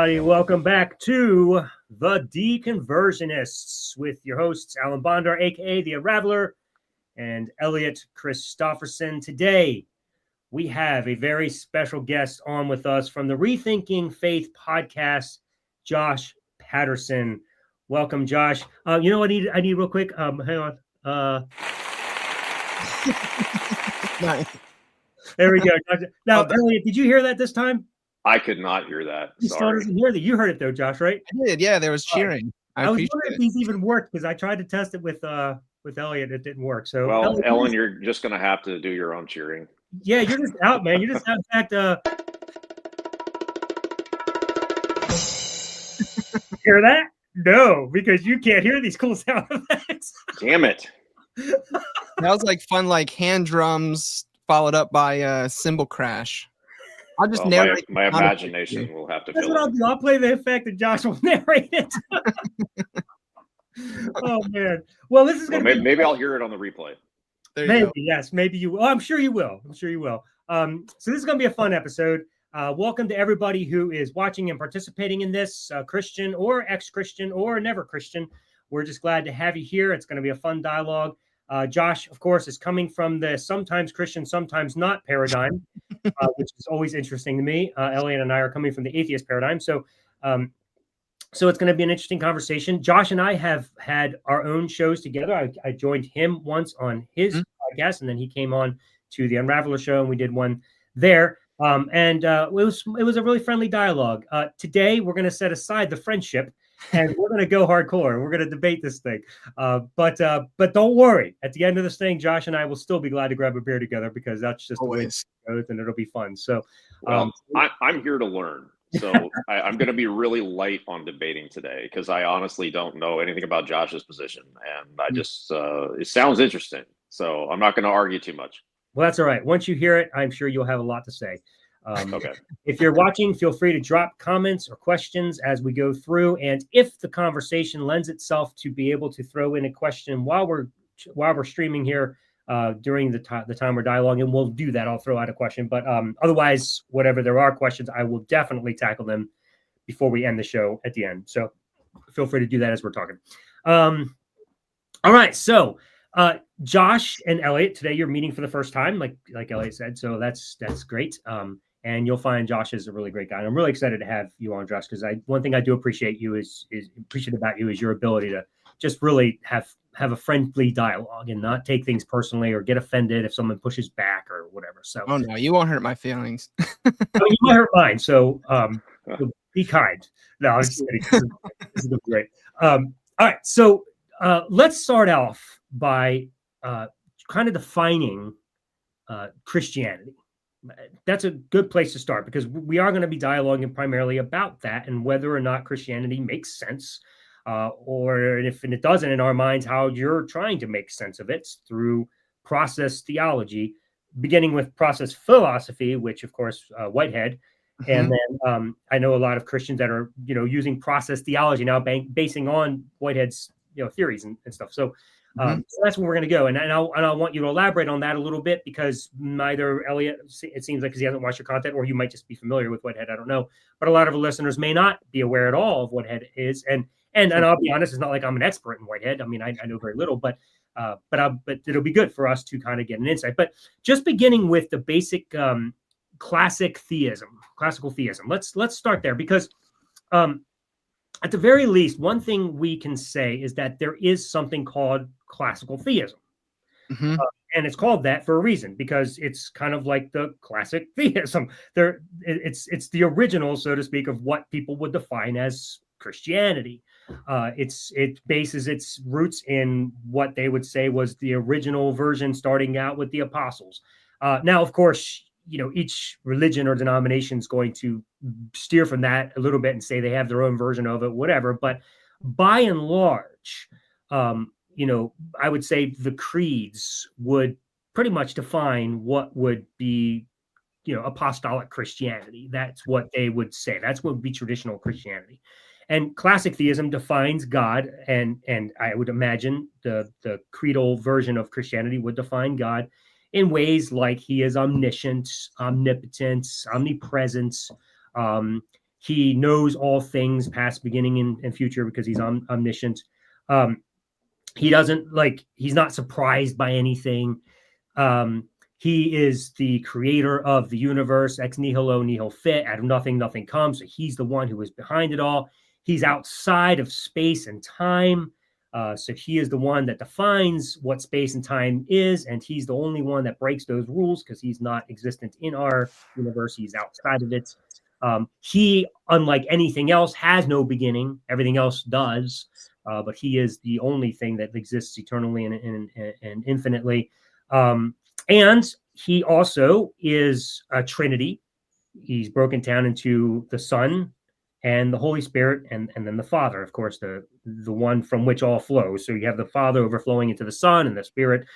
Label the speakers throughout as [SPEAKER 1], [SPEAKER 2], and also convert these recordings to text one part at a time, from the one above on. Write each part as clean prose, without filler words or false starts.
[SPEAKER 1] everybody. Welcome back to The Deconversionists with your hosts, Alan Bondar, a.k.a. The Unraveler, and Elliot Christopherson. Today, we have a very special guest on with us from the Rethinking Faith podcast, Josh Patterson. Welcome, Josh. You know what I need real quick? Hang on.
[SPEAKER 2] Nice.
[SPEAKER 1] There we go. Now, Elliot, did you hear that this time?
[SPEAKER 3] I could not hear that.
[SPEAKER 1] You still doesn't hear that. You heard it though, Josh, right?
[SPEAKER 2] I did. Yeah, there was cheering.
[SPEAKER 1] I was wondering if these even worked because I tried to test it with Elliot. It didn't work. So,
[SPEAKER 3] well,
[SPEAKER 1] Elliot,
[SPEAKER 3] Ellen, you're just going to have to do your own cheering.
[SPEAKER 1] Yeah, you're just out, man. You're just out. In fact, hear that? No, because you can't hear these cool sound effects.
[SPEAKER 3] Damn it!
[SPEAKER 2] That was like fun, like hand drums followed up by a cymbal crash. I'll just narrate.
[SPEAKER 3] My imagination will have to.
[SPEAKER 1] That's what I'll do. I'll play the effect, and Josh will narrate it. Oh man! Well, this is going to
[SPEAKER 3] maybe I'll hear it on the replay.
[SPEAKER 1] Maybe yes, maybe you. Oh, I'm sure you will. So this is going to be a fun episode. Welcome to everybody who is watching and participating in this, Christian or ex-Christian or never Christian. We're just glad to have you here. It's going to be a fun dialogue. Josh, of course, is coming from the sometimes Christian, sometimes not paradigm, which is always interesting to me. Elliot and I are coming from the atheist paradigm. So it's going to be an interesting conversation. Josh and I have had our own shows together. I joined him once on his podcast, and then he came on to the Unraveler show, and we did one there. It was a really friendly dialogue. Today, we're going to set aside the friendship, and we're going to go hardcore. We're going to debate this thing. But don't worry. At the end of this thing, Josh and I will still be glad to grab a beer together because that's just
[SPEAKER 2] always
[SPEAKER 1] the way it goes, and it'll be fun. So,
[SPEAKER 3] I'm here to learn. So I'm going to be really light on debating today because I honestly don't know anything about Josh's position, and I just it sounds interesting. So I'm not going to argue too much.
[SPEAKER 1] Well, that's all right. Once you hear it, I'm sure you'll have a lot to say.
[SPEAKER 3] Okay.
[SPEAKER 1] If you're watching, feel free to drop comments or questions as we go through. And if the conversation lends itself to be able to throw in a question while we're streaming here during the time we're dialoguing, we'll do that. I'll throw out a question. But otherwise, whatever there are questions, I will definitely tackle them before we end the show at the end. So feel free to do that as we're talking. All right. So Josh and Elliot, today you're meeting for the first time, like Elliot said. So that's great. And you'll find Josh is a really great guy. And I'm really excited to have you on, Josh, because one thing I do appreciate about you is your ability to just really have a friendly dialogue and not take things personally or get offended if someone pushes back or whatever. So,
[SPEAKER 2] oh no, you won't hurt my feelings.
[SPEAKER 1] You might hurt mine. So be kind. No, I'm just kidding. This is great. All right. So let's start off by kind of defining Christianity. That's a good place to start because we are going to be dialoguing primarily about that and whether or not Christianity makes sense, or if it doesn't in our minds, how you're trying to make sense of it through process theology, beginning with process philosophy, which of course Whitehead, and then I know a lot of Christians that are using process theology now, basing on Whitehead's theories and stuff. So that's where we're going to go. And I want you to elaborate on that a little bit because neither Elliot, it seems like because he hasn't watched your content, or you might just be familiar with Whitehead. I don't know. But a lot of the listeners may not be aware at all of what Whitehead is. And I'll be honest, it's not like I'm an expert in Whitehead. I mean, I know very little, but it'll be good for us to kind of get an insight. But just beginning with the basic classical theism. Let's start there because at the very least, one thing we can say is that there is something called classical theism. And it's called that for a reason, because it's kind of like the classic theism. It's the original, so to speak, of what people would define as Christianity. It bases its roots in what they would say was the original version starting out with the apostles. Now, of course, each religion or denomination is going to steer from that a little bit and say they have their own version of it, whatever. But by and large, I would say the creeds would pretty much define what would be, apostolic Christianity. That's what they would say. That's what would be traditional Christianity. And classic theism defines God, and I would imagine the creedal version of Christianity would define God in ways like he is omniscient, omnipotent, omnipresent. He knows all things, past, beginning, and future, because he's omniscient. He doesn't he's not surprised by anything. He is the creator of the universe, ex nihilo nihil fit. Out of nothing, nothing comes. So he's the one who is behind it all. He's outside of space and time. So he is the one that defines what space and time is, and he's the only one that breaks those rules because he's not existent in our universe. He's outside of it. He, unlike anything else, has no beginning. Everything else does, but he is the only thing that exists eternally and infinitely. And he also is a Trinity. He's broken down into the Son and the Holy Spirit, and then the Father, of course, the one from which all flows. So you have the Father overflowing into the Son, and the Spirit,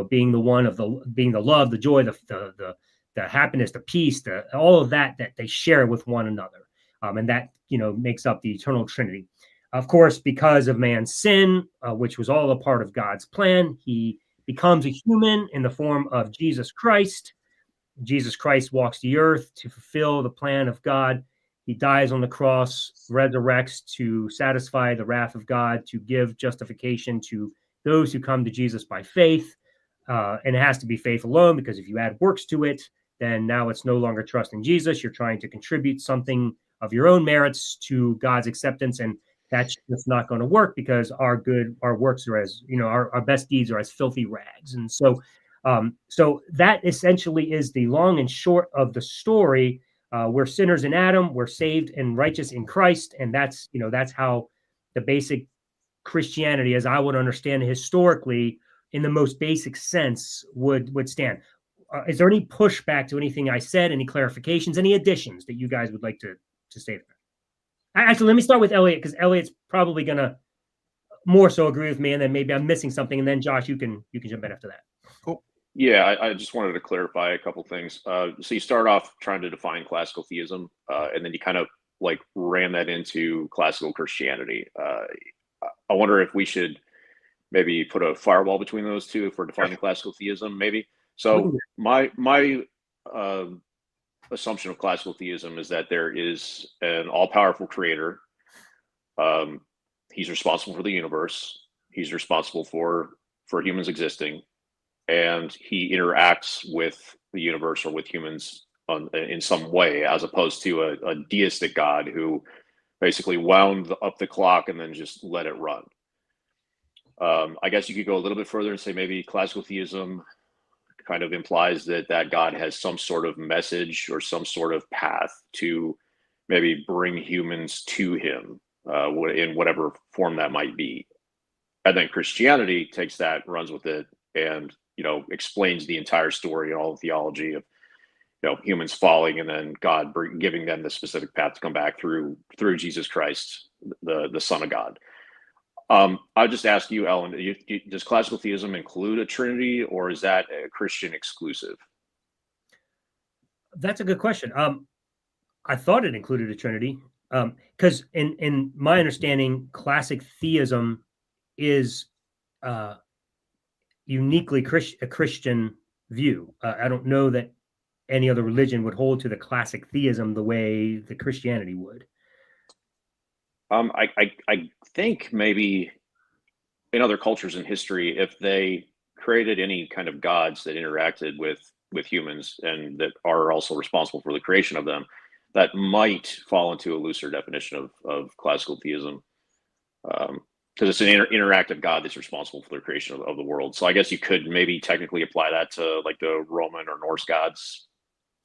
[SPEAKER 1] being the one being the love, the joy, the happiness, the peace, all of that they share with one another, and that makes up the eternal Trinity. Of course, because of man's sin, which was all a part of God's plan, he becomes a human in the form of Jesus Christ. Jesus Christ walks the earth to fulfill the plan of God. He dies on the cross, resurrects to satisfy the wrath of God, to give justification to those who come to Jesus by faith. And it has to be faith alone, because if you add works to it, then now it's no longer trust in Jesus. You're trying to contribute something of your own merits to God's acceptance, and that's just not going to work, because our works are as, our best deeds are as filthy rags. And so that essentially is the long and short of the story. We're sinners in Adam, we're saved and righteous in Christ. And that's how the basic Christianity, as I would understand it historically, in the most basic sense, would stand. Is there any pushback to anything I said, any clarifications, any additions that you guys would like to say there? Actually, let me start with Elliot, because Elliot's probably going to more so agree with me, and then maybe I'm missing something, and then Josh, you can jump in after that.
[SPEAKER 2] Cool.
[SPEAKER 3] Yeah, I just wanted to clarify a couple things. So you start off trying to define classical theism, and then you kind of ran that into classical Christianity. I wonder if we should maybe put a firewall between those two if we're defining classical theism, maybe. So my assumption of classical theism is that there is an all-powerful creator. He's responsible for the universe. He's responsible for humans existing, and he interacts with the universe or with humans in some way, as opposed to a deistic God who basically wound up the clock and then just let it run. I guess you could go a little bit further and say maybe classical theism kind of implies that God has some sort of message or some sort of path to maybe bring humans to him, in whatever form that might be. And then Christianity takes that, runs with it, and explains the entire story and all the theology of humans falling, and then God giving them the specific path to come back through Jesus Christ, the Son of God. I'll just ask you, Ellen, does classical theism include a Trinity, or is that a Christian exclusive?
[SPEAKER 1] That's a good question. I thought it included a Trinity, because in my understanding, classic theism is uniquely a Christian view. I don't know that any other religion would hold to the classic theism the way the Christianity would.
[SPEAKER 3] I think maybe in other cultures in history, if they created any kind of gods that interacted with humans and that are also responsible for the creation of them, that might fall into a looser definition of classical theism, because it's an interactive God that's responsible for the creation of the world. So I guess you could maybe technically apply that to the Roman or Norse gods,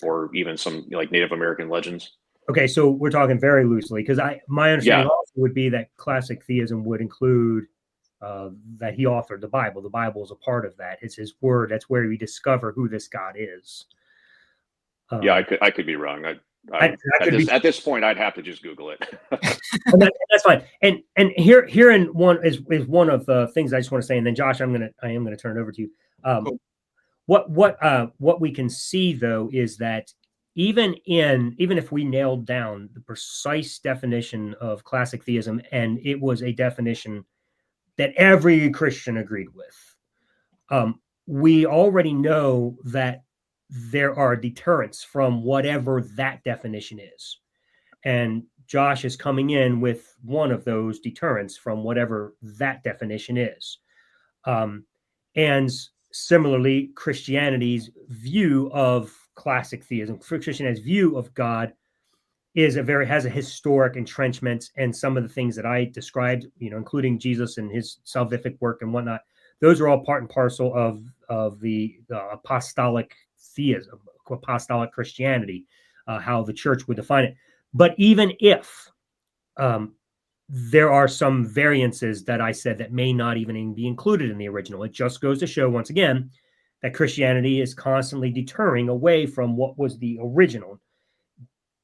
[SPEAKER 3] or even some Native American legends.
[SPEAKER 1] Okay, so we're talking very loosely, because my understanding also would be that classic theism would include that he authored the Bible. The Bible is a part of that. It's his word. That's where we discover who this God is.
[SPEAKER 3] I could be wrong. At this point, I'd have to just Google it.
[SPEAKER 1] That's fine. And here in one is one of the things I just want to say. And then Josh, I am gonna turn it over to you.
[SPEAKER 2] Cool.
[SPEAKER 1] What we can see though is that even if we nailed down the precise definition of classic theism, and it was a definition that every Christian agreed with, we already know that there are deterrents from whatever that definition is. And Josh is coming in with one of those deterrents from whatever that definition is. And similarly, Christianity's view of classic theism, Christianity's view of God has a historic entrenchment, and some of the things that I described, including Jesus and his salvific work and whatnot, those are all part and parcel of the apostolic theism, apostolic Christianity, how the church would define it. But even if there are some variances that I said that may not even be included in the original, it just goes to show once again that Christianity is constantly deterring away from what was the original.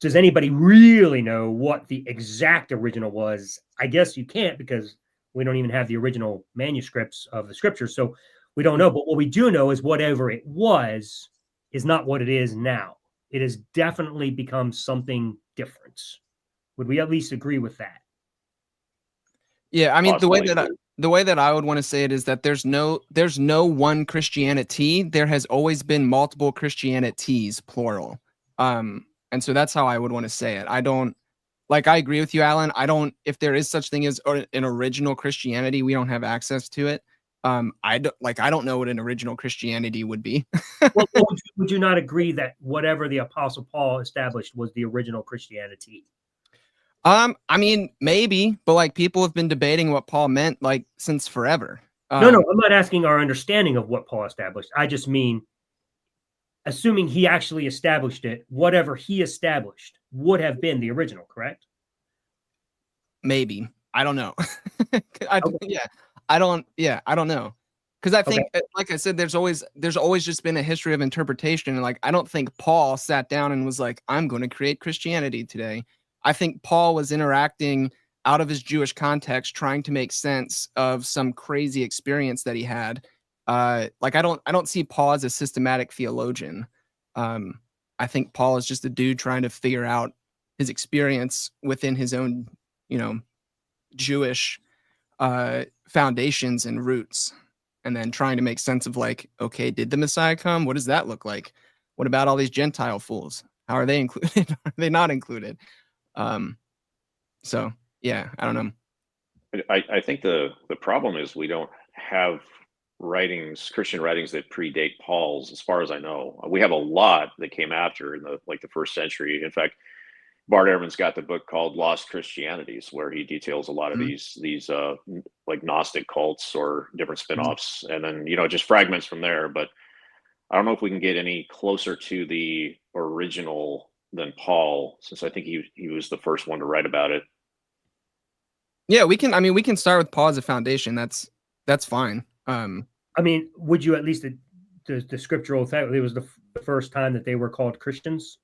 [SPEAKER 1] Does anybody really know what the exact original was? I guess you can't, because we don't even have the original manuscripts of the scriptures, so we don't know. But what we do know is whatever it was is not what it is now. It has definitely become something different. Would we at least agree with that?
[SPEAKER 2] Yeah, I mean, the way that I would want to say it is that there's no one Christianity. There has always been multiple Christianities, plural. And so that's how I would want to say it. I agree with you, Alan. If there is such thing as an original Christianity, we don't have access to it. I don't know what an original Christianity would be.
[SPEAKER 1] Well, would you not agree that whatever the Apostle Paul established was the original Christianity?
[SPEAKER 2] I mean, maybe, but people have been debating what Paul meant since forever.
[SPEAKER 1] No, I'm not asking our understanding of what Paul established. I just mean, assuming he actually established it, whatever he established would have been the original, correct?
[SPEAKER 2] Maybe. I don't know. I don't know. Because I think, like I said, there's always just been a history of interpretation. And I don't think Paul sat down and was like, I'm going to create Christianity today. I think Paul was interacting out of his Jewish context, trying to make sense of some crazy experience that he had. I don't see Paul as a systematic theologian. I think Paul is just a dude trying to figure out his experience within his own, Jewish foundations and roots, and then trying to make sense of okay, did the Messiah come? What does that look like? What about all these Gentile fools? How are they included? Are they not included? So yeah, I don't know.
[SPEAKER 3] I think the problem is we don't have Christian writings that predate Paul's, as far as I know. We have a lot that came after in the first century. In fact, Bart Ehrman's got the book called Lost Christianities, where he details a lot of these Gnostic cults or different spin-offs, and then just fragments from there. But I don't know if we can get any closer to the original than Paul, since I think he was the first one to write about it.
[SPEAKER 2] Yeah, we can start with Paul as a foundation. That's fine.
[SPEAKER 1] I mean, would you at least the scriptural fact it was the first time that they were called Christians?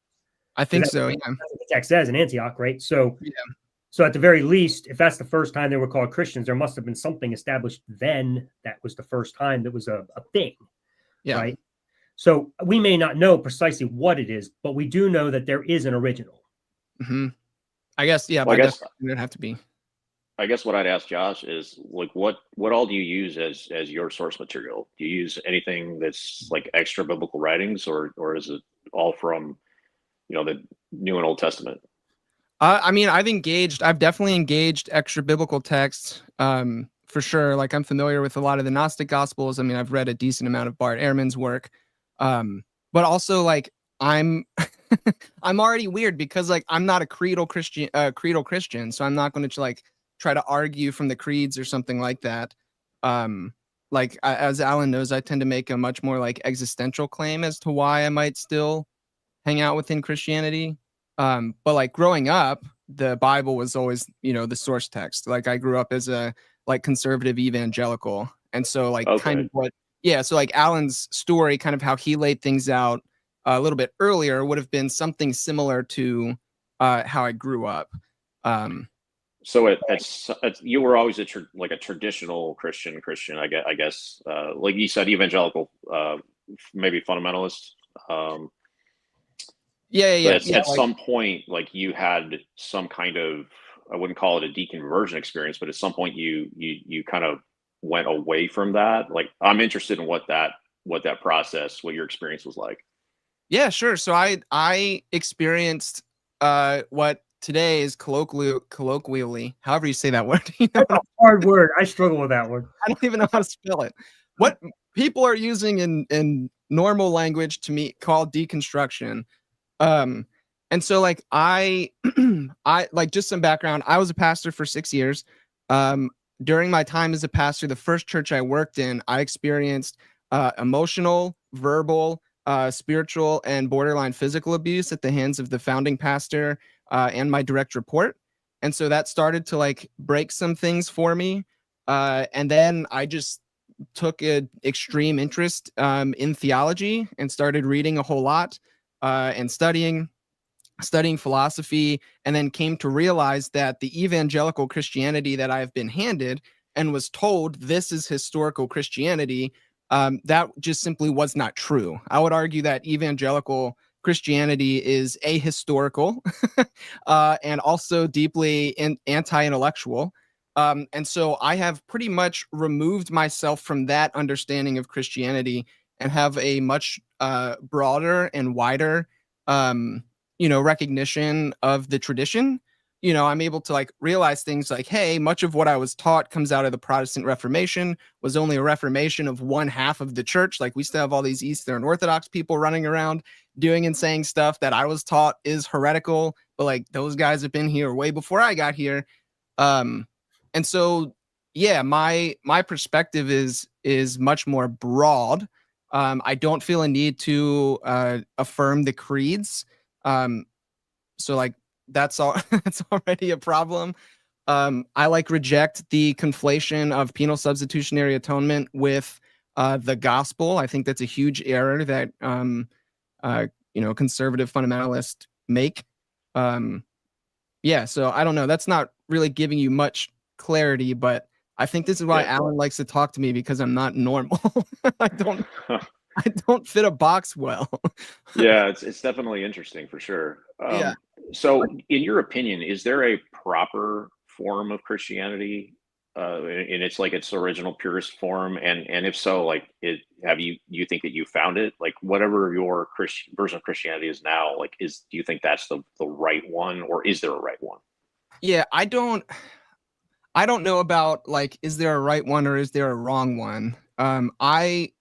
[SPEAKER 2] I think so. Yeah,
[SPEAKER 1] that's what the text says in Antioch, right? So,
[SPEAKER 2] yeah.
[SPEAKER 1] So at the very least, if that's the first time they were called Christians, there must have been something established then that was the first time that was a thing, right? So we may not know precisely what it is, but we do know that there is an original.
[SPEAKER 2] Mm-hmm. I guess, yeah. Well, I guess it would have to be.
[SPEAKER 3] I guess what I'd ask Josh is what all do you use as your source material? Do you use anything that's extra biblical writings, or is it all from the New and Old Testament?
[SPEAKER 2] I mean, I've definitely engaged extra biblical texts, for sure. I'm familiar with a lot of the Gnostic Gospels. I mean, I've read a decent amount of Bart Ehrman's work, but also I'm I'm already weird because I'm not a creedal Christian, so I'm not going to try to argue from the creeds or something like that. As Alan knows, I tend to make a much more existential claim as to why I might still hang out within Christianity. But growing up, the Bible was always, the source text. I grew up as a conservative evangelical. And so kind of so Alan's story, kind of how he laid things out a little bit earlier, would have been something similar to how I grew up.
[SPEAKER 3] So you were always a traditional Christian, I guess, like you said, evangelical, maybe fundamentalist. At some point, you had some kind of, I wouldn't call it a deconversion experience, but at some point you kind of went away from that. I'm interested in what that process, what your experience was like.
[SPEAKER 2] Yeah, sure. So I experienced what today is colloquially, however you say that word. You know,
[SPEAKER 1] That's a hard word. I struggle with that word.
[SPEAKER 2] I don't even know how to spell it. What people are using in normal language to me called deconstruction. And so like I like, just some background. I was a pastor for 6 years. During my time as a pastor, the first church I worked in, I experienced emotional, verbal, spiritual, and borderline physical abuse at the hands of the founding pastor and my direct report. And so that started to like break some things for me. And then I just took an extreme interest in theology and started reading a whole lot and studying philosophy, and then came to realize that the evangelical Christianity that I've been handed and was told this is historical Christianity, that just simply was not true. I would argue that evangelical Christianity is ahistorical and also deeply anti-intellectual. And so I have pretty much removed myself from that understanding of Christianity and have a much broader and wider recognition of the tradition. I'm able to like realize things like, hey, much of what I was taught comes out of the Protestant Reformation, was only a reformation of one half of the church. Like we still have all these Eastern Orthodox people running around doing and saying stuff that I was taught is heretical, but like those guys have been here way before I got here. And so, yeah, my perspective is much more broad. I don't feel a need to affirm the creeds. So like that's all that's already a problem. I like reject the conflation of penal substitutionary atonement with the gospel. I think that's a huge error that conservative fundamentalists make. So I don't know. That's not really giving you much clarity, but I think this is why Alan likes to talk to me, because I'm not normal. I don't fit a box well.
[SPEAKER 3] Yeah, it's definitely interesting for sure. So in your opinion, is there a proper form of Christianity in its original purest form? And if so, like you think that you found it? Like whatever your version of Christianity is now, like do you think that's the right one, or is there a right one?
[SPEAKER 2] Yeah, I don't know about like, is there a right one or is there a wrong one? I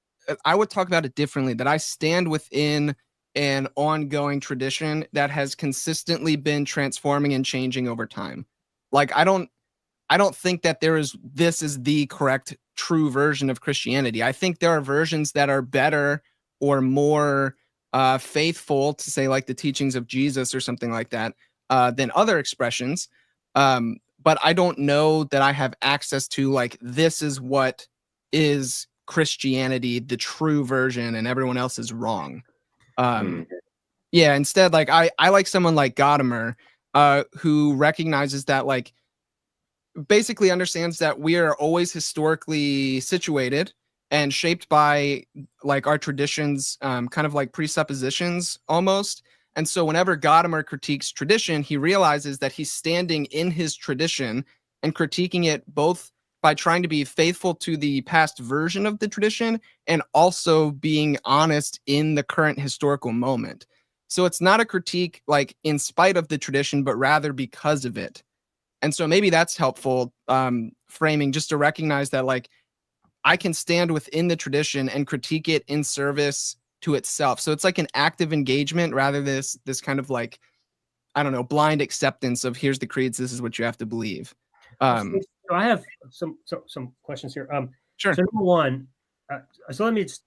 [SPEAKER 2] would talk about it differently, that I stand within an ongoing tradition that has consistently been transforming and changing over time. Like, I don't think that this is the correct true version of Christianity. I think there are versions that are better or more faithful to, say, like the teachings of Jesus or something like that than other expressions. But I don't know that I have access to like, this is what is Christianity, the true version, and everyone else is wrong. Instead, like I like someone like Gadamer, who recognizes that, like, basically understands that we are always historically situated and shaped by like our traditions, kind of like presuppositions almost. And so whenever Gadamer critiques tradition, he realizes that he's standing in his tradition and critiquing it both by trying to be faithful to the past version of the tradition and also being honest in the current historical moment. So it's not a critique like in spite of the tradition, but rather because of it. And so maybe that's helpful framing, just to recognize that like I can stand within the tradition and critique it in service to itself. So it's like an active engagement rather than this kind of like, I don't know, blind acceptance of here's the creeds, this is what you have to believe.
[SPEAKER 1] So I have some questions here.
[SPEAKER 2] Sure.
[SPEAKER 1] So number one, so let me just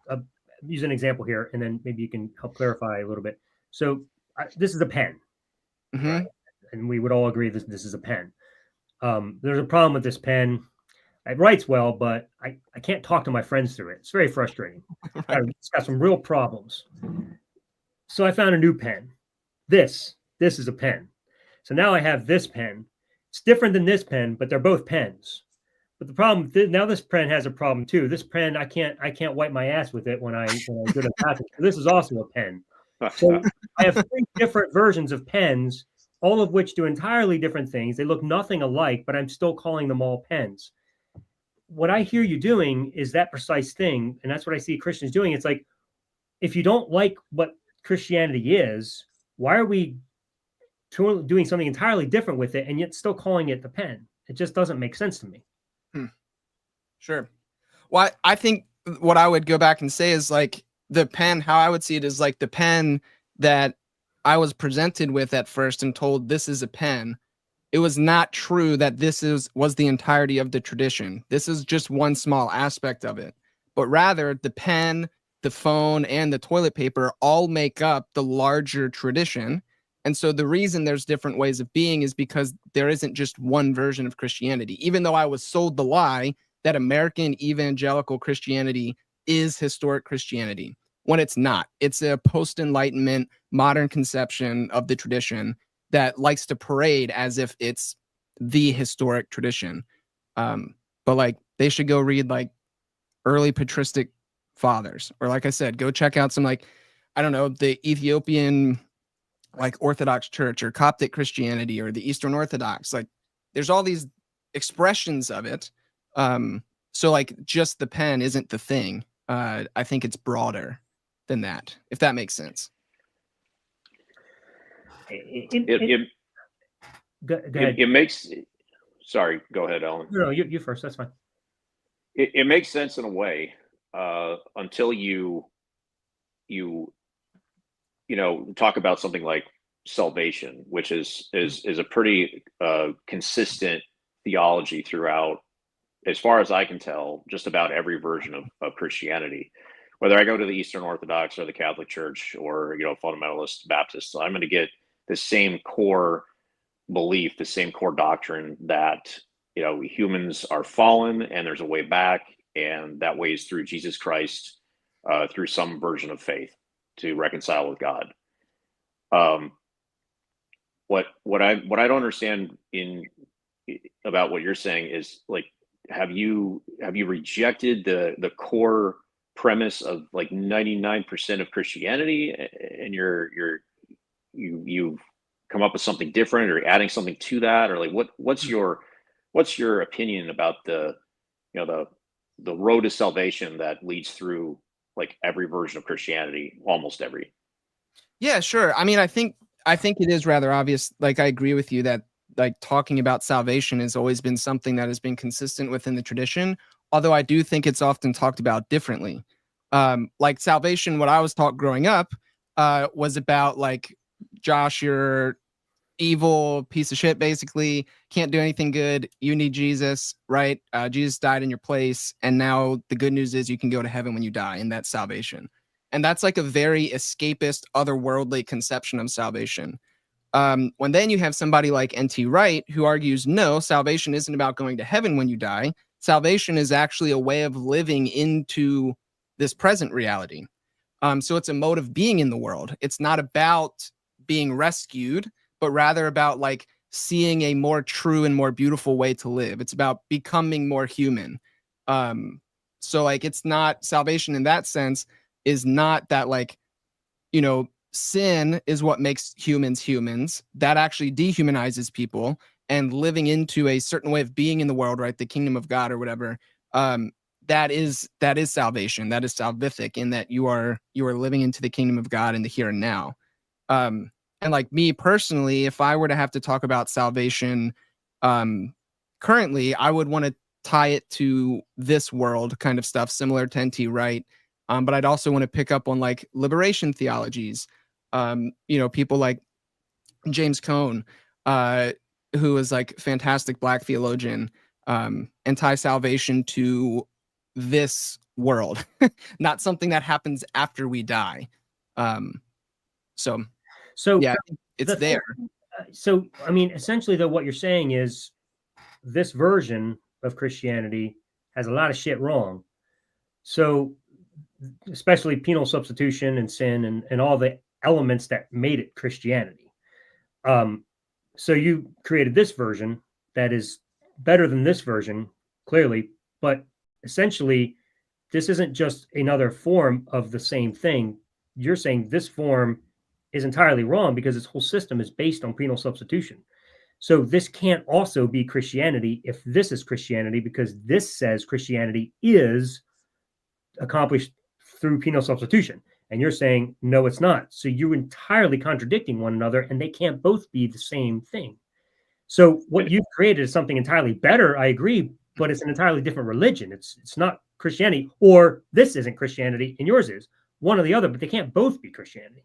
[SPEAKER 1] use an example here, and then maybe you can help clarify a little bit. So this is a pen, right? And we would all agree this is a pen. There's a problem with this pen. It writes well, but I can't talk to my friends through it. It's very frustrating. Right. It's got some real problems. So I found a new pen. This is a pen. So now I have this pen. It's different than this pen, but they're both pens. But the problem now, this pen has a problem too. This pen, I can't wipe my ass with it when I go to the bathroom. So this is also a pen. So I have 3 different versions of pens, all of which do entirely different things. They look nothing alike, but I'm still calling them all pens. What I hear you doing is that precise thing, and that's what I see Christians doing. It's like, if you don't like what Christianity is, why are we doing something entirely different with it, and yet still calling it the pen. It just doesn't make sense to me.
[SPEAKER 2] Sure. Well, I think what I would go back and say is like the pen, how I would see it is like the pen that I was presented with at first and told this is a pen. It was not true that this was the entirety of the tradition. This is just one small aspect of it. But rather the pen, the phone, and the toilet paper all make up the larger tradition. And so the reason there's different ways of being is because there isn't just one version of Christianity. Even though I was sold the lie that American evangelical Christianity is historic Christianity, when it's not. It's a post-Enlightenment modern conception of the tradition that likes to parade as if it's the historic tradition. But like they should go read like early patristic fathers, or like I said, go check out some like, I don't know, the Ethiopian like Orthodox Church or Coptic Christianity or the Eastern Orthodox. Like there's all these expressions of it. So like just the pen isn't the thing. I think it's broader than that, if that makes sense.
[SPEAKER 3] It makes. Sorry, go ahead, Ellen.
[SPEAKER 1] No, you first. That's fine.
[SPEAKER 3] It makes sense in a way until you talk about something like salvation, which is a pretty consistent theology throughout, as far as I can tell, just about every version of Christianity. Whether I go to the Eastern Orthodox or the Catholic Church or fundamentalist Baptists, I'm going to get the same core belief, the same core doctrine that humans are fallen and there's a way back, and that way is through Jesus Christ, through some version of faith to reconcile with God. What I don't understand about what you're saying is like, have you rejected the core premise of like 99% of Christianity, and you've come up with something different or adding something to that, or like what's your opinion about the road to salvation that leads through like every version of Christianity, almost every?
[SPEAKER 2] Yeah, sure. I mean, I think it is rather obvious. Like I agree with you that like talking about salvation has always been something that has been consistent within the tradition, although I do think it's often talked about differently. Like salvation, what I was taught growing up was about like, Josh, you're evil piece of shit, basically can't do anything good. You need Jesus, right? Jesus died in your place. And now the good news is you can go to heaven when you die, and that's salvation. And that's like a very escapist, otherworldly conception of salvation. When then you have somebody like N.T. Wright, who argues, no, salvation isn't about going to heaven when you die. Salvation is actually a way of living into this present reality. So it's a mode of being in the world. It's not about being rescued, but rather about like seeing a more true and more beautiful way to live. It's about becoming more human. So like, it's not, salvation in that sense is not that like, sin is what makes humans humans. That actually dehumanizes people, and living into a certain way of being in the world, right? The kingdom of God or whatever. That is salvation. That is salvific, in that you are living into the kingdom of God in the here and now. And like me personally, if I were to have to talk about salvation currently, I would want to tie it to this world kind of stuff, similar to N.T. Wright. But I'd also want to pick up on like liberation theologies. People like James Cone, who is like fantastic Black theologian, and tie salvation to this world, not something that happens after we die. So yeah, it's there.
[SPEAKER 1] So, I mean, essentially, though, what you're saying is this version of Christianity has a lot of shit wrong. So, especially penal substitution and sin and all the elements that made it Christianity. So you created this version that is better than this version, clearly, but essentially, this isn't just another form of the same thing. You're saying this form is entirely wrong because its whole system is based on penal substitution. So this can't also be Christianity if this is Christianity, because this says Christianity is accomplished through penal substitution. And you're saying, no, it's not. So you're entirely contradicting one another, and they can't both be the same thing. So what you've created is something entirely better, I agree, but it's an entirely different religion. It's not Christianity, or this isn't Christianity and yours is. One or the other, but they can't both be Christianity.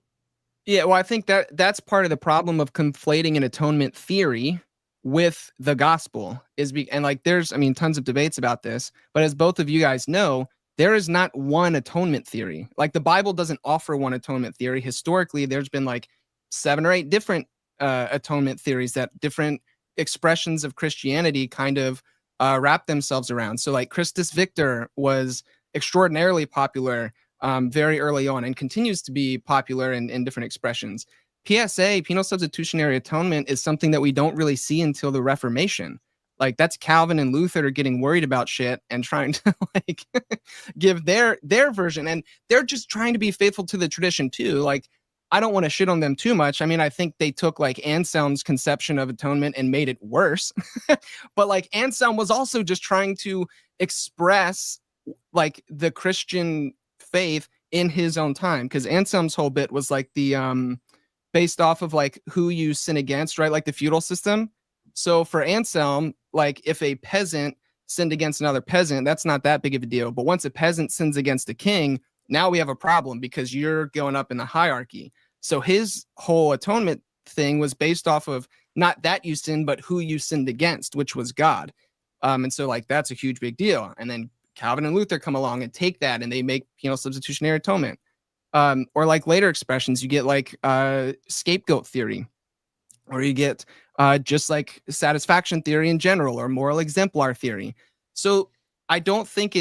[SPEAKER 2] Yeah, well, I think that's part of the problem of conflating an atonement theory with the gospel and like there's, I mean, tons of debates about this, but as both of you guys know, there is not one atonement theory. Like the Bible doesn't offer one atonement theory. Historically, there's been like 7 or 8 different atonement theories that different expressions of Christianity kind of wrap themselves around. So like Christus Victor was extraordinarily popular very early on and continues to be popular in different expressions. PSA, penal substitutionary atonement, is something that we don't really see until the Reformation. Like that's Calvin and Luther getting worried about shit and trying to like give their version, and they're just trying to be faithful to the tradition too. Like I don't want to shit on them too much. I mean, I think they took like Anselm's conception of atonement and made it worse. But like Anselm was also just trying to express like the Christian faith in his own time, because Anselm's whole bit was like the based off of like who you sin against, right? Like the feudal system. So for Anselm, like if a peasant sinned against another peasant, that's not that big of a deal. But once a peasant sins against a king, now we have a problem because you're going up in the hierarchy. So his whole atonement thing was based off of not that you sinned, but who you sinned against, which was God. And so like that's a huge big deal. And then Calvin and Luther come along and take that and they make penal substitutionary atonement. Or like later expressions, you get like scapegoat theory, or you get just like satisfaction theory in general, or moral exemplar theory. So I don't think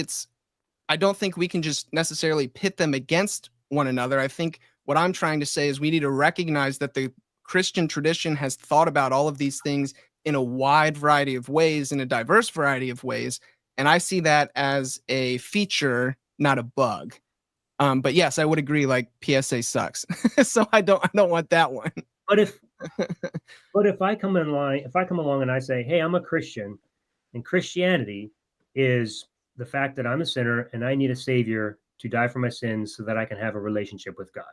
[SPEAKER 2] we can just necessarily pit them against one another. I think what I'm trying to say is we need to recognize that the Christian tradition has thought about all of these things in a wide variety of ways, in a diverse variety of ways. And I see that as a feature, not a bug. But yes, I would agree. Like PSA sucks, so I don't want that one.
[SPEAKER 1] But if I come along and I say, hey, I'm a Christian, and Christianity is the fact that I'm a sinner and I need a savior to die for my sins so that I can have a relationship with God.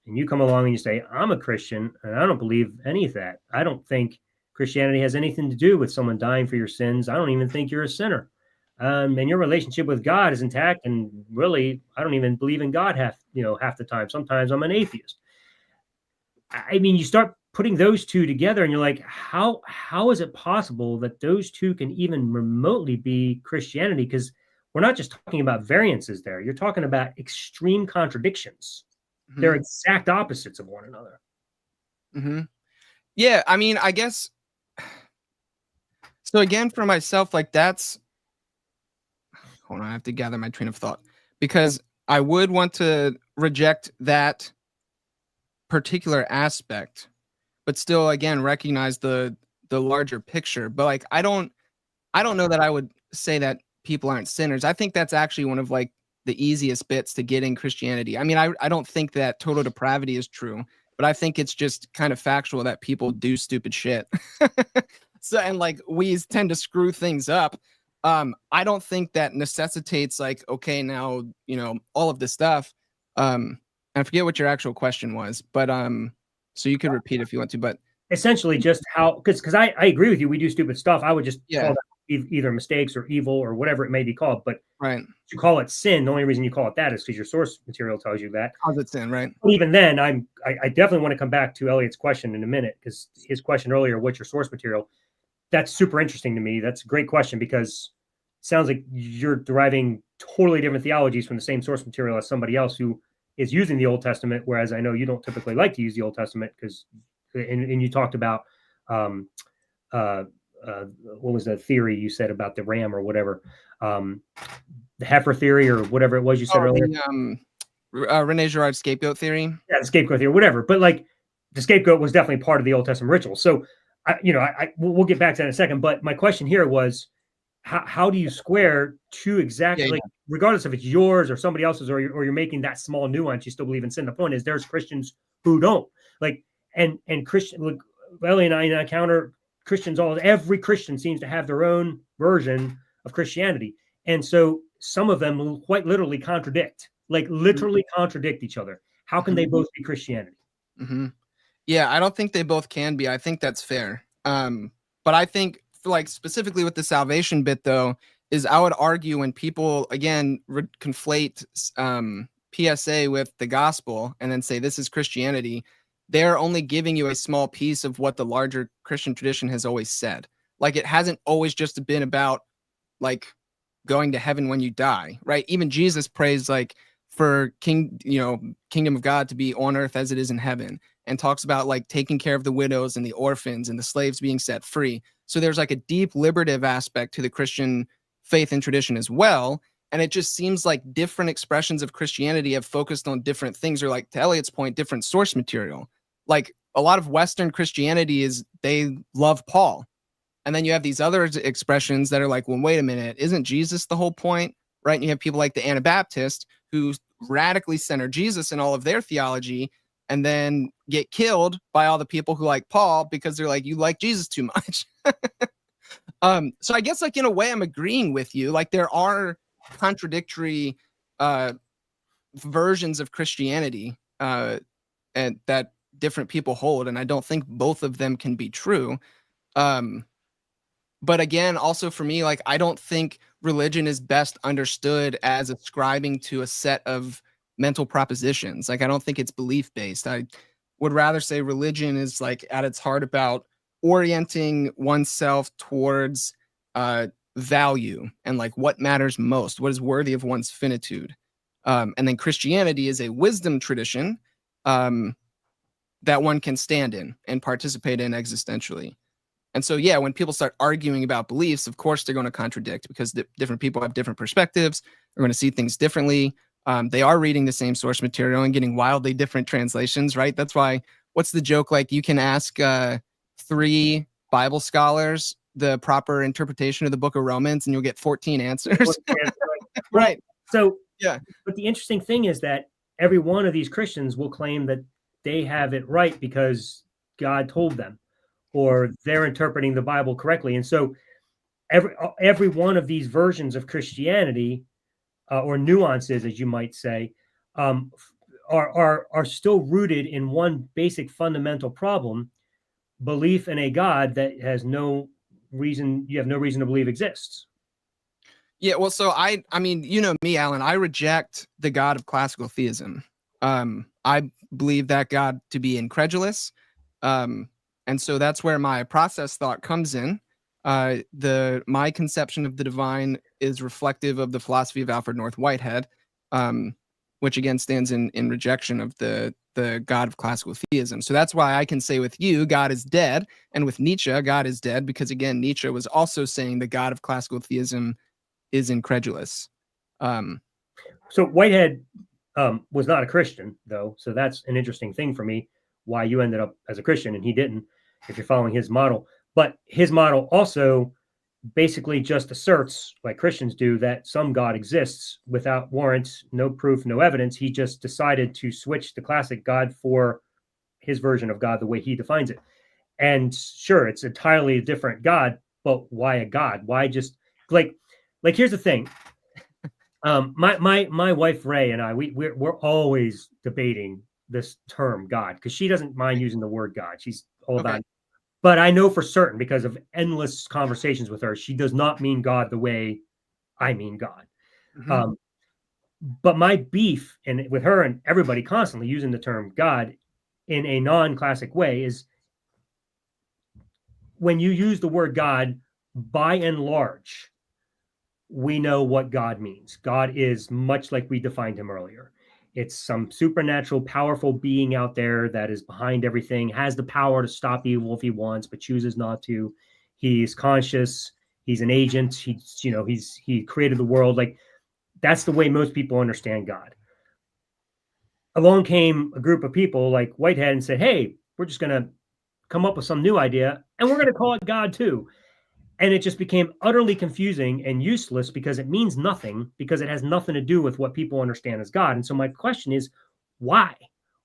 [SPEAKER 1] And you come along and you say, I'm a Christian and I don't believe any of that. I don't think Christianity has anything to do with someone dying for your sins. I don't even think you're a sinner. And your relationship with God is intact. And really, I don't even believe in God half the time. Sometimes I'm an atheist. I mean, you start putting those two together and you're like, how is it possible that those two can even remotely be Christianity? Because we're not just talking about variances there. You're talking about extreme contradictions. Mm-hmm. They're exact opposites of one another.
[SPEAKER 2] Mm-hmm. Yeah, I mean, I guess. So again, for myself, like that's. Hold on, I have to gather my train of thought, because I would want to reject that particular aspect, but still, again, recognize the larger picture. But like, I don't know that I would say that people aren't sinners. I think that's actually one of like the easiest bits to get in Christianity. I mean, I don't think that total depravity is true, but I think it's just kind of factual that people do stupid shit. So, and like we tend to screw things up. I don't think that necessitates like, okay, now, all of this stuff. I forget what your actual question was, but so you could repeat if you want to, but
[SPEAKER 1] essentially just how, because I agree with you. We do stupid stuff. I would just call that either mistakes or evil or whatever it may be called. But
[SPEAKER 2] right,
[SPEAKER 1] you call it sin. The only reason you call it that is because your source material tells you that.
[SPEAKER 2] Calls it sin, right?
[SPEAKER 1] But even then, I definitely want to come back to Elliot's question in a minute, because his question earlier, what's your source material? That's super interesting to me. That's a great question, because it sounds like you're deriving totally different theologies from the same source material as somebody else who is using the Old Testament, whereas I know you don't typically like to use the Old Testament because, and you talked about what was the theory you said about the ram or whatever, the heifer theory or whatever it was you said earlier.
[SPEAKER 2] Rene Girard's scapegoat theory.
[SPEAKER 1] Yeah, the scapegoat theory, whatever. But like the scapegoat was definitely part of the Old Testament ritual. So we'll get back to that in a second. But my question here was, how do you square two exactly, regardless if it's yours or somebody else's, or you're making that small nuance, you still believe in sin. The point is, there's Christians who don't like, and Christian, like, Ellie and I encounter Christians every Christian seems to have their own version of Christianity. And so some of them quite literally contradict like literally contradict each other. How can they both be Christianity?
[SPEAKER 2] Mm-hmm. Yeah, I don't think they both can be. I think that's fair. But I think, like, specifically with the salvation bit, though, is I would argue when people, again, conflate PSA with the gospel and then say this is Christianity, they're only giving you a small piece of what the larger Christian tradition has always said. Like, it hasn't always just been about, like, going to heaven when you die, right? Even Jesus prays, like, for kingdom of God to be on earth as it is in heaven, and talks about, like, taking care of the widows and the orphans and the slaves being set free. So there's, like, a deep liberative aspect to the Christian faith and tradition as well. And it just seems like different expressions of Christianity have focused on different things, or, like, to Elliot's point, different source material. Like, a lot of Western Christianity is they love Paul. And then you have these other expressions that are like, well, wait a minute, isn't Jesus the whole point? Right? And you have people like the Anabaptists who radically center Jesus in all of their theology, and then get killed by all the people who like Paul because they're like, you like Jesus too much. So I guess, like, in a way, I'm agreeing with you. Like, there are contradictory versions of Christianity and that different people hold, and I don't think both of them can be true. But again, also for me, like, I don't think religion is best understood as ascribing to a set of mental propositions. Like, I don't think it's belief based. I would rather say religion is, like, at its heart about orienting oneself towards value and, like, what matters most, what is worthy of one's finitude. And then Christianity is a wisdom tradition that one can stand in and participate in existentially. And so, yeah, when people start arguing about beliefs, of course, they're going to contradict, because different people have different perspectives. They're going to see things differently. They are reading the same source material and getting wildly different translations, right? That's why, what's the joke? Like, you can ask 3 Bible scholars the proper interpretation of the book of Romans, and you'll get 14 answers. Right.
[SPEAKER 1] So,
[SPEAKER 2] yeah.
[SPEAKER 1] But the interesting thing is that every one of these Christians will claim that they have it right because God told them, or they're interpreting the Bible correctly. And so every one of these versions of Christianity, or nuances, as you might say, are still rooted in one basic fundamental problem: belief in a God that has no reason, you have no reason to believe exists.
[SPEAKER 2] Yeah, well, so I mean, you know me, Alan, I reject the God of classical theism. I believe that God to be incredulous. And so that's where my process thought comes in. My conception of the divine is reflective of the philosophy of Alfred North Whitehead, which again stands in rejection of the God of classical theism. So that's why I can say with you, God is dead, and with Nietzsche, God is dead, because again, Nietzsche was also saying the God of classical theism is incredulous.
[SPEAKER 1] So Whitehead was not a Christian, though. So that's an interesting thing for me, why you ended up as a Christian and he didn't, if you're following his model. But his model also basically just asserts, like Christians do, that some God exists without warrants, no proof, no evidence. He just decided to switch the classic God for his version of God, the way he defines it. And sure, it's entirely a different God, but why a God? Why just like here's the thing. My wife Ray and I, we're always debating this term God, because she doesn't mind using the word God. She's all about it. But I know for certain, because of endless conversations with her, she does not mean God the way I mean God. Mm-hmm. But my beef with her and everybody constantly using the term God in a non-classic way is, when you use the word God, by and large, we know what God means. God is much like we defined him earlier. It's some supernatural, powerful being out there that is behind everything, has the power to stop evil if he wants, but chooses not to. He's conscious. He's an agent. He created the world. Like, that's the way most people understand God. Along came a group of people like Whitehead and said, hey, we're just going to come up with some new idea, and we're going to call it God too. And it just became utterly confusing and useless, because it means nothing, because it has nothing to do with what people understand as God. And so my question is, why?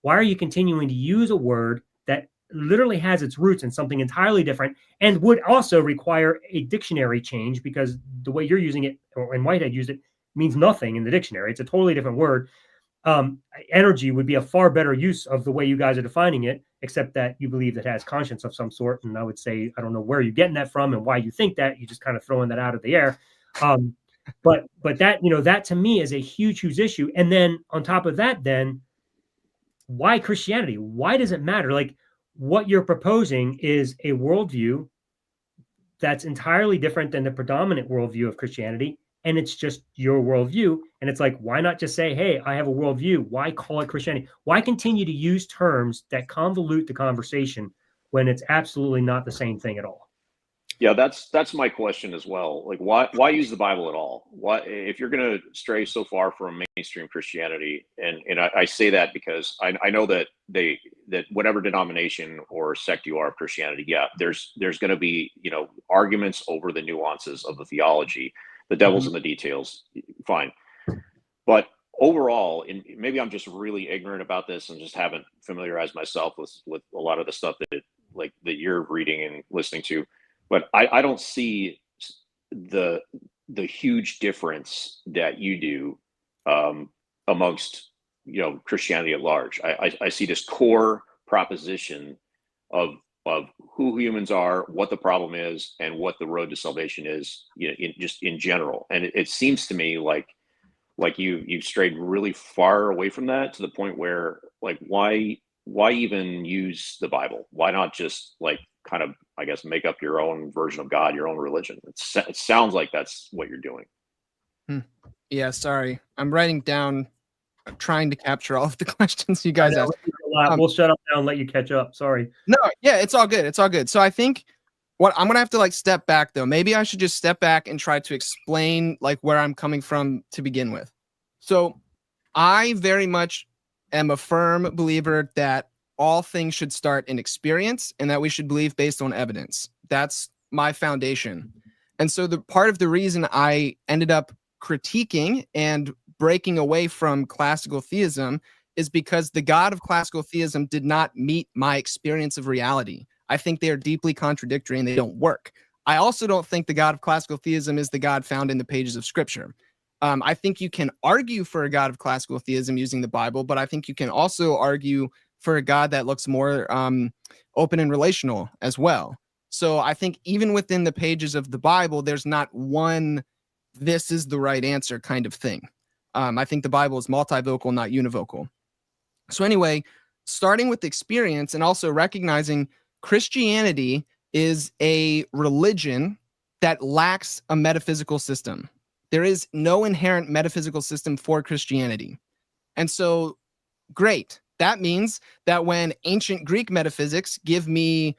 [SPEAKER 1] Why are you continuing to use a word that literally has its roots in something entirely different, and would also require a dictionary change, because the way you're using it, and Whitehead used it, means nothing in the dictionary. It's a totally different word. energy would be a far better use of the way you guys are defining it, except that you believe that it has conscience of some sort. And I would say, I don't know where you're getting that from and why you think that. You're just kind of throwing that out of the air. But that, that to me is a huge issue. And then on top of that, then why Christianity? Why does it matter? Like, what you're proposing is a worldview that's entirely different than the predominant worldview of Christianity. And it's just your worldview. And it's like, why not just say, hey, I have a worldview? Why call it Christianity? Why continue to use terms that convolute the conversation when it's absolutely not the same thing at all?
[SPEAKER 3] Yeah, that's my question as well. Like, why use the Bible at all? Why, if you're going to stray so far from mainstream Christianity, and I say that because I know that that whatever denomination or sect you are of Christianity, yeah, there's going to be arguments over the nuances of the theology. The devil's in the details. Fine, but overall, and maybe I'm just really ignorant about this and just haven't familiarized myself with a lot of the stuff that you're reading and listening to. But I don't see the huge difference that you do amongst Christianity at large. I see this core proposition of who humans are, what the problem is, and what the road to salvation is, in general. And it seems to me like you've strayed really far away from that, to the point where, like, why even use the Bible? Why not just kind of, I guess, make up your own version of God, your own religion? It sounds like that's what you're doing.
[SPEAKER 2] Yeah, sorry. I'm writing down, trying to capture all of the questions you guys asked.
[SPEAKER 1] We'll shut up now and let you catch up. Sorry.
[SPEAKER 2] No, yeah, it's all good. It's all good. So I think what I'm going to have to step back, though. Maybe I should just step back and try to explain where I'm coming from to begin with. So I very much am a firm believer that all things should start in experience, and that we should believe based on evidence. That's my foundation. And so the part of the reason I ended up critiquing and breaking away from classical theism is because the God of classical theism did not meet my experience of reality. I think they are deeply contradictory and they don't work. I also don't think the God of classical theism is the God found in the pages of Scripture. I think you can argue for a God of classical theism using the Bible, but I think you can also argue for a God that looks more open and relational as well. So I think even within the pages of the Bible, there's not one, this is the right answer kind of thing. I think the Bible is multivocal, not univocal. So anyway, starting with experience and also recognizing Christianity is a religion that lacks a metaphysical system. There is no inherent metaphysical system for Christianity. And so, great. That means that when ancient Greek metaphysics give me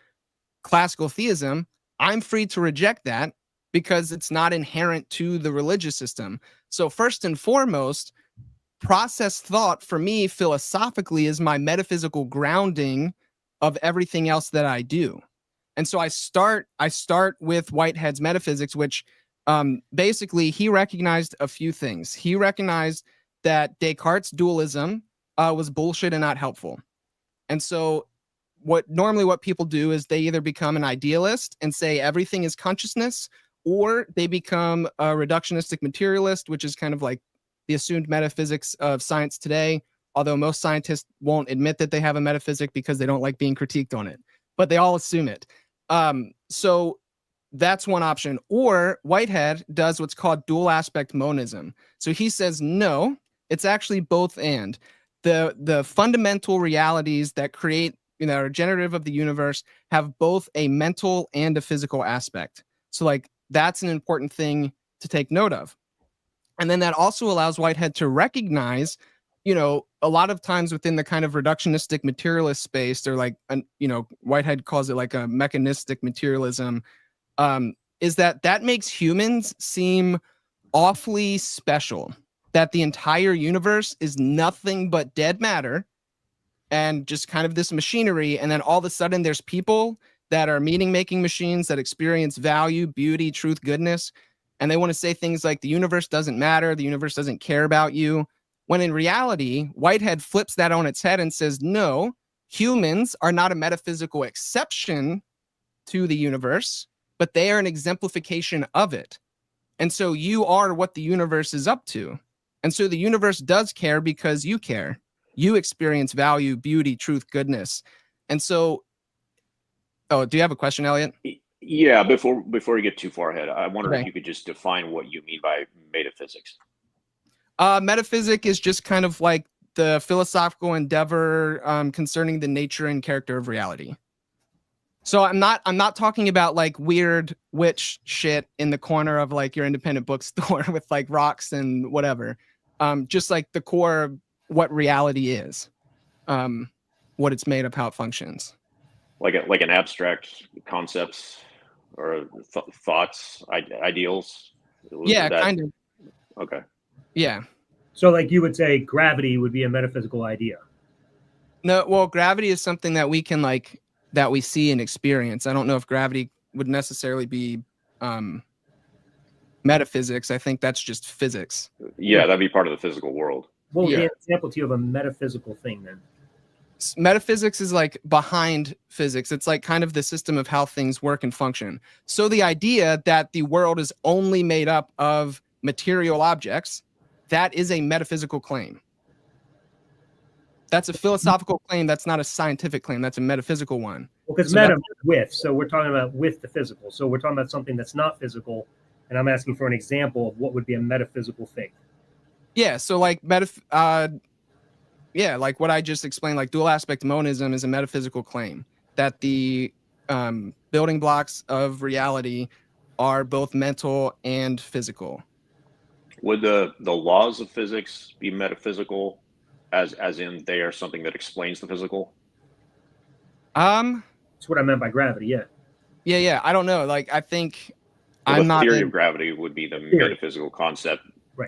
[SPEAKER 2] classical theism, I'm free to reject that because it's not inherent to the religious system. So first and foremost, process thought for me philosophically is my metaphysical grounding of everything else that I do. And so I start with Whitehead's metaphysics, which basically he recognized a few things. He recognized that Descartes' dualism was bullshit and not helpful. And so what people do is they either become an idealist and say everything is consciousness, or they become a reductionistic materialist, which is kind of like the assumed metaphysics of science today, although most scientists won't admit that they have a metaphysic because they don't like being critiqued on it, but they all assume it. So that's one option. Or Whitehead does what's called dual aspect monism. So he says, no, it's actually both and. The fundamental realities that create, are generative of the universe have both a mental and a physical aspect. So that's an important thing to take note of. And then that also allows Whitehead to recognize, a lot of times within the kind of reductionistic materialist space, or Whitehead calls it a mechanistic materialism, is that makes humans seem awfully special. That the entire universe is nothing but dead matter and just kind of this machinery. And then all of a sudden there's people that are meaning-making machines that experience value, beauty, truth, goodness. And they want to say things like the universe doesn't matter, the universe doesn't care about you. When in reality, Whitehead flips that on its head and says, no, humans are not a metaphysical exception to the universe, but they are an exemplification of it. And so you are what the universe is up to. And so the universe does care because you care. You experience value, beauty, truth, goodness. And so, oh, do you have a question, Elliot?
[SPEAKER 3] Yeah, before you get too far ahead, I wonder
[SPEAKER 2] Okay.
[SPEAKER 3] if you could just define what you mean by metaphysics.
[SPEAKER 2] Metaphysic is just kind of like the philosophical endeavor concerning the nature and character of reality. So I'm not talking about like weird witch shit in the corner of like your independent bookstore with like rocks and whatever. Just like the core of what reality is, what it's made of, how it functions.
[SPEAKER 3] Like an abstract concepts or thoughts, ideals.
[SPEAKER 2] Yeah, kind of.
[SPEAKER 3] Okay.
[SPEAKER 2] Yeah.
[SPEAKER 1] So like you would say gravity would be a metaphysical idea.
[SPEAKER 2] No, well, gravity is something that we can like, that we see and experience. I don't know if gravity would necessarily be metaphysics. I think that's just physics.
[SPEAKER 3] Yeah, that'd be part of the physical world.
[SPEAKER 1] What would be an example to you of a metaphysical thing then?
[SPEAKER 2] Metaphysics is like behind physics. It's like kind of the system of how things work and function. So the idea that the world is only made up of material objects, that is a metaphysical claim. That's a philosophical claim. That's not a scientific claim. That's a metaphysical one.
[SPEAKER 1] Well, because meta is with, so we're talking about with the physical. So we're talking about something that's not physical, and I'm asking for an example of what would be a metaphysical thing.
[SPEAKER 2] Yeah, so like yeah, like what I just explained, like dual aspect monism is a metaphysical claim that the building blocks of reality are both mental and physical.
[SPEAKER 3] Would the laws of physics be metaphysical, as in they are something that explains the physical?
[SPEAKER 1] That's what I meant by gravity. Yeah.
[SPEAKER 2] Yeah. I don't know. Like I think
[SPEAKER 3] the theory of gravity would be the metaphysical concept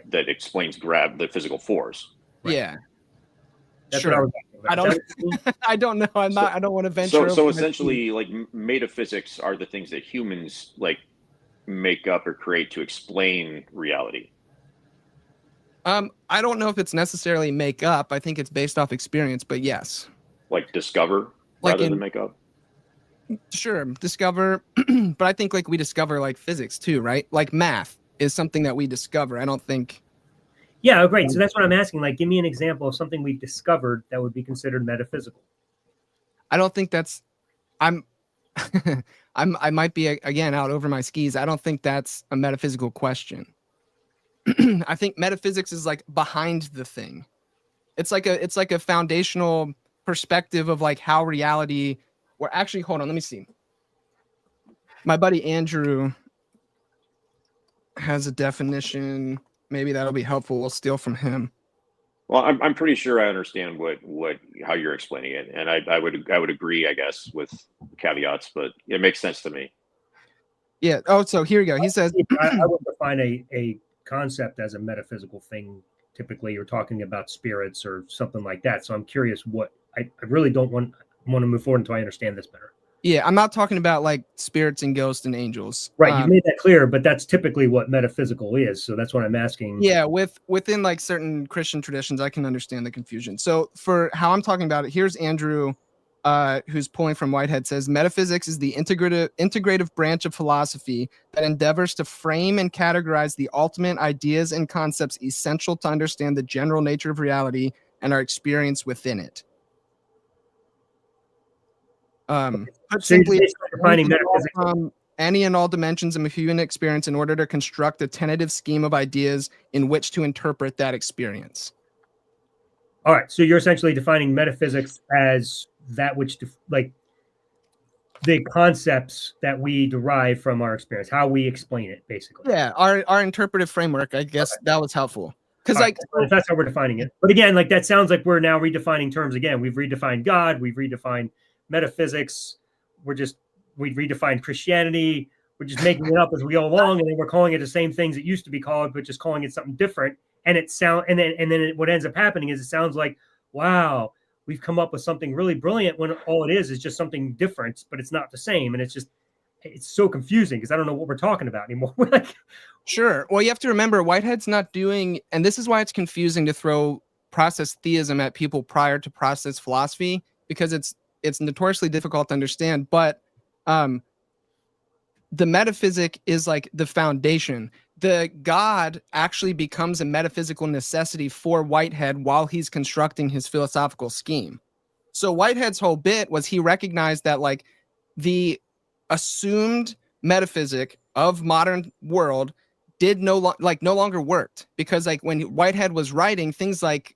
[SPEAKER 3] that explains the physical force.
[SPEAKER 2] Right. Yeah.
[SPEAKER 1] That's
[SPEAKER 2] sure.
[SPEAKER 1] I don't.
[SPEAKER 2] I don't know. I don't want to venture.
[SPEAKER 3] So essentially, like metaphysics are the things that humans like make up or create to explain reality.
[SPEAKER 2] I don't know if it's necessarily make up. I think it's based off experience, but yes.
[SPEAKER 3] Like discover rather than make up.
[SPEAKER 2] Sure, discover. But I think like we discover like physics too, right? Like math is something that we discover. I don't think.
[SPEAKER 1] Yeah, great. So that's what I'm asking. Like, give me an example of something we've discovered that would be considered metaphysical.
[SPEAKER 2] I don't think that's. I might be again out over my skis. I don't think that's a metaphysical question. I think metaphysics is like behind the thing. It's like a foundational perspective of like how reality. Or actually, hold on, let me see. My buddy Andrew has a definition. Maybe that'll be helpful. We'll steal from him.
[SPEAKER 3] Well, I'm pretty sure I understand how you're explaining it, and I would agree, I guess, with caveats, but it makes sense to me.
[SPEAKER 2] Yeah. Oh, so here we go. He says,
[SPEAKER 1] I would define a concept as a metaphysical thing. Typically, you're talking about spirits or something like that. So I'm curious what I really don't want to move forward until I understand this better.
[SPEAKER 2] Yeah, I'm not talking about like spirits and ghosts and angels.
[SPEAKER 1] Right, you've made that clear, but that's typically what metaphysical is. So that's what I'm asking.
[SPEAKER 2] Yeah, within like certain Christian traditions, I can understand the confusion. So for how I'm talking about it, here's Andrew, who's pulling from Whitehead, says metaphysics is the integrative branch of philosophy that endeavors to frame and categorize the ultimate ideas and concepts essential to understand the general nature of reality and our experience within it. Put simply, defining metaphysics. Any and all dimensions of human experience in order to construct a tentative scheme of ideas in which to interpret that experience.
[SPEAKER 1] All right, so you're essentially defining metaphysics as that which, like, the concepts that we derive from our experience, how we explain it, basically.
[SPEAKER 2] Yeah, our interpretive framework. I guess that was helpful. Because like
[SPEAKER 1] if that's how we're defining it. But again, like that sounds like we're now redefining terms again. We've redefined God, we've redefined metaphysics, we redefined Christianity, we're just making it up as we go along, and then we're calling it the same things it used to be called, but just calling it something different. And what ends up happening is it sounds like, wow, we've come up with something really brilliant when all it is just something different, but it's not the same. And it's so confusing because I don't know what we're talking about anymore.
[SPEAKER 2] Sure. Well, you have to remember Whitehead's not doing, and this is why it's confusing to throw process theism at people prior to process philosophy, because it's notoriously difficult to understand. But the metaphysic is like the foundation. the God actually becomes a metaphysical necessity for Whitehead while he's constructing his philosophical scheme. So Whitehead's whole bit was he recognized that like the assumed metaphysic of modern world did no longer worked, because like when Whitehead was writing, things like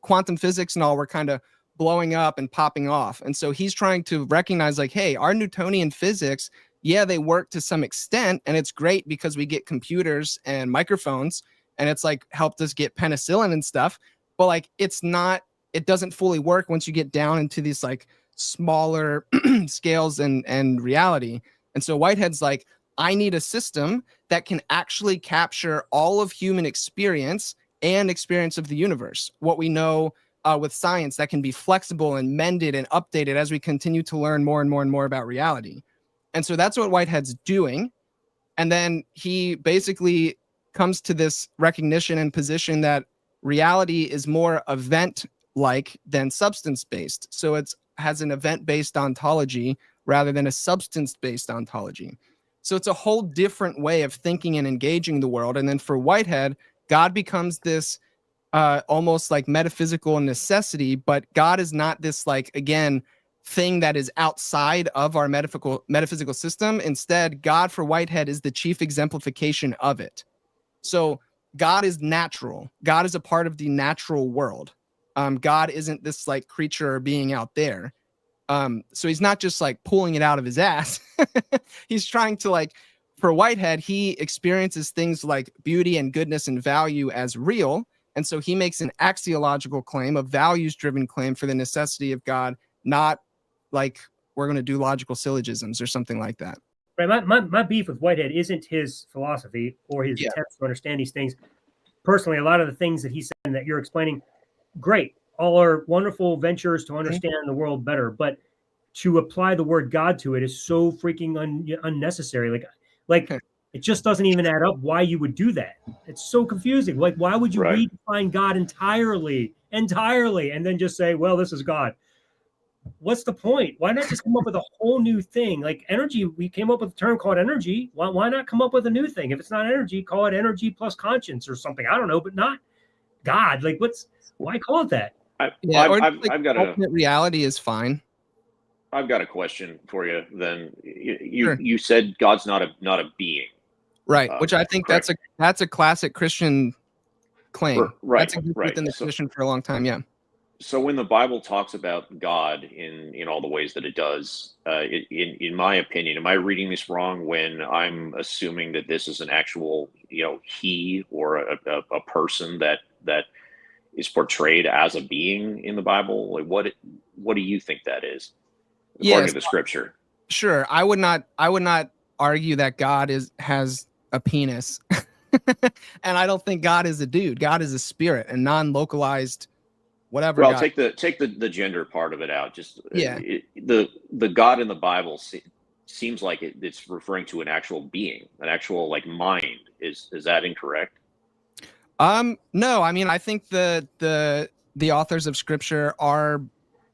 [SPEAKER 2] quantum physics and all were kind of blowing up and popping off. And so he's trying to recognize like, hey, our Newtonian physics, yeah, they work to some extent, and it's great because we get computers and microphones, and it's like helped us get penicillin and stuff. But like it doesn't fully work once you get down into these like smaller scales and reality. And so Whitehead's like, I need a system that can actually capture all of human experience and experience of the universe. What we know with science, that can be flexible and mended and updated as we continue to learn more and more and more about reality. And so that's what Whitehead's doing. And then he basically comes to this recognition and position that reality is more event-like than substance-based. So it has an event-based ontology rather than a substance-based ontology. So it's a whole different way of thinking and engaging the world. And then for Whitehead, God becomes this almost like metaphysical necessity, but God is not this like, again, thing that is outside of our metaphysical system. Instead, God for Whitehead is the chief exemplification of it. So God is natural. God is a part of the natural world. God isn't this like creature or being out there. So he's not just like pulling it out of his ass. He's trying to like, for Whitehead, he experiences things like beauty and goodness and value as real. And so he makes an axiological claim, a values-driven claim for the necessity of God, not like we're going to do logical syllogisms or something like that.
[SPEAKER 1] Right. My beef with Whitehead isn't his philosophy or his attempts to understand these things. Personally, a lot of the things that he said and that you're explaining, great. All are wonderful ventures to understand the world better. But to apply the word God to it is so freaking unnecessary. Like it just doesn't even add up why you would do that. It's so confusing. Like, why would you redefine God entirely, and then just say, well, this is God? What's the point? Why not just come up with a whole new thing? Like energy, we came up with a term called energy. Why not come up with a new thing? If it's not energy, call it energy plus conscience or something. I don't know, but not God. Like, why call it that?
[SPEAKER 3] I've got
[SPEAKER 2] ultimate reality is fine.
[SPEAKER 3] I've got a question for you. Then you said God's not a being,
[SPEAKER 2] right? Which I think that's a classic Christian claim.
[SPEAKER 3] Right,
[SPEAKER 2] that's within the tradition for a long time. Yeah.
[SPEAKER 3] So when the Bible talks about God in all the ways that it does, in my opinion, am I reading this wrong when I'm assuming that this is an actual, he or a person that is portrayed as a being in the Bible? Like what do you think that is, according to the scripture?
[SPEAKER 2] Sure. I would not argue that God has a penis. And I don't think God is a dude. God is a spirit, a non-localized whatever.
[SPEAKER 3] Well, take the gender part of it out. Just the God in the Bible seems like it's referring to an actual being, an actual like mind. Is that incorrect?
[SPEAKER 2] No, I mean, I think the authors of scripture are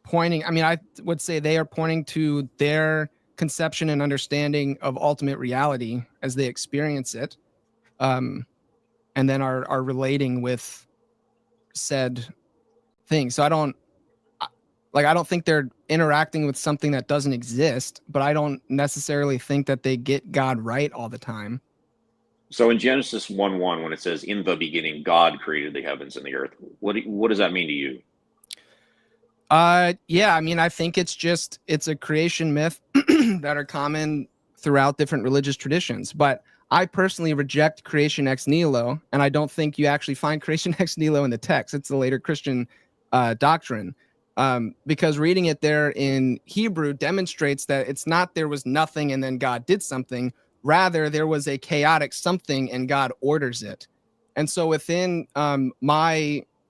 [SPEAKER 2] pointing, I mean, I would say they are pointing to their conception and understanding of ultimate reality as they experience it. And then are relating with said thing. So I don't think they're interacting with something that doesn't exist, but I don't necessarily think that they get God right all the time.
[SPEAKER 3] So in Genesis 1:1, when it says, in the beginning, God created the heavens and the earth, what does that mean to you?
[SPEAKER 2] Yeah, I mean, I think it's a creation myth that are common throughout different religious traditions, but I personally reject creation ex nihilo, and I don't think you actually find creation ex nihilo in the text. It's the later Christian doctrine, because reading it there in Hebrew demonstrates that it's not there was nothing and then God did something. Rather, there was a chaotic something and God orders it. And so within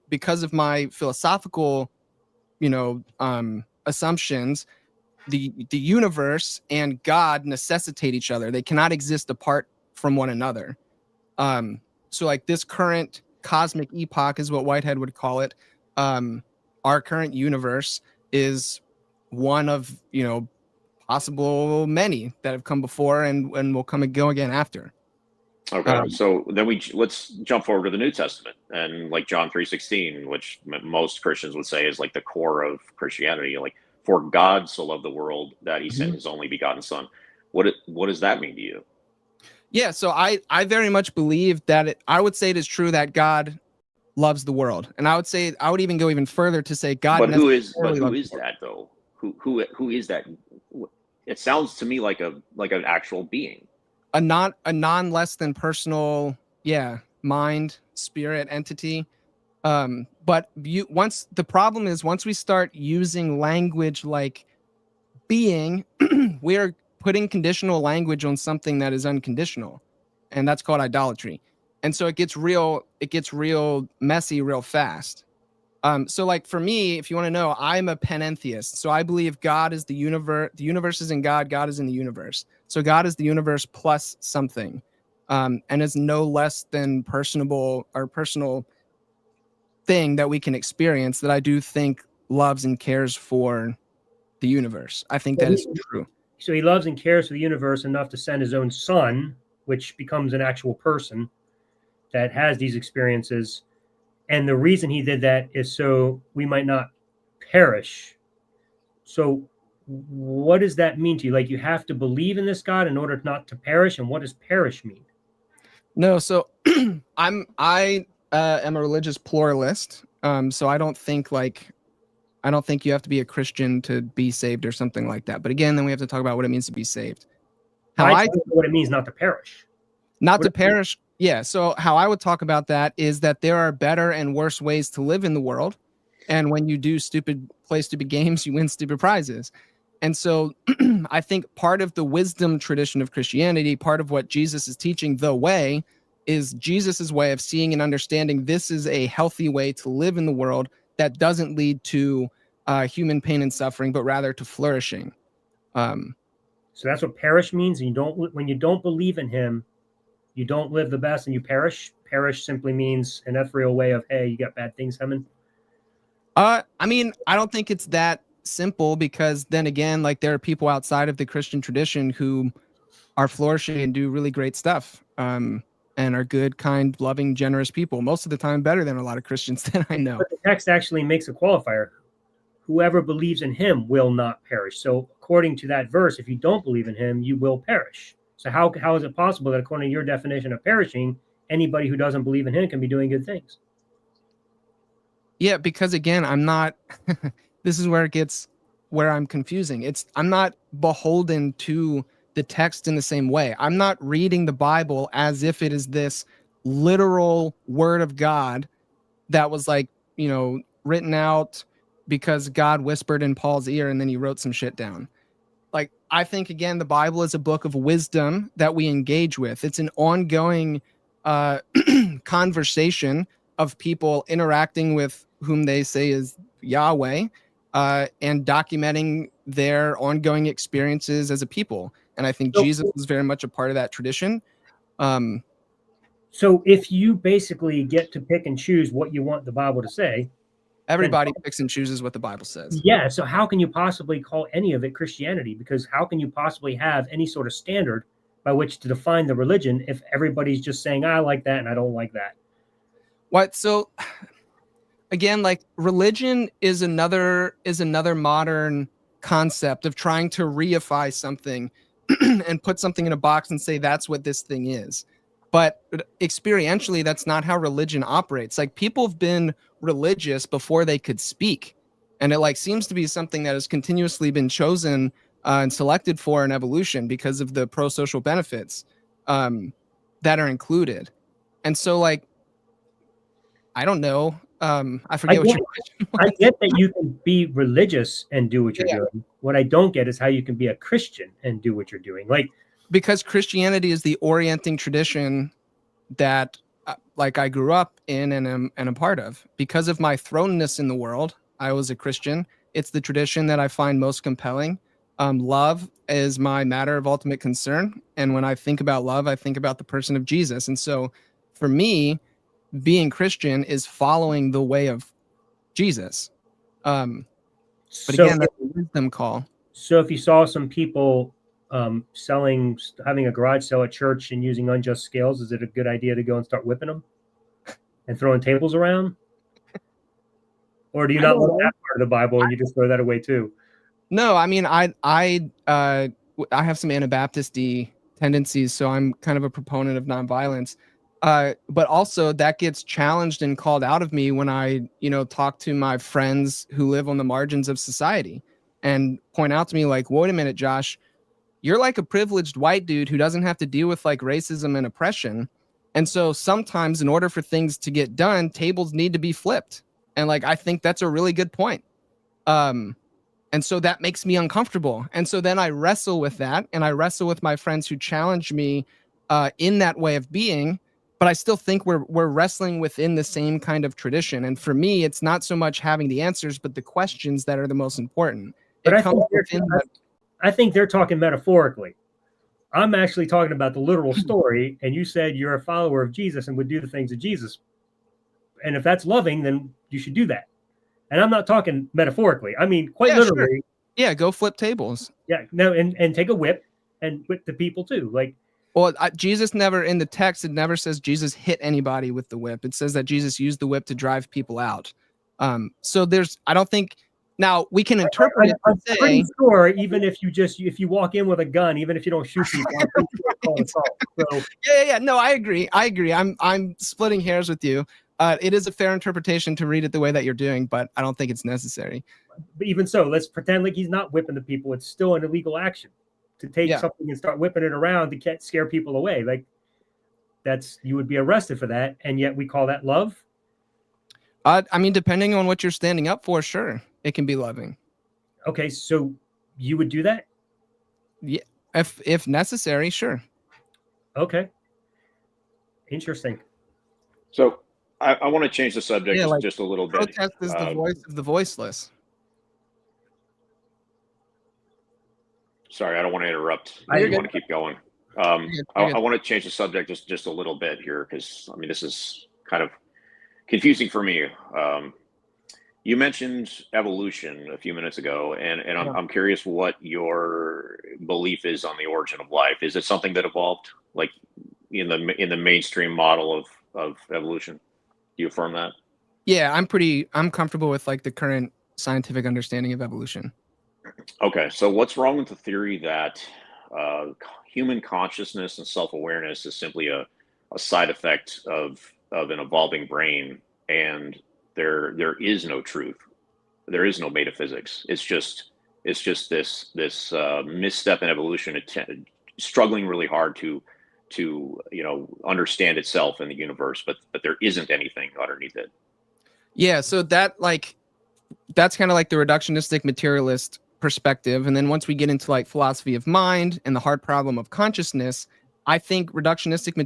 [SPEAKER 2] because of my philosophical, assumptions, the universe and God necessitate each other. They cannot exist apart from one another. So like this current cosmic epoch is what Whitehead would call it. Our current universe is one of, possible many that have come before and will come and go again after.
[SPEAKER 3] Okay, so then let's jump forward to the New Testament and like John 3:16, which most Christians would say is like the core of Christianity. Like, for God so loved the world that he sent his only begotten son. What does that mean to you?
[SPEAKER 2] Yeah, so I very much believe that I would say it is true that God loves the world, and I would even go even further to say God.
[SPEAKER 3] But who is that though? Who is that? It sounds to me like an actual being.
[SPEAKER 2] A non less than personal, mind, spirit, entity. But once we start using language like being, we're putting conditional language on something that is unconditional, and that's called idolatry. And so it gets real messy real fast. So like for me, if you want to know, I'm a panentheist. So I believe God is the universe. The universe is in God. God is in the universe. So God is the universe plus something, and is no less than personal thing that we can experience, that I do think loves and cares for the universe. I think that is true.
[SPEAKER 1] So he loves and cares for the universe enough to send his own son, which becomes an actual person that has these experiences. And the reason he did that is so we might not perish. So what does that mean to you? Like, you have to believe in this God in order not to perish? And what does perish mean?
[SPEAKER 2] No, so I am a religious pluralist. So I don't think you have to be a Christian to be saved or something like that. But again, then we have to talk about what it means to be saved.
[SPEAKER 1] What it means not to perish.
[SPEAKER 2] Not to perish. Yeah. So how I would talk about that is that there are better and worse ways to live in the world. And when you do play stupid games, you win stupid prizes. And so I think part of the wisdom tradition of Christianity, part of what Jesus is teaching, the way, is Jesus's way of seeing and understanding this is a healthy way to live in the world that doesn't lead to human pain and suffering, but rather to flourishing.
[SPEAKER 1] So that's what perish means. And when you don't believe in him, you don't live the best and you perish. Perish simply means an ethereal way of, hey, you got bad things coming.
[SPEAKER 2] I mean, I don't think it's that simple, because then again, like, there are people outside of the Christian tradition who are flourishing and do really great stuff, and are good, kind, loving, generous people. Most of the time better than a lot of Christians that I know.
[SPEAKER 1] But the text actually makes a qualifier. Whoever believes in him will not perish. So according to that verse, if you don't believe in him, you will perish. So how is it possible that according to your definition of perishing, anybody who doesn't believe in him can be doing good things?
[SPEAKER 2] Yeah, because again, I'm not this is where I'm confusing. I'm not beholden to the text in the same way. I'm not reading the Bible as if it is this literal word of God that was like, written out because God whispered in Paul's ear and then he wrote some shit down. Like, I think, again, the Bible is a book of wisdom that we engage with. It's an ongoing conversation of people interacting with whom they say is Yahweh, and documenting their ongoing experiences as a people. And I think Jesus was very much a part of that tradition.
[SPEAKER 1] So if you basically get to pick and choose what you want the Bible to say,
[SPEAKER 2] everybody picks and chooses what the Bible says.
[SPEAKER 1] Yeah. So how can you possibly call any of it Christianity? Because how can you possibly have any sort of standard by which to define the religion if everybody's just saying, I like that and I don't like that?
[SPEAKER 2] What? So again, like, religion is another modern concept of trying to reify something and put something in a box and say that's what this thing is. But experientially, that's not how religion operates. Like, people have been religious before they could speak. And it seems to be something that has continuously been chosen and selected for in evolution because of the pro-social benefits that are included. And so, I don't know. I forget what your question was.
[SPEAKER 1] I get that you can be religious and do what you're doing. What I don't get is how you can be a Christian and do what you're doing.
[SPEAKER 2] Because Christianity is the orienting tradition that I grew up in and am a part of. Because of my thrownness in the world, I was a Christian. It's the tradition that I find most compelling. Love is my matter of ultimate concern. And when I think about love, I think about the person of Jesus. And so for me, being Christian is following the way of Jesus. But again, that's a wisdom call.
[SPEAKER 1] So if you saw some people having a garage sale at church and using unjust scales? Is it a good idea to go and start whipping them and throwing tables around? Or do you not love that part of the Bible and you just throw that away too?
[SPEAKER 2] No, I mean, I have some Anabaptist-y tendencies, so I'm kind of a proponent of nonviolence. But also that gets challenged and called out of me when I, talk to my friends who live on the margins of society and point out to me like, wait a minute, Josh, you're like a privileged white dude who doesn't have to deal with like racism and oppression. And so sometimes in order for things to get done, tables need to be flipped. And like, I think that's a really good point. And so that makes me uncomfortable. And so then I wrestle with that, and I wrestle with my friends who challenge me in that way of being. But I still think we're wrestling within the same kind of tradition. And for me, it's not so much having the answers, but the questions that are the most important.
[SPEAKER 1] But I think they're talking metaphorically. I'm actually talking about the literal story. And you said you're a follower of Jesus and would do the things of Jesus. And if that's loving, then you should do that. And I'm not talking metaphorically. I mean, quite literally. Sure.
[SPEAKER 2] Yeah, go flip tables.
[SPEAKER 1] Yeah, no, and take a whip and whip the people too. Like,
[SPEAKER 2] well, Jesus never, in the text, it never says Jesus hit anybody with the whip. It says that Jesus used the whip to drive people out. So I don't think, now we can interpret it.
[SPEAKER 1] I'm pretty sure even if you walk in with a gun, even if you don't shoot people, so.
[SPEAKER 2] Yeah. No, I agree. I'm splitting hairs with you. It is a fair interpretation to read it the way that you're doing, but I don't think it's necessary.
[SPEAKER 1] But even so, let's pretend like he's not whipping the people. It's still an illegal action to take something and start whipping it around to scare people away. Like you would be arrested for that. And yet we call that love.
[SPEAKER 2] I mean, depending on what you're standing up for, sure, it can be loving.
[SPEAKER 1] Okay. So you would do that?
[SPEAKER 2] Yeah. If necessary, sure.
[SPEAKER 1] Okay. Interesting.
[SPEAKER 3] So, I want to change the subject just a little bit.
[SPEAKER 2] Protest is the voice of the voiceless.
[SPEAKER 3] Sorry, I don't want to interrupt. I want to keep going. I want to change the subject just a little bit here because, I mean, this is kind of confusing for me. You mentioned evolution a few minutes ago, and I'm curious what your belief is on the origin of life. Is it something that evolved, like in the mainstream model of evolution? Do you affirm that?
[SPEAKER 2] Yeah, I'm comfortable with like the current scientific understanding of evolution. Okay,
[SPEAKER 3] so what's wrong with the theory that human consciousness and self-awareness is simply a side effect of an evolving brain, and there is no truth, there is no metaphysics. It's just this misstep in evolution, struggling really hard to understand itself in the universe, but there isn't anything underneath it.
[SPEAKER 2] Yeah, so that's kind of like the reductionistic materialist perspective. And then once we get into like philosophy of mind and the hard problem of consciousness, I think reductionistic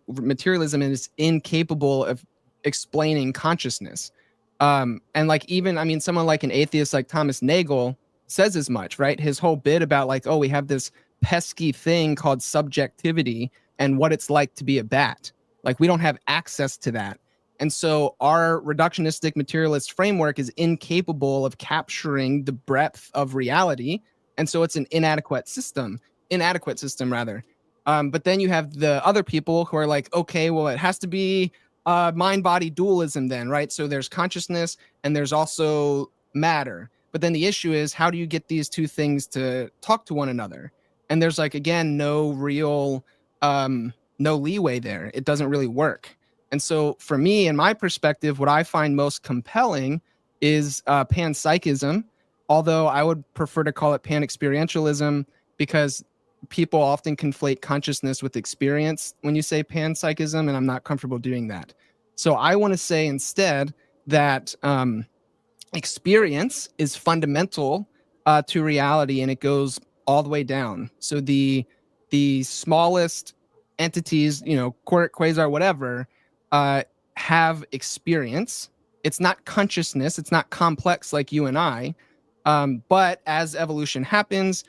[SPEAKER 2] materialism is incapable of explaining consciousness. And like even, I mean, someone like an atheist like Thomas Nagel says as much, right? His whole bit about like, oh, we have this pesky thing called subjectivity and what it's like to be a bat. Like we don't have access to that. And so our reductionistic materialist framework is incapable of capturing the breadth of reality. And so it's an inadequate system rather. But then you have the other people who are like, okay, well, it has to be mind-body dualism then, right? So there's consciousness and there's also matter. But then the issue is, how do you get these two things to talk to one another? And there's like, again, no real, no leeway there. It doesn't really work. And so for me, in my perspective, what I find most compelling is panpsychism, although I would prefer to call it pan-experientialism because people often conflate consciousness with experience when you say panpsychism, and I'm not comfortable doing that. So I want to say instead that experience is fundamental to reality, and it goes all the way down. So the smallest entities, quark, quasar, whatever, have experience. It's not consciousness. It's not complex like you and I. But as evolution happens,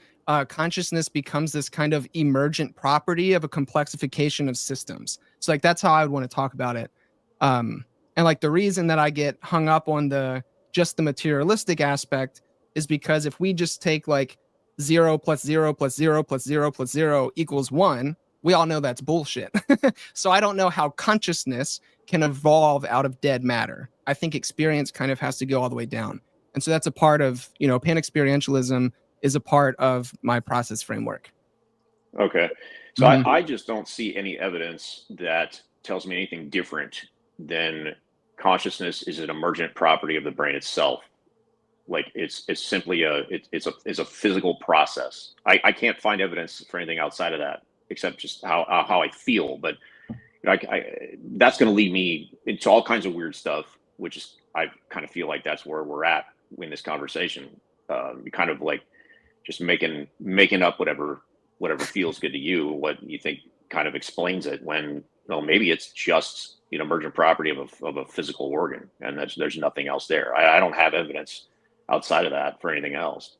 [SPEAKER 2] consciousness becomes this kind of emergent property of a complexification of systems. So like that's how I would want to talk about it. And like the reason that I get hung up on just the materialistic aspect is because if we just take like 0 plus 0 plus 0 plus 0 plus 0 equals 1, we all know that's bullshit. So I don't know how consciousness can evolve out of dead matter. I think experience kind of has to go all the way down. And so that's a part of, pan-experientialism is a part of my process framework.
[SPEAKER 3] Okay. So I just don't see any evidence that tells me anything different than consciousness is an emergent property of the brain itself. Like it's simply it's a physical process. I can't find evidence for anything outside of that, except just how I feel. But that's going to lead me into all kinds of weird stuff, which is I kind of feel like that's where we're at in this conversation. You kind of like just making up whatever feels good to you, what you think kind of explains it, when maybe it's just an emergent property of a physical organ, and there's nothing else there. I don't have evidence outside of that for anything else.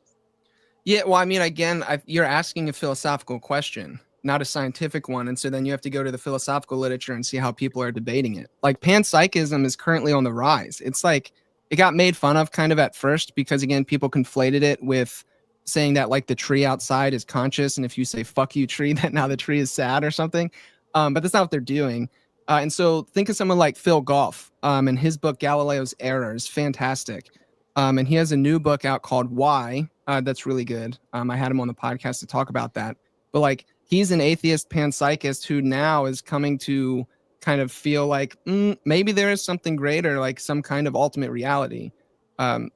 [SPEAKER 2] Yeah, well, I mean, again, you're asking a philosophical question, not a scientific one, and so then you have to go to the philosophical literature and see how people are debating it. Like panpsychism is currently on the rise. It's like it got made fun of kind of at first because, again, people conflated it with saying that like the tree outside is conscious, and if you say "fuck you, tree," that now the tree is sad or something. But that's not what they're doing. And so think of someone like Phil Goff, and his book Galileo's Error is fantastic. And he has a new book out called Why. That's really good. I had him on the podcast to talk about that. But like he's an atheist panpsychist who now is coming to kind of feel like maybe there is something greater, like some kind of ultimate reality.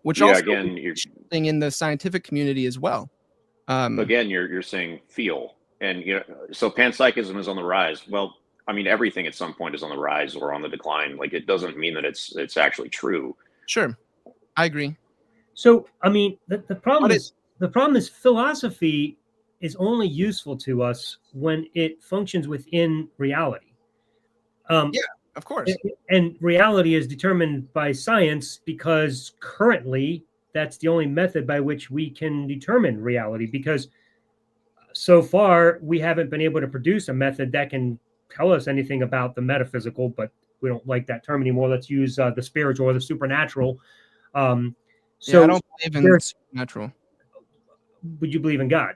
[SPEAKER 2] Which also
[SPEAKER 3] again,
[SPEAKER 2] thing in the scientific community as well.
[SPEAKER 3] Again, you're saying feel, and so panpsychism is on the rise. Well, I mean, everything at some point is on the rise or on the decline. Like it doesn't mean that it's actually true.
[SPEAKER 2] Sure, I agree.
[SPEAKER 1] So I mean, the problem is philosophy is only useful to us when it functions within reality.
[SPEAKER 2] Yeah, of course.
[SPEAKER 1] And reality is determined by science because currently that's the only method by which we can determine reality, because so far we haven't been able to produce a method that can tell us anything about the metaphysical, but we don't like that term anymore. Let's use the spiritual or the supernatural.
[SPEAKER 2] I don't believe in supernatural.
[SPEAKER 1] Would you believe in God?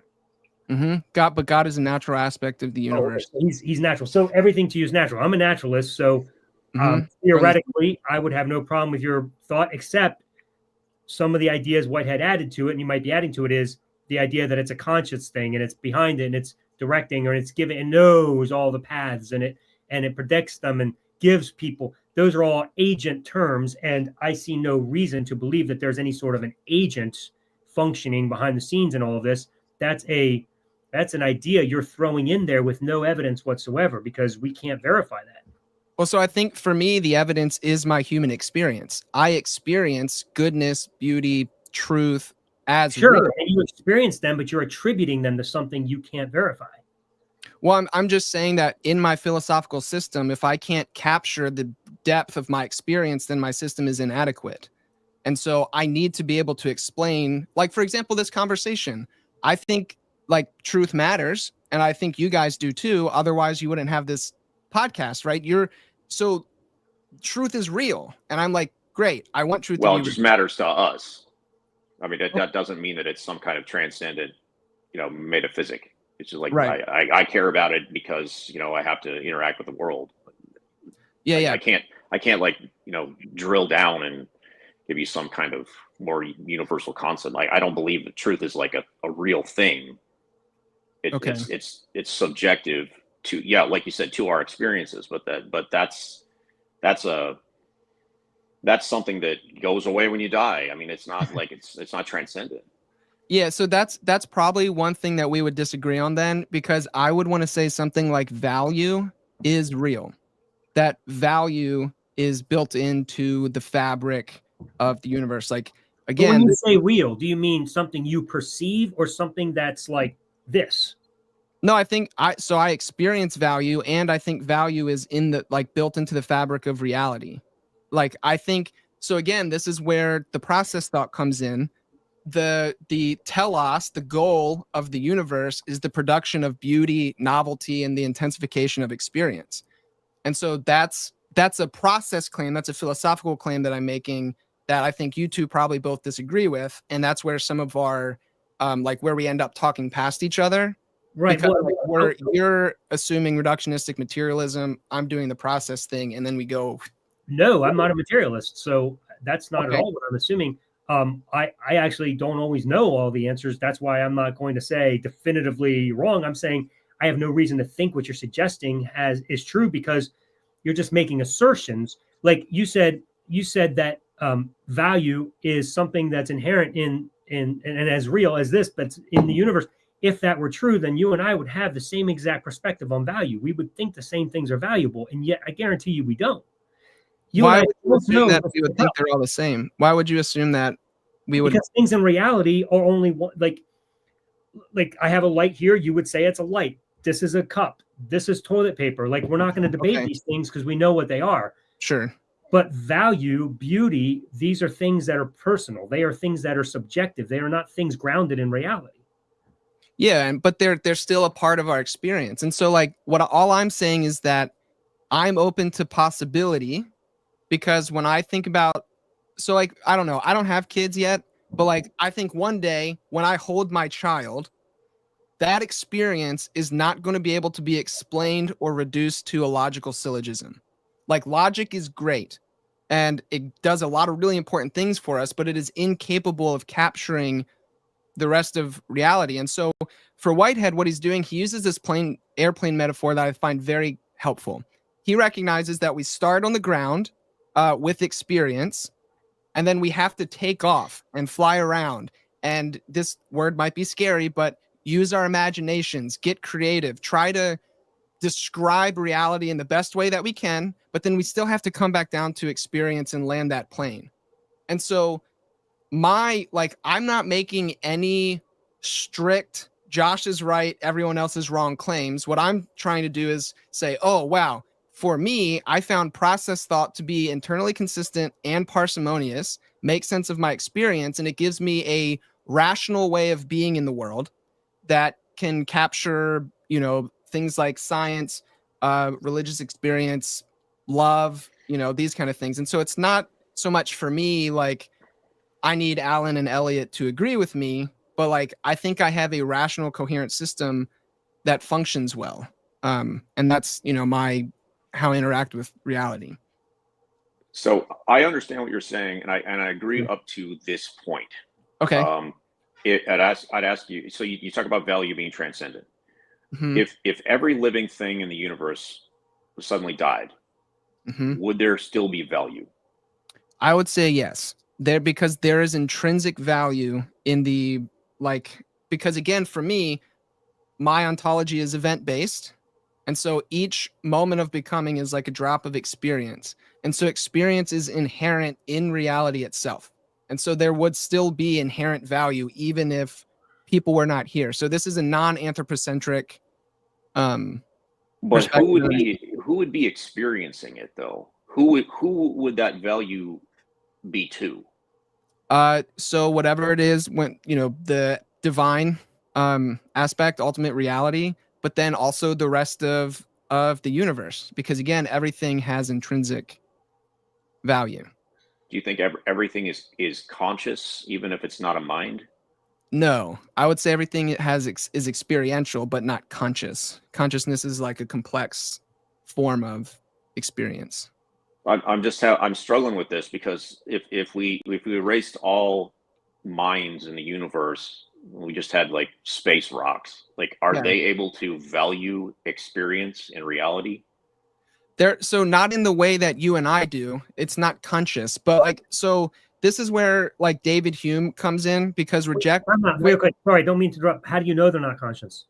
[SPEAKER 2] God, but God is a natural aspect of the universe.
[SPEAKER 1] Oh, he's natural. So everything to you is natural. I'm a naturalist, so theoretically, I would have no problem with your thought, except some of the ideas Whitehead added to it, and you might be adding to it, is the idea that it's a conscious thing and it's behind it and it's directing, or it's giving and knows all the paths, and it predicts them and gives people. Those are all agent terms, and I see no reason to believe that there's any sort of an agent functioning behind the scenes in all of this. That's an idea you're throwing in there with no evidence whatsoever, because we can't verify that.
[SPEAKER 2] Well, so I think for me, the evidence is my human experience. I experience goodness, beauty, truth as
[SPEAKER 1] sure,
[SPEAKER 2] real.
[SPEAKER 1] And you experience them, but you're attributing them to something you can't verify.
[SPEAKER 2] Well, I'm just saying that in my philosophical system, if I can't capture the depth of my experience, then my system is inadequate. And so I need to be able to explain, like, for example, this conversation. I think like truth matters, and I think you guys do too. Otherwise, you wouldn't have this podcast, right? So truth is real, and I'm like, great. I want truth.
[SPEAKER 3] Well, it just matters to us. I mean, that doesn't mean that it's some kind of transcendent, metaphysic. It's just like
[SPEAKER 2] right.
[SPEAKER 3] I care about it because I have to interact with the world.
[SPEAKER 2] Yeah.
[SPEAKER 3] I can't like drill down and give you some kind of more universal concept. Like I don't believe that truth is like a real thing. It's subjective to, like you said, to our experiences, but that's something that goes away when you die. I mean, it's not like it's not transcendent.
[SPEAKER 2] Yeah, so that's probably one thing that we would disagree on then, because I would want to say something like value is real. That value is built into the fabric of the universe. Like, again,
[SPEAKER 1] when you say real, do you mean something you perceive or something that's like this?
[SPEAKER 2] No, I think I experience value, and I think value is built into the fabric of reality. Like, I think, so again, this is where the process thought comes in. The telos, the goal of the universe, is the production of beauty, novelty, and the intensification of experience. And so that's a process claim. That's a philosophical claim that I'm making that I think you two probably both disagree with. And that's where some of our like where we end up talking past each other.
[SPEAKER 1] Right.
[SPEAKER 2] Because like, you're assuming reductionistic materialism, I'm doing the process thing, and then we go.
[SPEAKER 1] No, I'm not a materialist, so that's not
[SPEAKER 2] Okay.
[SPEAKER 1] at all what I'm assuming. I actually don't always know all the answers. That's why I'm not going to say definitively wrong. I'm saying I have no reason to think what you're suggesting is true, because you're just making assertions. Like you said that value is something that's inherent in and as real as this, but in the universe. If that were true, then you and I would have the same exact perspective on value. We would think the same things are valuable, and yet I guarantee you we don't.
[SPEAKER 2] Why would you assume that we would think they're all the same? Why would you assume that we would?
[SPEAKER 1] Because things in reality are only one. Like I have a light here. You would say it's a light. This is a cup. This is toilet paper. Like, we're not going to debate these things because we know what they are.
[SPEAKER 2] Sure.
[SPEAKER 1] But value, beauty, these are things that are personal. They are things that are subjective. They are not things grounded in reality.
[SPEAKER 2] Yeah, but they're still a part of our experience. And so, like, all I'm saying is that I'm open to possibility. Because when I think about, so like, I don't know, I don't have kids yet, but like, I think one day when I hold my child, that experience is not going to be able to be explained or reduced to a logical syllogism. Like, logic is great and it does a lot of really important things for us, but it is incapable of capturing the rest of reality. And so for Whitehead, what he's doing, he uses this airplane metaphor that I find very helpful. He recognizes that we start on the ground with experience, and then we have to take off and fly around. And this word might be scary, but use our imaginations, get creative, try to describe reality in the best way that we can, but then we still have to come back down to experience and land that plane. And so I'm not making any strict Josh is right, everyone else is wrong claims. What I'm trying to do is say, oh, wow, for me, I found process thought to be internally consistent and parsimonious, make sense of my experience, and it gives me a rational way of being in the world that can capture, things like science, religious experience, love, these kind of things. And so it's not so much for me like I need Alan and Elliot to agree with me, but like I think I have a rational, coherent system that functions well. And that's, how I interact with reality.
[SPEAKER 3] So I understand what you're saying, and I agree up to this point.
[SPEAKER 2] Okay.
[SPEAKER 3] I'd ask you. So you talk about value being transcendent.
[SPEAKER 2] Mm-hmm.
[SPEAKER 3] If every living thing in the universe suddenly died, would there still be value?
[SPEAKER 2] I would say yes. Because there is intrinsic value in because again, for me, my ontology is event based. And so each moment of becoming is like a drop of experience. And so experience is inherent in reality itself. And so there would still be inherent value even if people were not here. So this is a non-anthropocentric
[SPEAKER 3] but who would be experiencing it though? Who would that value be to?
[SPEAKER 2] So whatever it is, when the divine aspect, ultimate reality, but then also the rest of the universe, because again, everything has intrinsic value.
[SPEAKER 3] Do you think everything is conscious, even if it's not a mind?
[SPEAKER 2] No, I would say everything is experiential, but not conscious. Consciousness is like a complex form of experience.
[SPEAKER 3] I'm struggling with this because if we erased all minds in the universe, we just had like space rocks. Like, are they able to value experience in reality?
[SPEAKER 2] So not in the way that you and I do. It's not conscious, but so this is where like David Hume comes in, because
[SPEAKER 1] Real quick, sorry, don't mean to interrupt. How do you know they're not conscious?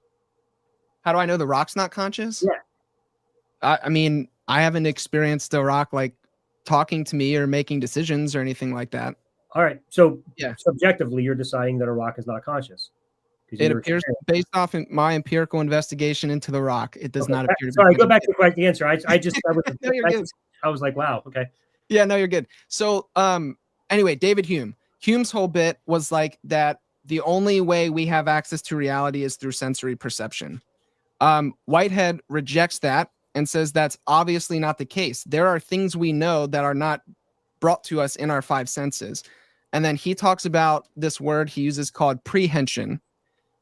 [SPEAKER 2] How do I know the rock's not conscious?
[SPEAKER 1] Yeah.
[SPEAKER 2] I mean, I haven't experienced a rock like talking to me or making decisions or anything like that.
[SPEAKER 1] All right. So subjectively, you're deciding that a rock is not conscious.
[SPEAKER 2] It appears, based off my empirical investigation into the rock, it does not appear to be.
[SPEAKER 1] Sorry, go back to the correct answer. I was like, wow, okay.
[SPEAKER 2] Yeah, no, you're good. So anyway, David Hume's whole bit was like that the only way we have access to reality is through sensory perception. Whitehead rejects that and says that's obviously not the case. There are things we know that are not brought to us in our five senses. And then he talks about this word he uses called prehension,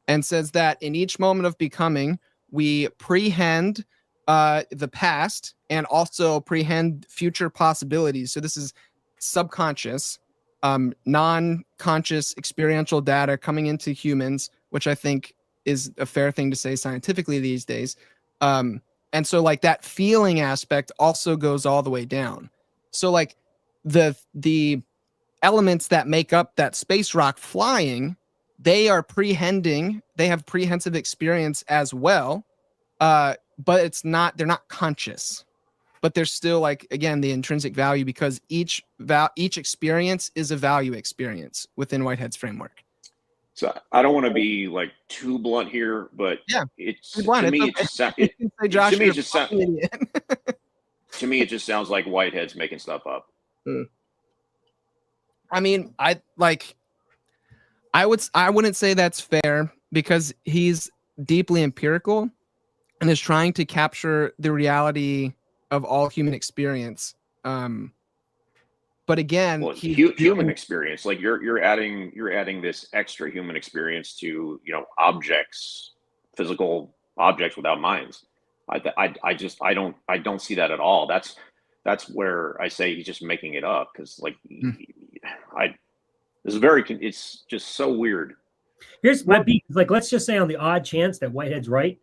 [SPEAKER 2] and says that in each moment of becoming, we prehend the past and also prehend future possibilities. So this is subconscious, non-conscious experiential data coming into humans, which I think is a fair thing to say scientifically these days. And so like that feeling aspect also goes all the way down. So like the elements that make up that space rock flying, they are prehending, they have prehensive experience as well. But they're not conscious, but there's still like, again, the intrinsic value, because each experience is a value experience within Whitehead's framework.
[SPEAKER 3] So I don't want to be like too blunt here, but
[SPEAKER 2] yeah,
[SPEAKER 3] it's to me it just sounds like Whitehead's making stuff up.
[SPEAKER 2] I mean, I wouldn't say that's fair, because he's deeply empirical and is trying to capture the reality of all human experience. But again,
[SPEAKER 3] well, human experience, like you're adding this extra human experience to, you know, objects, physical objects without minds. I don't see that at all. That's where I say he's just making it up, because like it's just so weird.
[SPEAKER 1] Here's my beat. Like, let's just say on the odd chance that Whitehead's right,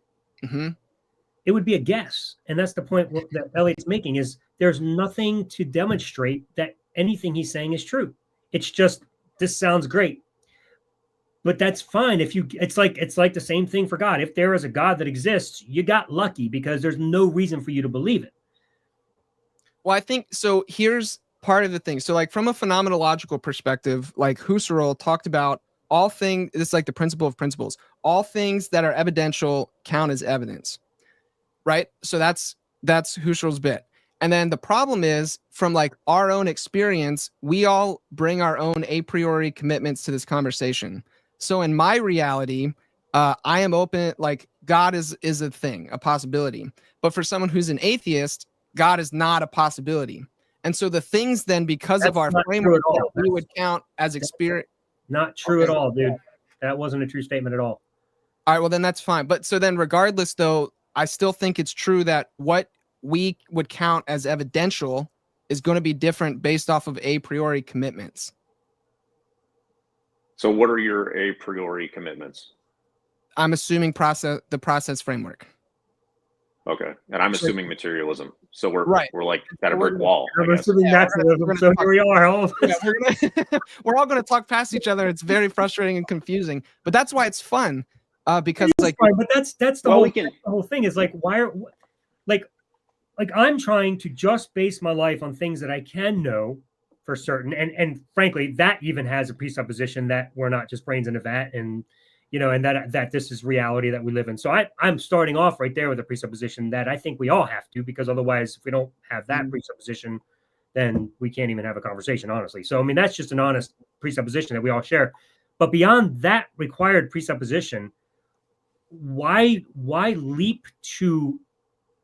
[SPEAKER 1] it would be a guess. And that's the point that Eliot's making, is there's nothing to demonstrate that anything he's saying is true. It's just, this sounds great. But that's fine. It's like the same thing for God. If there is a God that exists, you got lucky, because there's no reason for you to believe it.
[SPEAKER 2] Well, I think so. Here's part of the thing. So like from a phenomenological perspective, like Husserl talked about all things, it's like the principle of principles. All things that are evidential count as evidence, right? So that's Husserl's bit. And then the problem is, from like our own experience, we all bring our own a priori commitments to this conversation. So in my reality, I am open, like God is a thing, a possibility. But for someone who's an atheist, God is not a possibility. And so the things then, because of our framework, we would count as experience.
[SPEAKER 1] Not true at all, dude. That wasn't a true statement at all.
[SPEAKER 2] All right, well, then that's fine. But so then regardless, though, I still think it's true that what we would count as evidential is going to be different based off of a priori commitments.
[SPEAKER 3] So what are your a priori commitments?
[SPEAKER 2] I'm assuming the process framework.
[SPEAKER 3] Okay. And I'm assuming materialism. So we're like at a brick wall.
[SPEAKER 1] We're assuming naturalism. So here we are.
[SPEAKER 2] We're all going to talk past each other. It's very frustrating and confusing, but that's why it's fun. Because like,
[SPEAKER 1] fine, but that's the whole thing is like, why are like I'm trying to just base my life on things that I can know for certain, and frankly, that even has a presupposition that we're not just brains in a vat, and you know, and that this is reality that we live in. So I'm starting off right there with a presupposition that I think we all have to, because otherwise, if we don't have that presupposition, then we can't even have a conversation, honestly. So I mean, that's just an honest presupposition that we all share. But beyond that required presupposition, why leap to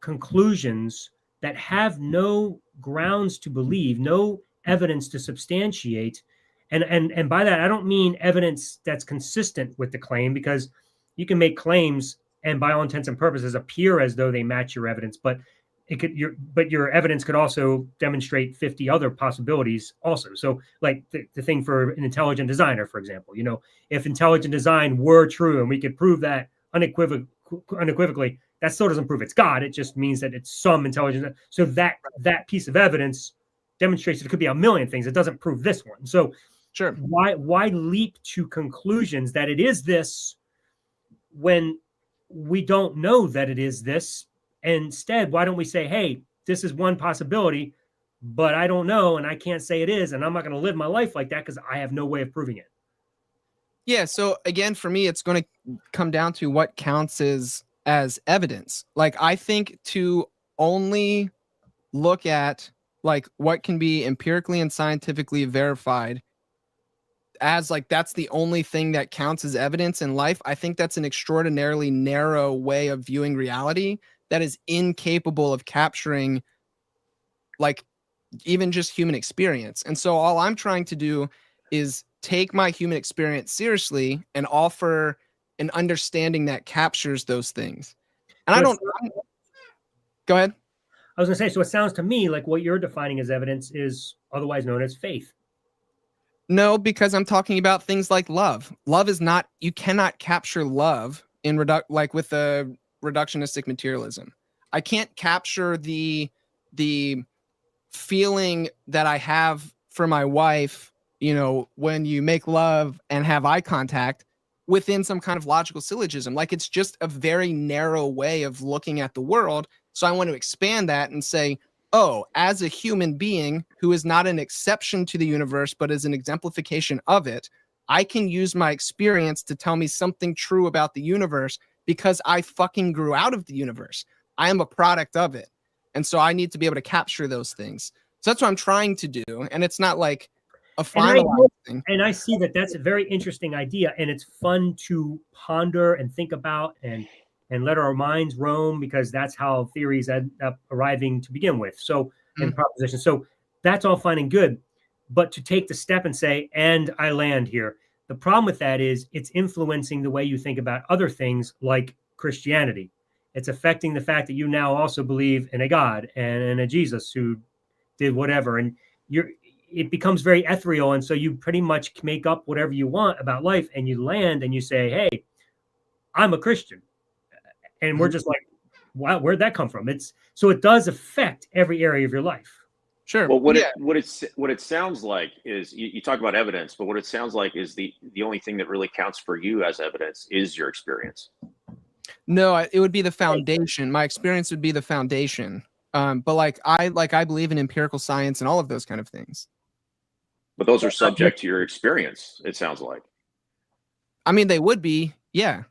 [SPEAKER 1] conclusions that have no grounds to believe, no evidence to substantiate? And by that, I don't mean evidence that's consistent with the claim, because you can make claims and by all intents and purposes appear as though they match your evidence, but your evidence could also demonstrate 50 other possibilities also. So like the thing for an intelligent designer, for example, you know, if intelligent design were true and we could prove that unequivocally, that still doesn't prove it's God. It just means that it's some intelligence. So that piece of evidence demonstrates that it could be a million things. It doesn't prove this one. So
[SPEAKER 2] sure,
[SPEAKER 1] why leap to conclusions that it is this when we don't know that it is this? Instead, why don't we say, hey, this is one possibility, but I don't know, and I can't say it is, and I'm not going to live my life like that because I have no way of proving it.
[SPEAKER 2] Yeah. So again, for me, it's going to come down to what counts as evidence. Like, I think to only look at like what can be empirically and scientifically verified as like that's the only thing that counts as evidence in life, I think that's an extraordinarily narrow way of viewing reality that is incapable of capturing like even just human experience. And so all I'm trying to do is take my human experience seriously and offer an understanding that captures those things. And go ahead.
[SPEAKER 1] I was going to say, so it sounds to me like what you're defining as evidence is otherwise known as faith.
[SPEAKER 2] No, because I'm talking about things like love. Love is not, you cannot capture love in like with the reductionistic materialism. I can't capture the feeling that I have for my wife, you know, when you make love and have eye contact within some kind of logical syllogism. Like, it's just a very narrow way of looking at the world. So I want to expand that and say, oh, as a human being who is not an exception to the universe, but is an exemplification of it, I can use my experience to tell me something true about the universe because I fucking grew out of the universe. I am a product of it. And so I need to be able to capture those things. So that's what I'm trying to do. And it's not like a finalized thing.
[SPEAKER 1] And I see that that's a very interesting idea. And it's fun to ponder and think about and let our minds roam, because that's how theories end up arriving to begin with. So, in propositions. So that's all fine and good. But to take the step and say, and I land here, the problem with that is it's influencing the way you think about other things like Christianity. It's affecting the fact that you now also believe in a God and in a Jesus who did whatever. And it becomes very ethereal. And so you pretty much make up whatever you want about life, and you land and you say, hey, I'm a Christian. And we're just like, wow, where'd that come from? So it does affect every area of your life.
[SPEAKER 2] Sure.
[SPEAKER 3] Well, what it sounds like is you talk about evidence, but what it sounds like is the only thing that really counts for you as evidence is your experience.
[SPEAKER 2] No, it would be the foundation. My experience would be the foundation. But I believe in empirical science and all of those kind of things.
[SPEAKER 3] But those are subject to your experience, it sounds like.
[SPEAKER 2] I mean, they would be, yeah.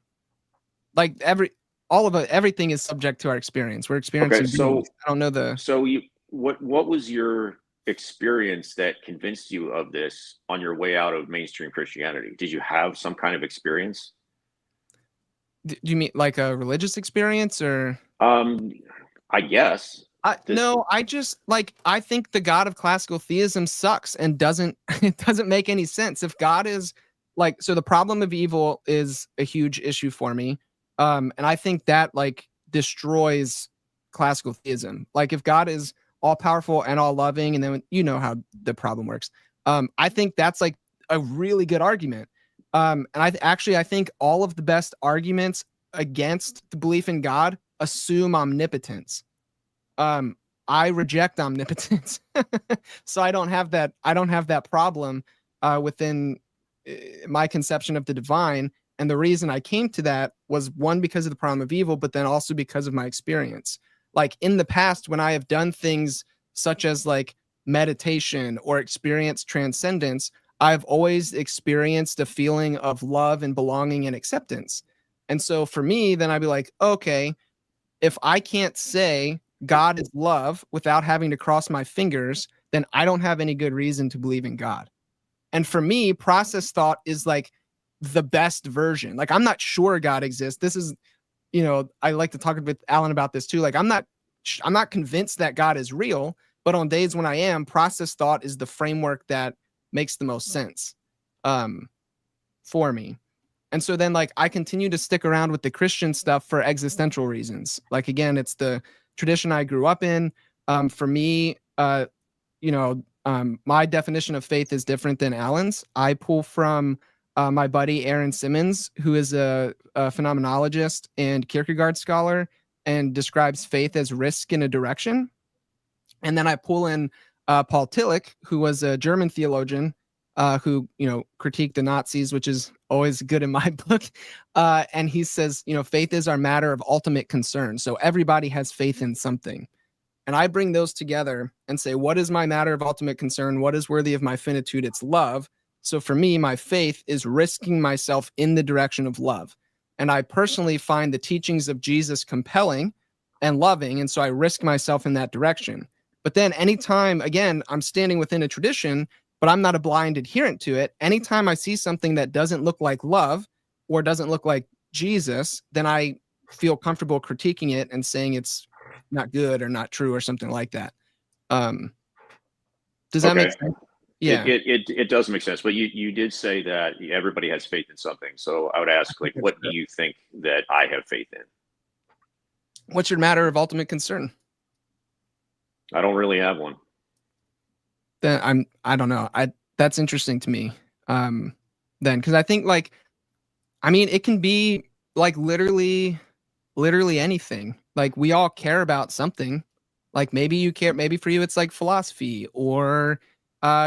[SPEAKER 2] Like everything is subject to our experience. We're experiencing.
[SPEAKER 3] Okay, so
[SPEAKER 2] I don't know the.
[SPEAKER 3] So what was your experience that convinced you of this on your way out of mainstream Christianity? Did you have some kind of experience?
[SPEAKER 2] Do you mean like a religious experience or?
[SPEAKER 3] I guess.
[SPEAKER 2] No, I think the God of classical theism sucks and it doesn't make any sense. If God is so the problem of evil is a huge issue for me. And I think that destroys classical theism. Like, if God is all powerful and all loving, and then you know how the problem works. I think that's like a really good argument. And I think all of the best arguments against the belief in God assume omnipotence. I reject omnipotence. So I don't have that problem within my conception of the divine. And the reason I came to that was, one, because of the problem of evil, but then also because of my experience. Like, in the past, when I have done things such as like meditation or experienced transcendence, I've always experienced a feeling of love and belonging and acceptance. And so for me, then I'd be like, okay, if I can't say God is love without having to cross my fingers, then I don't have any good reason to believe in God. And for me, process thought is like the best version. Like, I'm not sure God exists. This is, I like to talk with Alan about this too. Like, I'm not convinced that God is real, but on days when I am, process thought is the framework that makes the most sense for me. And so then I continue to stick around with the Christian stuff for existential reasons. Like, again, it's the tradition I grew up in. For me, my definition of faith is different than Alan's. I pull from my buddy Aaron Simmons, who is a phenomenologist and Kierkegaard scholar, and describes faith as risk in a direction. And then I pull in Paul Tillich, who was a German theologian who critiqued the Nazis, which is always good in my book. And he says, faith is our matter of ultimate concern. So everybody has faith in something. And I bring those together and say, what is my matter of ultimate concern? What is worthy of my finitude? It's love. So for me, my faith is risking myself in the direction of love. And I personally find the teachings of Jesus compelling and loving. And so I risk myself in that direction. But then anytime, again, I'm standing within a tradition, but I'm not a blind adherent to it. Anytime I see something that doesn't look like love or doesn't look like Jesus, then I feel comfortable critiquing it and saying it's not good or not true or something like that. Does that make sense? Yeah.
[SPEAKER 3] It does make sense, but you did say that everybody has faith in something. So I would ask, like, what do you think that I have faith in?
[SPEAKER 2] What's your matter of ultimate concern?
[SPEAKER 3] I don't really have one.
[SPEAKER 2] Then I don't know. That's interesting to me. Then, because I think, like, I mean, it can be like literally anything. Like, we all care about something. Like, maybe you care, maybe for you it's like philosophy or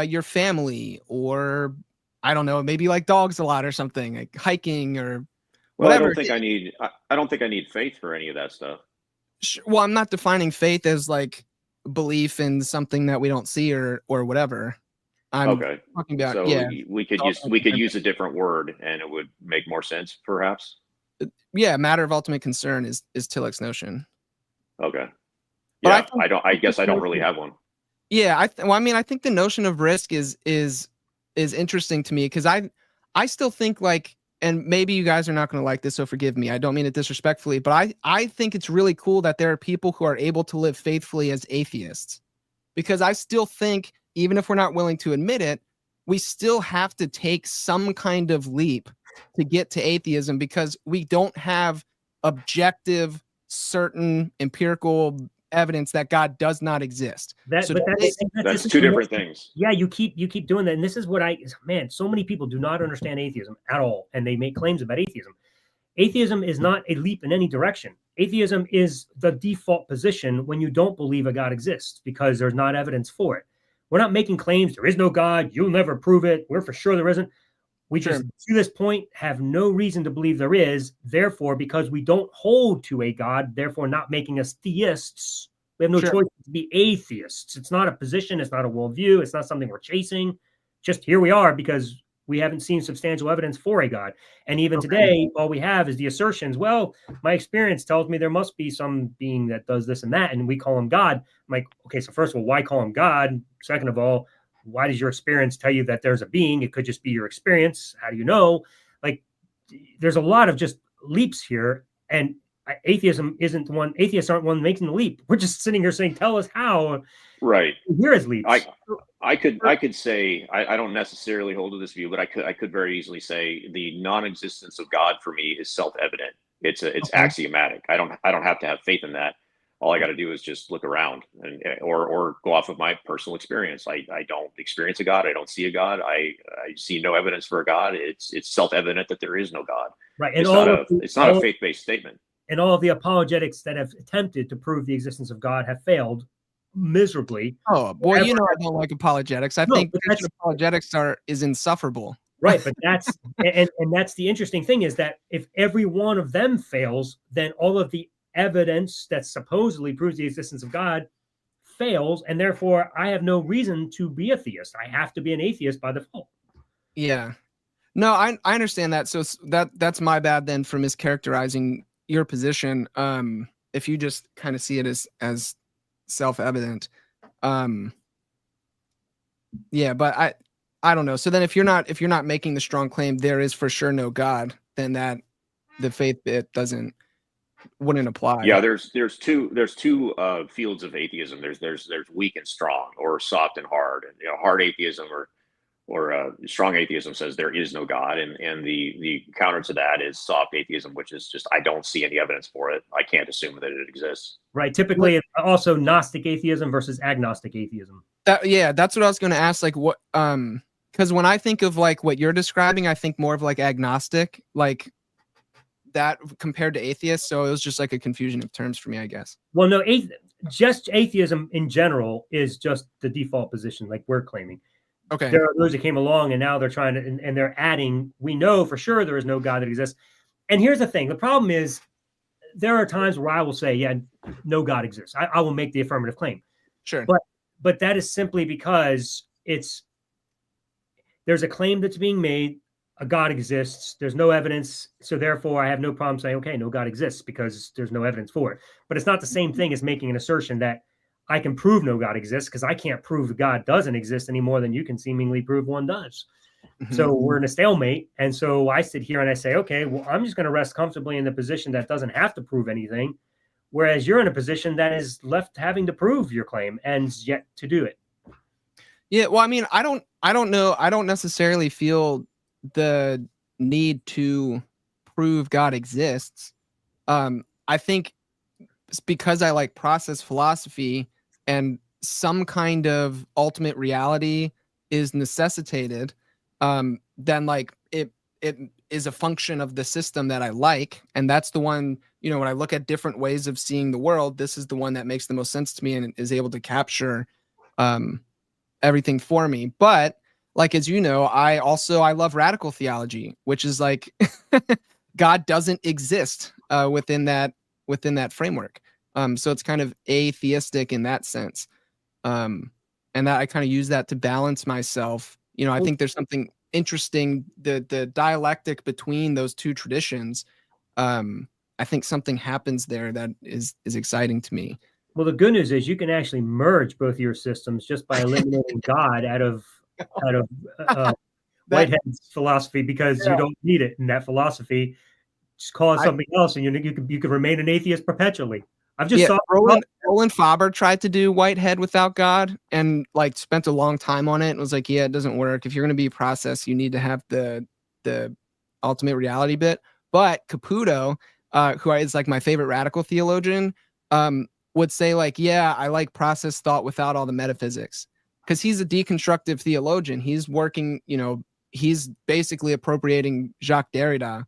[SPEAKER 2] your family, or I don't know, maybe like dogs a lot or something, like hiking or whatever.
[SPEAKER 3] I don't think I need faith for any of that stuff.
[SPEAKER 2] Well, I'm not defining faith as like belief in something that we don't see or whatever. I'm talking about,
[SPEAKER 3] so
[SPEAKER 2] yeah.
[SPEAKER 3] we could use a different word and it would make more sense, perhaps.
[SPEAKER 2] Yeah, matter of ultimate concern is Tillich's notion.
[SPEAKER 3] Okay.
[SPEAKER 2] But
[SPEAKER 3] yeah, I guess I don't really have one.
[SPEAKER 2] Yeah, I think the notion of risk is interesting to me, because I still think, like, and maybe you guys are not going to like this, so forgive me, I don't mean it disrespectfully, but I think it's really cool that there are people who are able to live faithfully as atheists, because I still think, even if we're not willing to admit it, we still have to take some kind of leap to get to atheism, because we don't have objective, certain empirical evidence that God does not exist.
[SPEAKER 3] That's two different things.
[SPEAKER 1] Yeah, you keep doing that, and this is what so many people do not understand atheism at all, and they make claims about atheism. Atheism is not a leap in any direction. Atheism is the default position when you don't believe a God exists, because there's not evidence for it. We're not making claims there is no God, you'll never prove it, we're for sure there isn't. We just, to this point, have no reason to believe there is. Therefore, because we don't hold to a God, therefore not making us theists, we have no choice to be atheists. It's not a position. It's not a worldview. It's not something we're chasing. Just here we are because we haven't seen substantial evidence for a God. And even today, all we have is the assertions. Well, my experience tells me there must be some being that does this and that, and we call him God. I'm like, okay, so first of all, why call him God? Second of all, why does your experience tell you that there's a being? It could just be your experience. How do you know? Like, there's a lot of just leaps here, and atheism isn't the one. Atheists aren't one making the leap. We're just sitting here saying, "Tell us how."
[SPEAKER 3] Right.
[SPEAKER 1] Here is leaps.
[SPEAKER 3] I could say I don't necessarily hold to this view, but I could very easily say the non-existence of God for me is self-evident. It's axiomatic. I don't have to have faith in that. All I got to do is just look around or go off of my personal experience. I don't experience a God. I don't see a God. I see no evidence for a God. It's self-evident that there is no God.
[SPEAKER 1] Right.
[SPEAKER 3] And it's not a faith-based statement.
[SPEAKER 1] And all of the apologetics that have attempted to prove the existence of God have failed miserably.
[SPEAKER 2] Oh, boy, I don't like apologetics. I think apologetics is insufferable.
[SPEAKER 1] Right, but that's and that's the interesting thing, is that if every one of them fails, then all of the evidence that supposedly proves the existence of God fails, and therefore I have no reason to be a theist. I have to be an atheist by default.
[SPEAKER 2] Yeah. No, I understand that. So that's my bad then for mischaracterizing your position. If you just kind of see it as self-evident. Yeah, but I don't know. So then if you're not making the strong claim there is for sure no God, then that the faith bit wouldn't apply.
[SPEAKER 3] Yeah, there's two fields of atheism. There's weak and strong, or soft and hard. And hard atheism or strong atheism says there is no God, and the counter to that is soft atheism, which is just I don't see any evidence for it. I can't assume that it exists.
[SPEAKER 1] Right. Typically, it's also Gnostic atheism versus agnostic atheism.
[SPEAKER 2] That's what I was going to ask. Like, what? Because when I think of like what you're describing, I think more of like agnostic, like that compared to atheist. So it was just like a confusion of terms for me, I guess.
[SPEAKER 1] Well, no, just atheism in general is just the default position, like we're claiming.
[SPEAKER 2] Okay.
[SPEAKER 1] There are those that came along and now they're trying to, and they're adding, we know for sure there is no God that exists. And here's the thing. The problem is there are times where I will say, yeah, no God exists. I will make the affirmative claim.
[SPEAKER 2] Sure.
[SPEAKER 1] But that is simply because there's a claim that's being made, a God exists, there's no evidence, so therefore I have no problem saying, okay, no God exists because there's no evidence for it. But it's not the same thing as making an assertion that I can prove no God exists, because I can't prove God doesn't exist any more than you can seemingly prove one does. Mm-hmm. So we're in a stalemate. And so I sit here and I say, okay, well, I'm just going to rest comfortably in the position that doesn't have to prove anything, whereas you're in a position that is left having to prove your claim and yet to do it.
[SPEAKER 2] Yeah, well, I mean, I I don't know. I don't necessarily feel the need to prove God exists. I think it's because I like process philosophy and some kind of ultimate reality is necessitated, then like it is a function of the system that I like. And that's the one, when I look at different ways of seeing the world, this is the one that makes the most sense to me and is able to capture everything for me. But like, as you know, I love radical theology, which is like God doesn't exist within that framework. So it's kind of atheistic in that sense. And that I kind of use that to balance myself. I think there's something interesting, the dialectic between those two traditions. I think something happens there that is exciting to me.
[SPEAKER 1] Well, the good news is you can actually merge both your systems just by eliminating God out of Whitehead's philosophy, because you don't need it in that philosophy. Just call it something else, and you could remain an atheist perpetually. I've just saw
[SPEAKER 2] Roland Faber tried to do Whitehead without God and like spent a long time on it and was like, yeah, it doesn't work. If you're going to be a process, you need to have the ultimate reality bit. But Caputo, who is like my favorite radical theologian, would say like, yeah, I like process thought without all the metaphysics, because he's a deconstructive theologian. He's working, he's basically appropriating Jacques Derrida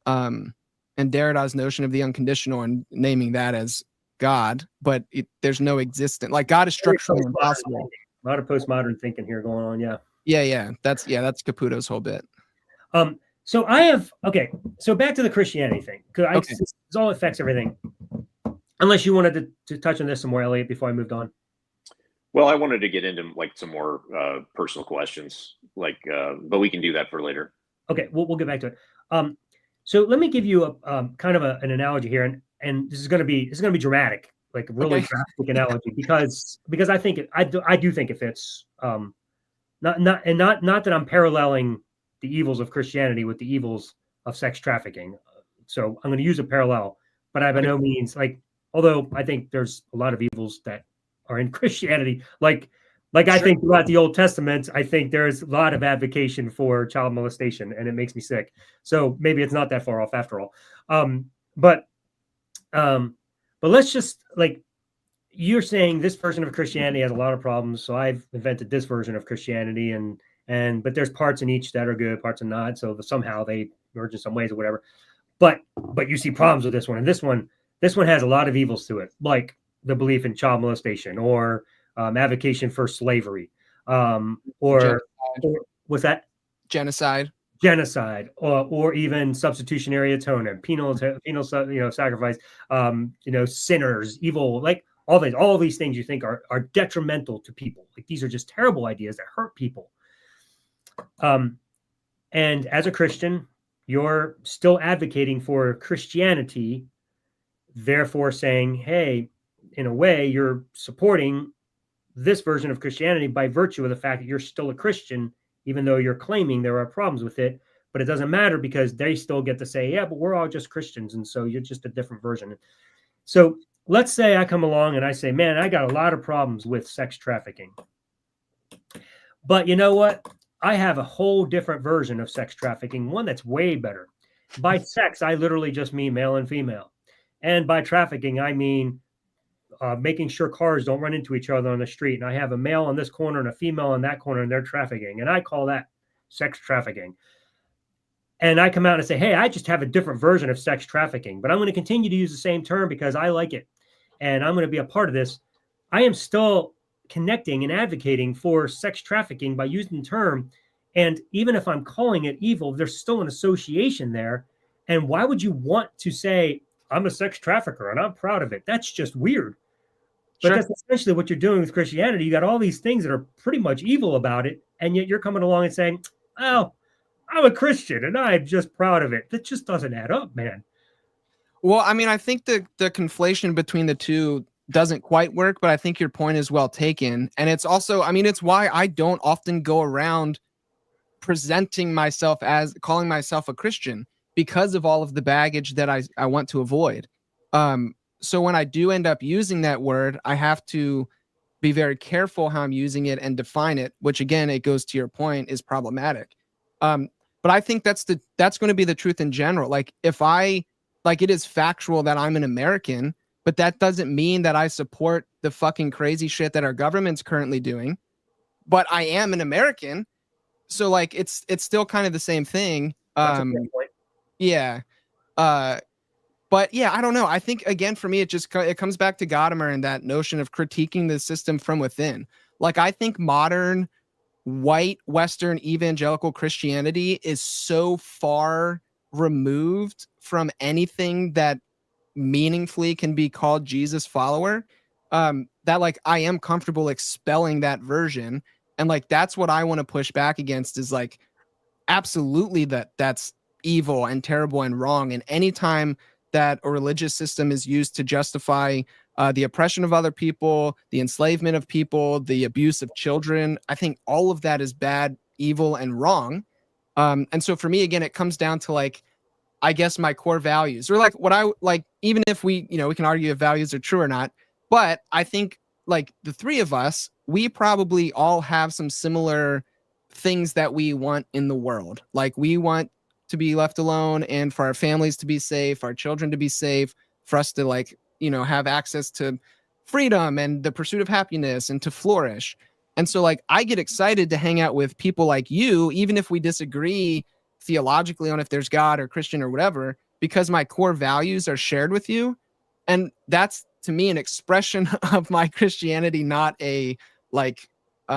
[SPEAKER 2] and Derrida's notion of the unconditional and naming that as God, but there's no existence. Like God is structurally impossible.
[SPEAKER 1] A lot of postmodern thinking here going on.
[SPEAKER 2] Yeah. That's Caputo's whole bit.
[SPEAKER 1] So back to the Christianity thing, because it all affects everything. Unless you wanted to touch on this some more, Elliot, before I moved on.
[SPEAKER 3] Well, I wanted to get into like some more personal questions, but we can do that for later.
[SPEAKER 1] Okay, we'll get back to it. So let me give you a kind of an analogy here, and this is going to be dramatic, like a really drastic analogy, because I think I do think it fits. Not that I'm paralleling the evils of Christianity with the evils of sex trafficking. So I'm going to use a parallel, but I by no means although I think there's a lot of evils that are in Christianity, like I think throughout the Old Testament, I think there's a lot of advocation for child molestation, and it makes me sick. So maybe it's not that far off after all. But let's just you're saying this version of Christianity has a lot of problems. So I've invented this version of Christianity, but there's parts in each that are good, parts are not. So somehow they merge in some ways or whatever. But you see problems with this one, and this one has a lot of evils to it, like the belief in child molestation or advocation for slavery, or what's that?
[SPEAKER 2] Genocide,
[SPEAKER 1] or even substitutionary atonement, penal sacrifice, sinners, evil, like all these things you think are detrimental to people. Like these are just terrible ideas that hurt people. And as a Christian, you're still advocating for Christianity, therefore saying, hey, in a way, you're supporting this version of Christianity by virtue of the fact that you're still a Christian, even though you're claiming there are problems with it. But it doesn't matter, because they still get to say, yeah, but we're all just Christians, and so you're just a different version. So let's say I come along and I say, man, I got a lot of problems with sex trafficking. But you know what? I have a whole different version of sex trafficking, one that's way better. By sex, I literally just mean male and female. And by trafficking, I mean making sure cars don't run into each other on the street. And I have a male on this corner and a female on that corner, and they're trafficking. And I call that sex trafficking. And I come out and say, hey, I just have a different version of sex trafficking, but I'm going to continue to use the same term because I like it. And I'm going to be a part of this. I am still connecting and advocating for sex trafficking by using the term. And even if I'm calling it evil, there's still an association there. And why would you want to say, I'm a sex trafficker and I'm proud of it? That's just weird. But that's essentially what you're doing with Christianity. You got all these things that are pretty much evil about it, and yet you're coming along and saying, oh, I'm a Christian and I'm just proud of it. That just doesn't add up, man.
[SPEAKER 2] Well, I mean, I think the conflation between the two doesn't quite work, but I think your point is well taken. And it's also, I mean, it's why I don't often go around presenting myself as calling myself a Christian, because of all of the baggage that I want to avoid. So when I do end up using that word, I have to be very careful how I'm using it and define it, which again, it goes to your point, is problematic. But I think that's going to be the truth in general. Like if it is factual that I'm an American, but that doesn't mean that I support the fucking crazy shit that our government's currently doing. But I am an American, so like it's still kind of the same thing.
[SPEAKER 1] That's a great point.
[SPEAKER 2] Yeah. But yeah, I don't know. I think again for me, it comes back to Gadamer and that notion of critiquing the system from within. Like I think modern white Western evangelical Christianity is so far removed from anything that meaningfully can be called Jesus follower, that like I am comfortable expelling that version. And like that's what I want to push back against is like absolutely that's evil and terrible and wrong. And anytime that a religious system is used to justify the oppression of other people, the enslavement of people, the abuse of children, I think all of that is bad, evil, and wrong. And so for me, again, it comes down to like, I guess my core values, or like what I like, even if we can argue if values are true or not, but I think like the three of us, we probably all have some similar things that we want in the world. Like we want to be left alone and for our families to be safe, our children to be safe, for us to like, have access to freedom and the pursuit of happiness and to flourish. And so like, I get excited to hang out with people like you, even if we disagree theologically on if there's God or Christian or whatever, because my core values are shared with you. And that's to me an expression of my Christianity, not a like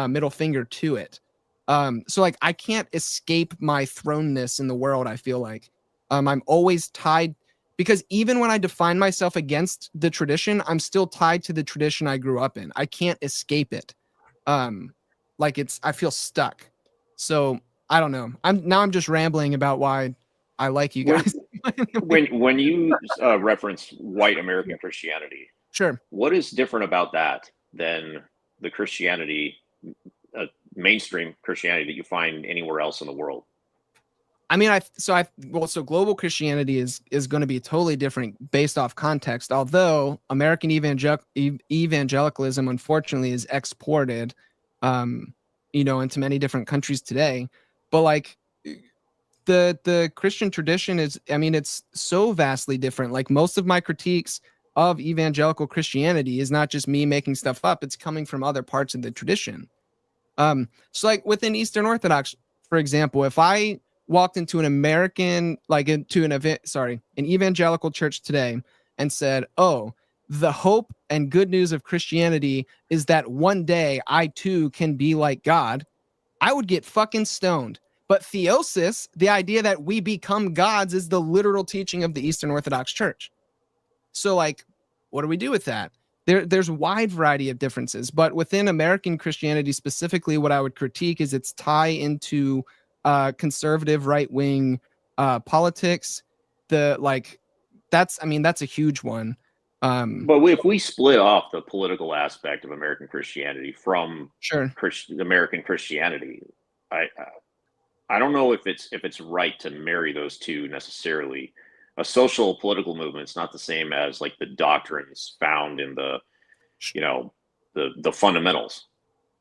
[SPEAKER 2] middle finger to it. So like I can't escape my thrownness in the world. I feel like I'm always tied, because even when I define myself against the tradition, I'm still tied to the tradition I grew up in. I can't escape it. I feel stuck. So I don't know. I'm just rambling about why I like you guys.
[SPEAKER 3] When you reference white American Christianity,
[SPEAKER 2] sure,
[SPEAKER 3] what is different about that than the Christianity, mainstream Christianity that you find anywhere else in the world?
[SPEAKER 2] I mean, so global Christianity is going to be totally different based off context. Although American evangelicalism, unfortunately, is exported, into many different countries today. But like the Christian tradition is, I mean, it's so vastly different. Like most of my critiques of evangelical Christianity is not just me making stuff up; it's coming from other parts of the tradition. So like within Eastern Orthodox, for example, if I walked into an evangelical church today and said, "Oh, the hope and good news of Christianity is that one day I too can be like God," I would get fucking stoned. But theosis, the idea that we become gods, is the literal teaching of the Eastern Orthodox Church. So like, what do we do with that? There's a wide variety of differences, but within American Christianity specifically, what I would critique is its tie into conservative right-wing politics. That's a huge one.
[SPEAKER 3] But if we split off the political aspect of American Christianity from
[SPEAKER 2] sure.
[SPEAKER 3] American Christianity, I don't know if it's right to marry those two necessarily. A social political movement is not the same as like the doctrines found in the fundamentals.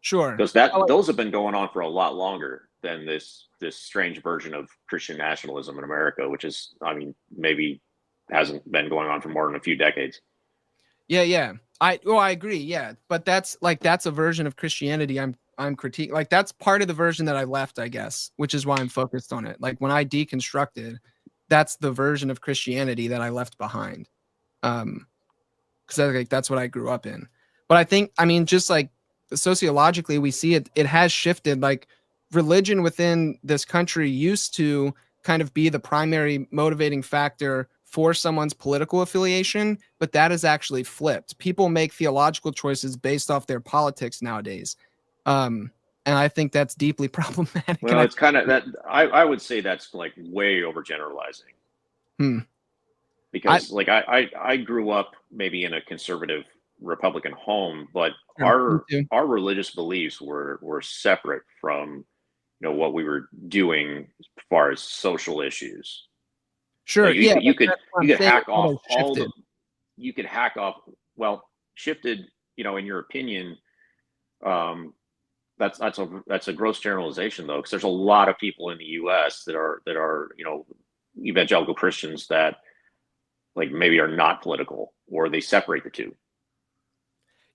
[SPEAKER 2] Sure.
[SPEAKER 3] Because those have been going on for a lot longer than this strange version of Christian nationalism in America, which is, I mean, maybe hasn't been going on for more than a few decades.
[SPEAKER 2] Yeah. I agree. Yeah. But that's a version of Christianity I'm critiquing. Like that's part of the version that I left, I guess, which is why I'm focused on it. Like when I deconstructed, that's the version of Christianity that I left behind. Because that's what I grew up in. But I think, I mean, just like sociologically, we see it has shifted. Like religion within this country used to kind of be the primary motivating factor for someone's political affiliation, but that is actually flipped. People make theological choices based off their politics nowadays. And I think that's deeply problematic.
[SPEAKER 3] Well, it's kind of that. I would say that's like way overgeneralizing. Because I grew up maybe in a conservative Republican home, but our religious beliefs were separate from what we were doing as far as social issues.
[SPEAKER 2] Sure.
[SPEAKER 3] Like you could hack off all the. You could hack off. Well, shifted. In your opinion, That's a gross generalization though, because there's a lot of people in the U.S. that are evangelical Christians that like maybe are not political, or they separate the two.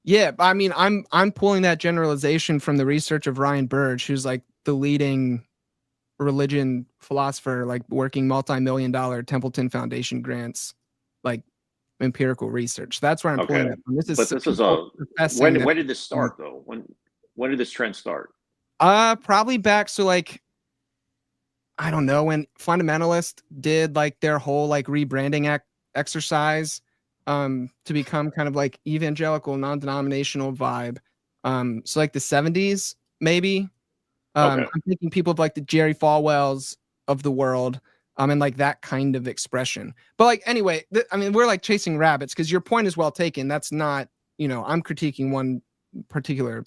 [SPEAKER 2] Yeah, I mean, I'm pulling that generalization from the research of Ryan Burge, who's like the leading religion philosopher, like working multi-million-dollar Templeton Foundation grants, like empirical research. That's where I'm pulling that from.
[SPEAKER 3] When did this start though? When did this trend start?
[SPEAKER 2] Probably back, so like, I don't know, when fundamentalists did like their whole like rebranding exercise to become kind of like evangelical, non-denominational vibe. So like the 70s, maybe. I'm thinking people of like the Jerry Falwells of the world, and like that kind of expression. But like, anyway, I mean, we're like chasing rabbits, because your point is well taken. That's not, I'm critiquing one particular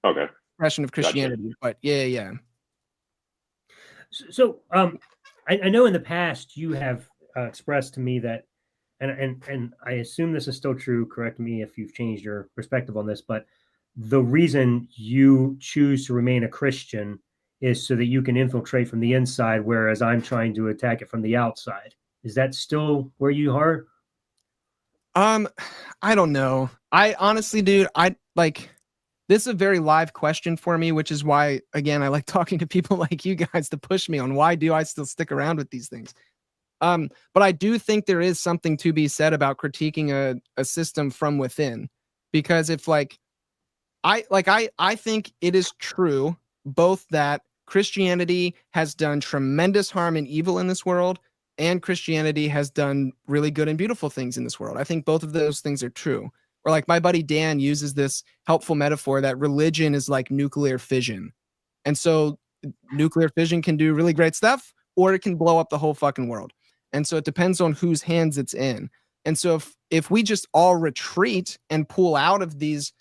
[SPEAKER 2] expression of Christianity. Gotcha. But yeah.
[SPEAKER 1] So I know in the past you have expressed to me that, and I assume this is still true, correct me if you've changed your perspective on this, but the reason you choose to remain a Christian is so that you can infiltrate from the inside, whereas I'm trying to attack it from the outside. Is that still where you are?
[SPEAKER 2] I don't know. I honestly, dude, this is a very live question for me, which is why, again, I like talking to people like you guys to push me on why do I still stick around with these things. But I do think there is something to be said about critiquing a system from within, because if I think it is true both that Christianity has done tremendous harm and evil in this world, and Christianity has done really good and beautiful things in this world. I think both of those things are true. Or like my buddy Dan uses this helpful metaphor that religion is like nuclear fission. And so nuclear fission can do really great stuff, or it can blow up the whole fucking world. And so it depends on whose hands it's in. And so if we just all retreat and pull out of these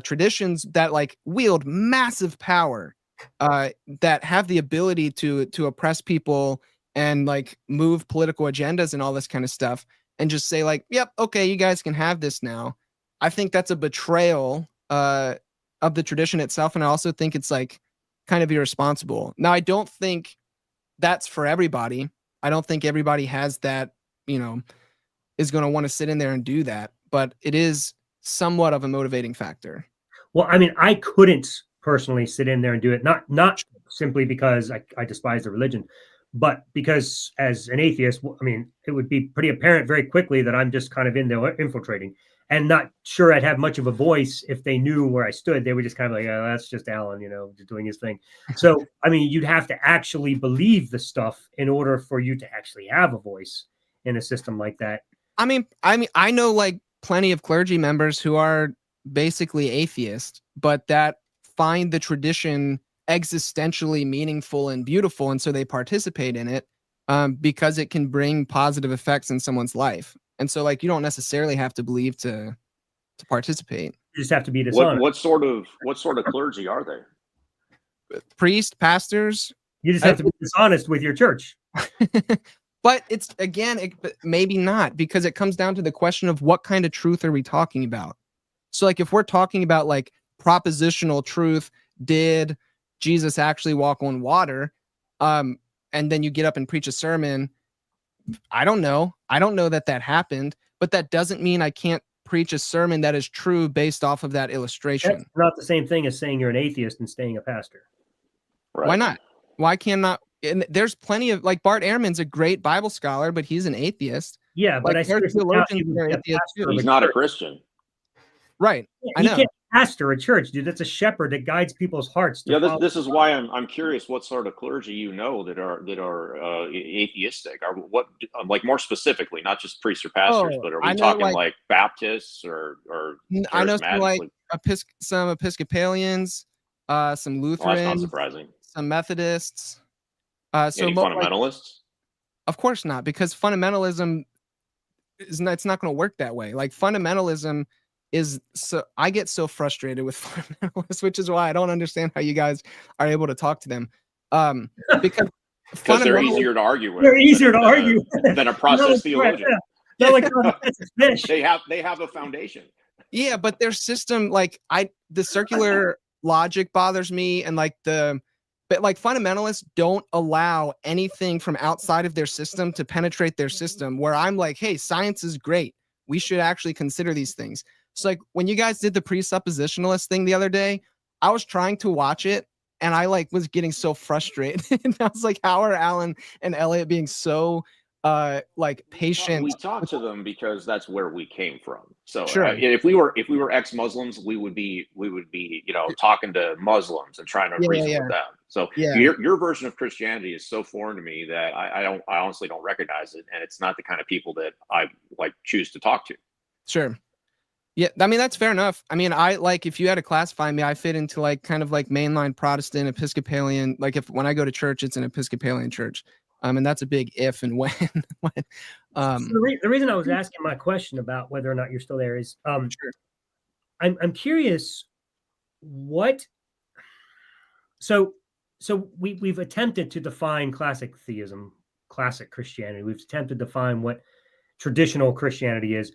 [SPEAKER 2] traditions that like wield massive power, that have the ability to oppress people and like move political agendas and all this kind of stuff, and just say like, yep, okay, you guys can have this now, I think that's a betrayal of the tradition itself. And I also think it's like kind of irresponsible. Now, I don't think that's for everybody. I don't think everybody has that, is going to want to sit in there and do that, but it is somewhat of a motivating factor.
[SPEAKER 1] Well, I mean, I couldn't personally sit in there and do it, not simply because I despise the religion, but because as an atheist, I mean, it would be pretty apparent very quickly that I'm just kind of in there infiltrating, and not sure I'd have much of a voice if they knew where I stood. They were just kind of like, oh, that's just Alan, just doing his thing. So, I mean, you'd have to actually believe the stuff in order for you to actually have a voice in a system like that.
[SPEAKER 2] I mean, I know like plenty of clergy members who are basically atheist, but that find the tradition existentially meaningful and beautiful, and so they participate in it because it can bring positive effects in someone's life. And so like you don't necessarily have to believe to participate.
[SPEAKER 1] You just have to be dishonest.
[SPEAKER 3] What sort of clergy are they?
[SPEAKER 2] Priests, pastors.
[SPEAKER 1] You just have to be dishonest with your church.
[SPEAKER 2] But it's, again, maybe not, because it comes down to the question of what kind of truth are we talking about. So like if we're talking about like propositional truth, did Jesus actually walk on water? And then you get up and preach a sermon. I don't know that happened, but that doesn't mean I can't preach a sermon that is true based off of that illustration.
[SPEAKER 1] That's not the same thing as saying you're an atheist and staying a pastor.
[SPEAKER 2] Right. Why not? Why cannot? And there's plenty of, like, Bart Ehrman's a great Bible scholar, but he's an atheist.
[SPEAKER 1] Yeah, but
[SPEAKER 2] like,
[SPEAKER 3] he's not a Christian.
[SPEAKER 2] Right.
[SPEAKER 1] Yeah, I know. He can't pastor a church, dude. That's a shepherd that guides people's hearts.
[SPEAKER 3] This is why I'm curious what sort of clergy that are atheistic, or what, like, more specifically, not just priests or pastors, but are we talking like Baptists or
[SPEAKER 2] I know some like some Episcopalians, some Lutherans.
[SPEAKER 3] Well, that's not surprising.
[SPEAKER 2] Some Methodists.
[SPEAKER 3] Any fundamentalists?
[SPEAKER 2] Of course not, because fundamentalism it's not going to work that way. Like fundamentalism is so, I get so frustrated with fundamentalists, which is why I don't understand how you guys are able to talk to them. Because
[SPEAKER 3] they're easier to argue with.
[SPEAKER 1] They're easier to argue
[SPEAKER 3] than a process theologian.
[SPEAKER 1] They're like fish.
[SPEAKER 3] They have a foundation.
[SPEAKER 2] Yeah, but their system, like the circular logic bothers me, and like but like fundamentalists don't allow anything from outside of their system to penetrate their system, where I'm like, hey, science is great. We should actually consider these things. So like when you guys did the presuppositionalist thing the other day, I was trying to watch it and I like was getting so frustrated. And I was like, how are Alan and Elliot being so like patient?
[SPEAKER 3] We talk to them because that's where we came from. So
[SPEAKER 2] Sure.
[SPEAKER 3] if we were ex-Muslims, we would be talking to Muslims and trying to reason with them. So your version of Christianity is so foreign to me that I honestly don't recognize it, and it's not the kind of people that I like choose to talk to.
[SPEAKER 2] Sure. Yeah, I mean, that's fair enough. I mean, I like, if you had to classify me, I fit into like kind of like mainline Protestant, Episcopalian. Like when I go to church, it's an Episcopalian church. And that's a big if and when.
[SPEAKER 1] So the reason I was asking my question about whether or not you're still there is
[SPEAKER 2] sure.
[SPEAKER 1] I'm curious what. So we've attempted to define classic theism, classic Christianity. We've attempted to define what traditional Christianity is.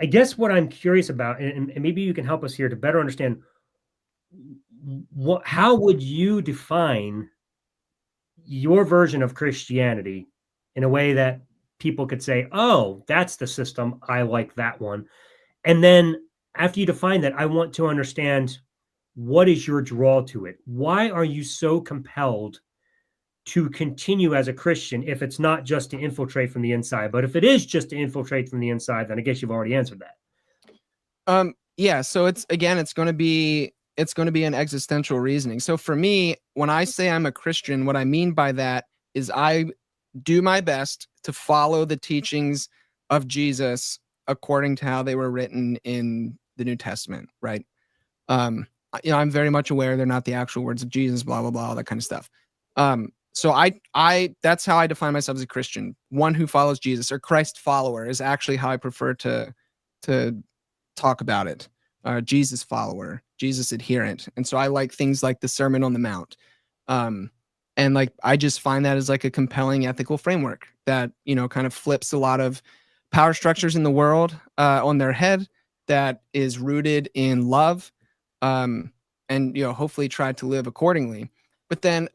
[SPEAKER 1] I guess what I'm curious about, and maybe you can help us here to better understand, how would you define your version of Christianity in a way that people could say, oh, that's the system, I like that one. And then after you define that, I want to understand, what is your draw to it? Why are you so compelled to continue as a Christian if it's not just to infiltrate from the inside? But if it is just to infiltrate from the inside, then I guess you've already answered that.
[SPEAKER 2] Yeah. So it's going to be an existential reasoning. So for me, when I say I'm a Christian, what I mean by that is I do my best to follow the teachings of Jesus according to how they were written in the New Testament, right? I'm very much aware they're not the actual words of Jesus, blah, blah, blah, all that kind of stuff. So I that's how I define myself as a Christian, one who follows Jesus, or Christ follower is actually how I prefer to talk about it. Jesus follower, Jesus adherent. And so I like things like the Sermon on the Mount. And like, I just find that as like a compelling ethical framework that, kind of flips a lot of power structures in the world on their head, that is rooted in love, and, hopefully try to live accordingly. But then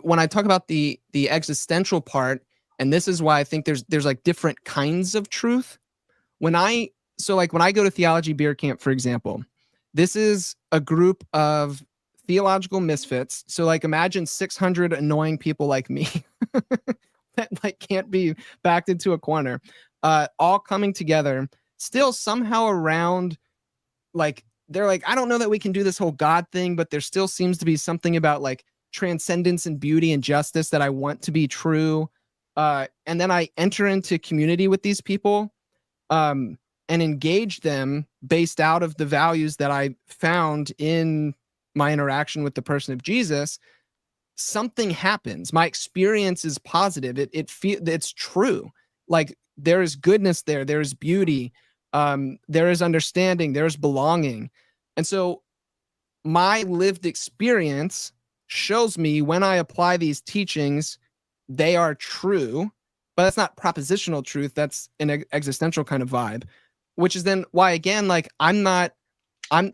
[SPEAKER 2] when I talk about the existential part, and this is why I think there's like different kinds of truth. When I go to Theology Beer Camp, for example, this is a group of theological misfits. So like imagine 600 annoying people like me that like can't be backed into a corner, all coming together, still somehow around, like, they're like, I don't know that we can do this whole God thing, but there still seems to be something about like transcendence and beauty and justice that I want to be true. And then I enter into community with these people, and engage them based out of the values that I found in my interaction with the person of Jesus. Something happens. My experience is positive. It's true. Like, there is goodness there. There is beauty. There is understanding. There is belonging. And so my lived experience shows me when I apply these teachings, they are true, but that's not propositional truth. That's an existential kind of vibe, which is then why, again, like, I'm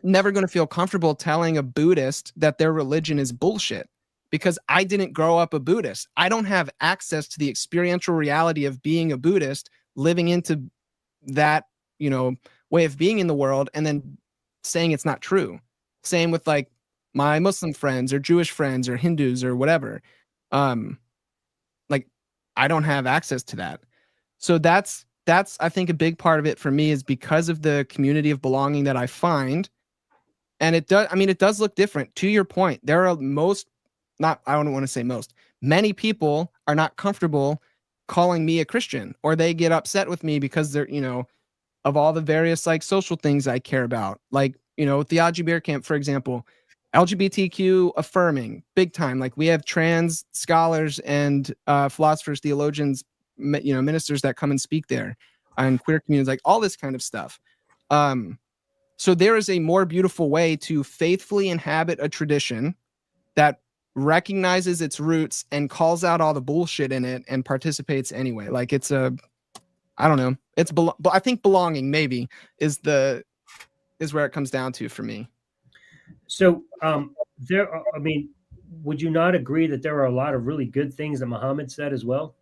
[SPEAKER 2] never going to feel comfortable telling a Buddhist that their religion is bullshit, because I didn't grow up a Buddhist. I don't have access to the experiential reality of being a Buddhist, living into that, way of being in the world, and then saying it's not true. Same with like my Muslim friends or Jewish friends or Hindus or whatever. Like, I don't have access to that. So that's I think a big part of it for me is because of the community of belonging that I find. And it does look different. To your point, there are many people are not comfortable calling me a Christian, or they get upset with me because they're, of all the various like social things I care about. Like, Theology Beer Camp, for example, LGBTQ affirming, big time. Like, we have trans scholars and philosophers, theologians, ministers that come and speak there, and queer communities, like all this kind of stuff. So there is a more beautiful way to faithfully inhabit a tradition that recognizes its roots and calls out all the bullshit in it and participates anyway. Like, I don't know. It's but I think belonging maybe is where it comes down to for me.
[SPEAKER 1] So I mean, would you not agree that there are a lot of really good things that Muhammad said as well?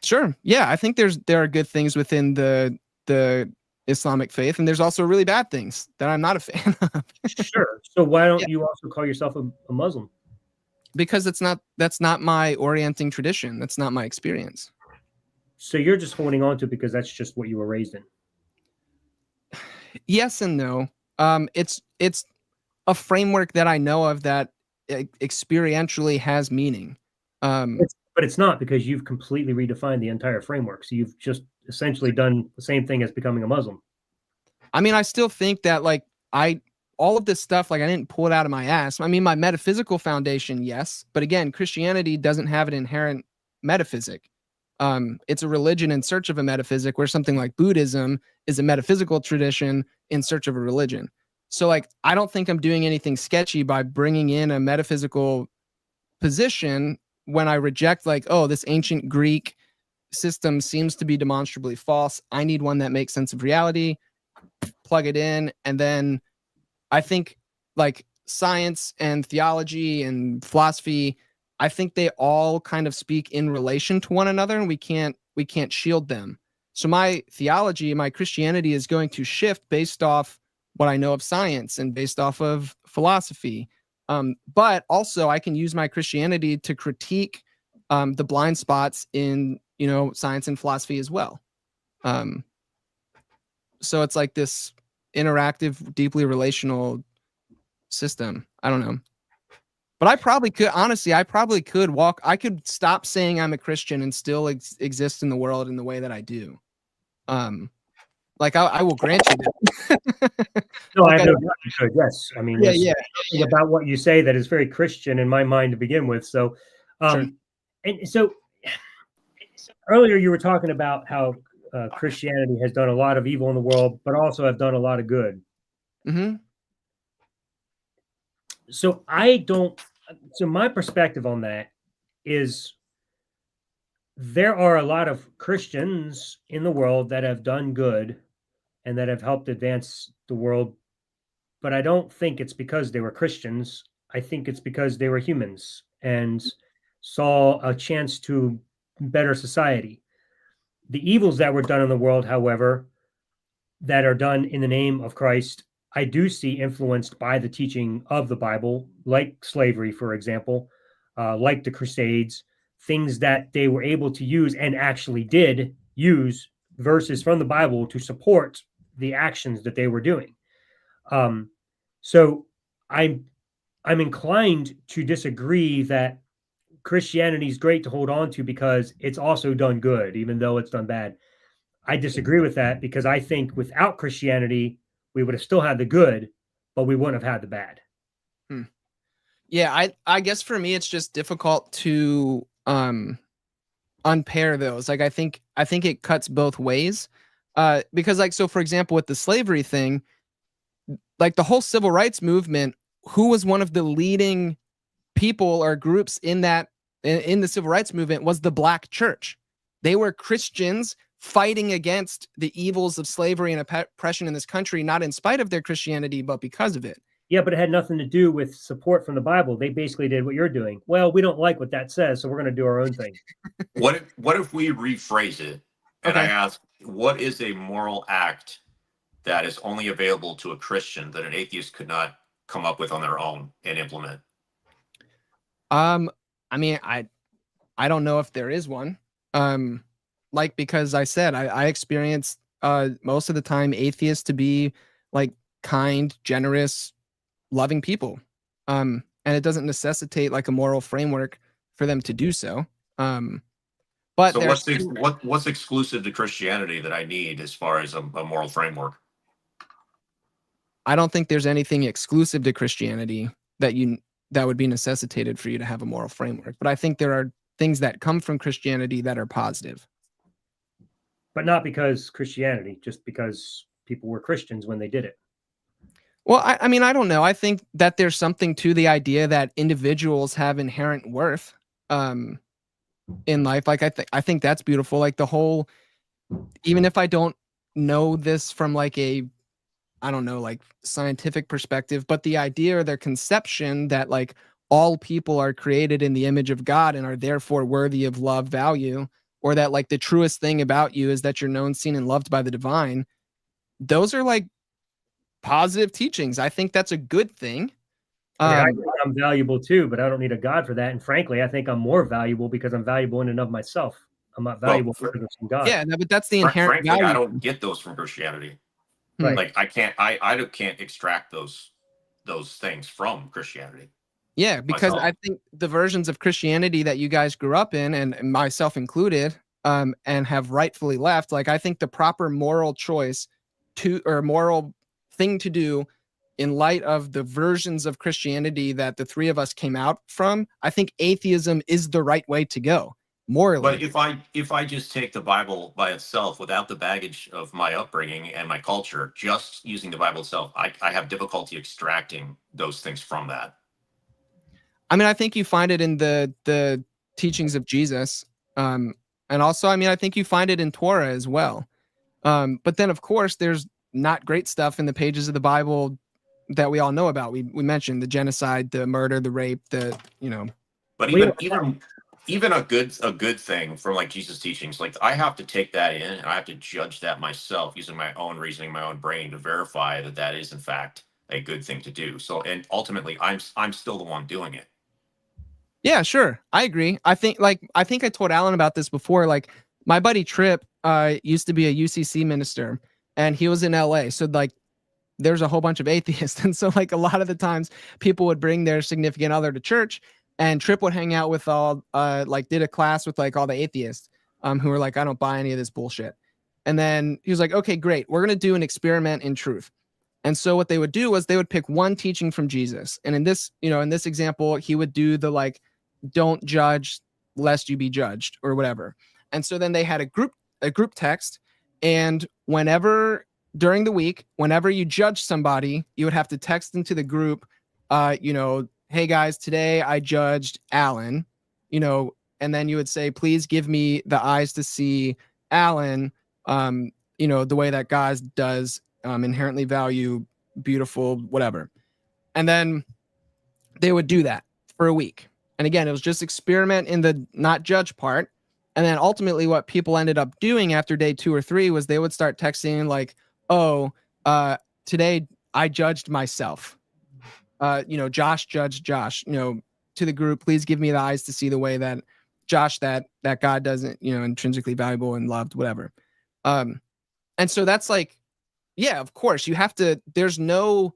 [SPEAKER 2] Sure. Yeah, I think there are good things within the Islamic faith, and there's also really bad things that I'm not a fan of.
[SPEAKER 1] Sure. So why don't you also call yourself a Muslim?
[SPEAKER 2] Because that's not my orienting tradition. That's not my experience.
[SPEAKER 1] So you're just holding on to it because that's just what you were raised in.
[SPEAKER 2] Yes and no. It's a framework that I know of that experientially has meaning.
[SPEAKER 1] But it's not, because you've completely redefined the entire framework. So you've just essentially done the same thing as becoming a Muslim.
[SPEAKER 2] I mean, I still think that all of this stuff, like I didn't pull it out of my ass. I mean, my metaphysical foundation, yes. But again, Christianity doesn't have an inherent metaphysic. It's a religion in search of a metaphysic, where something like Buddhism is a metaphysical tradition in search of a religion. So like, I don't think I'm doing anything sketchy by bringing in a metaphysical position when I reject like, oh, this ancient Greek system seems to be demonstrably false. I need one that makes sense of reality, plug it in. And then I think like science and theology and philosophy, I think they all kind of speak in relation to one another, and we can't shield them. So my theology, my Christianity is going to shift based off what I know of science and based off of philosophy. But also I can use my Christianity to critique the blind spots in, science and philosophy as well. So it's like this interactive, deeply relational system. I don't know. But I probably could I could stop saying I'm a Christian and still exist in the world in the way that I do. Like I will grant you that.
[SPEAKER 1] No, I have no doubt you could. Yes, I mean,
[SPEAKER 2] yeah.
[SPEAKER 1] Something about what you say that is very Christian in my mind to begin with. So,
[SPEAKER 2] Sure.
[SPEAKER 1] And so earlier you were talking about how Christianity has done a lot of evil in the world, but also have done a lot of good.
[SPEAKER 2] Mm-hmm.
[SPEAKER 1] So my perspective on that is there are a lot of Christians in the world that have done good and that have helped advance the world, but I don't think it's because they were Christians. I think it's because they were humans and saw a chance to better society. The evils that were done in the world, however, that are done in the name of Christ, I do see influenced by the teaching of the Bible, like slavery, for example, like the Crusades, things that they were able to use and actually did use verses from the Bible to support the actions that they were doing. So I'm inclined to disagree that Christianity is great to hold on to because it's also done good, even though it's done bad. I disagree with that because I think without Christianity, we would have still had the good, but we wouldn't have had the bad.
[SPEAKER 2] Yeah, I guess for me it's just difficult to unpair those. Like I think it cuts both ways. Because like, so for example, with the slavery thing, like the whole civil rights movement, who was one of the leading people or groups in the civil rights movement was the Black church. They were Christians fighting against the evils of slavery and oppression in this country, not in spite of their Christianity, but because of it.
[SPEAKER 1] Yeah, but it had nothing to do with support from the Bible. They basically did what you're doing. Well, we don't like what that says, so we're going to do our own thing.
[SPEAKER 4] What if we rephrase it and I ask, what is a moral act that is only available to a Christian that an atheist could not come up with on their own and implement?
[SPEAKER 2] I mean, I don't know if there is one. Like, because I said, I experienced most of the time atheists to be like kind, generous, loving people. And it doesn't necessitate like a moral framework for them to do so. But
[SPEAKER 4] so what's exclusive to Christianity that I need as far as a moral framework?
[SPEAKER 2] I don't think there's anything exclusive to Christianity that would be necessitated for you to have a moral framework. But I think there are things that come from Christianity that are positive.
[SPEAKER 1] But not because Christianity, just because people were Christians when they did it.
[SPEAKER 2] Well, I mean, I don't know. I think that there's something to the idea that individuals have inherent worth in life. Like I think that's beautiful. Like the whole even if I don't know this from like a, I don't know, like scientific perspective, but the idea or their conception that like all people are created in the image of God and are therefore worthy of love, value, or that like the truest thing about you is that you're known, seen, and loved by the divine. Those are like positive teachings. I think that's a good thing.
[SPEAKER 1] I mean, I think I'm valuable too, but I don't need a God for that. And frankly, I think I'm more valuable because I'm valuable in and of myself. I'm not valuable because of some God.
[SPEAKER 2] Yeah, no, but that's the inherent
[SPEAKER 4] frankly,
[SPEAKER 2] value.
[SPEAKER 4] I don't get those from Christianity.
[SPEAKER 1] Right.
[SPEAKER 4] Like I can't extract those things from Christianity.
[SPEAKER 2] Yeah, because
[SPEAKER 4] myself.
[SPEAKER 2] I think the versions of Christianity that you guys grew up in, and myself included, and have rightfully left, like I think the proper moral choice or moral thing to do in light of the versions of Christianity that the three of us came out from, I think atheism is the right way to go morally.
[SPEAKER 4] But if I just take the Bible by itself without the baggage of my upbringing and my culture, just using the Bible itself, I have difficulty extracting those things from that.
[SPEAKER 2] I mean, I think you find it in the teachings of Jesus. And also, I mean, I think you find it in Torah as well. But then, of course, there's not great stuff in the pages of the Bible that we all know about. We mentioned the genocide, the murder, the rape, the, you know.
[SPEAKER 4] But even a good thing from like Jesus' teachings, like I have to take that in and I have to judge that myself using my own reasoning, my own brain to verify that that is in fact a good thing to do. So, and ultimately, I'm still the one doing it.
[SPEAKER 2] Yeah, sure. I agree. I think I told Alan about this before. Like my buddy Tripp used to be a UCC minister and he was in LA. So like there's a whole bunch of atheists. And so like a lot of the times people would bring their significant other to church and Tripp would hang out with all like did a class with like all the atheists who were like, I don't buy any of this bullshit. And then he was like, okay, great. We're going to do an experiment in truth. And so what they would do was they would pick one teaching from Jesus. And in this, in this example, he would do the like, don't judge lest you be judged or whatever. And so then they had a group text. And whenever during the week, whenever you judge somebody, you would have to text into the group, hey guys, today I judged Alan, and then you would say, please give me the eyes to see Alan, the way that God does, inherently value, beautiful, whatever. And then they would do that for a week. And again, it was just experiment in the not judge part. And then ultimately what people ended up doing after day 2 or 3 was they would start texting like, today I judged myself. Josh judged Josh, to the group, please give me the eyes to see the way that Josh, that God doesn't, intrinsically valuable and loved, whatever. And so that's like, yeah, of course you have to, there's no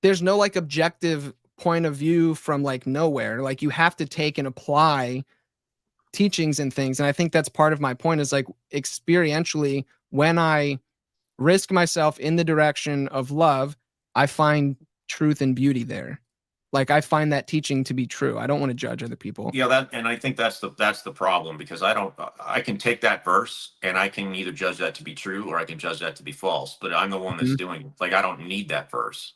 [SPEAKER 2] like objective point of view from like nowhere. Like you have to take and apply teachings and things. And I think that's part of my point is like experientially, when I risk myself in the direction of love, I find truth and beauty there. Like I find that teaching to be true. I don't want to judge other people.
[SPEAKER 4] Yeah, and I think that's the problem, because I can take that verse and I can either judge that to be true or I can judge that to be false, but I'm the one that's doing it. Like I don't need that verse.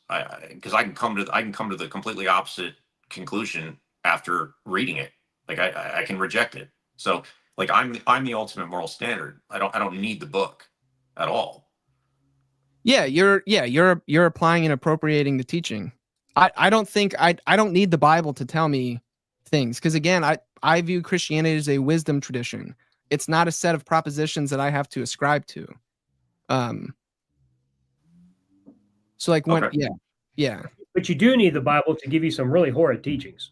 [SPEAKER 4] Because I can come to the completely opposite conclusion after reading it. Like I can reject it. So like I'm the ultimate moral standard. I don't need the book at all.
[SPEAKER 2] Yeah, you're applying and appropriating the teaching. I don't think I don't need the Bible to tell me things, because again, I view Christianity as a wisdom tradition. It's not a set of propositions that I have to ascribe to. So like when
[SPEAKER 4] Okay.
[SPEAKER 2] yeah.
[SPEAKER 1] But you do need the Bible to give you some really horrid teachings.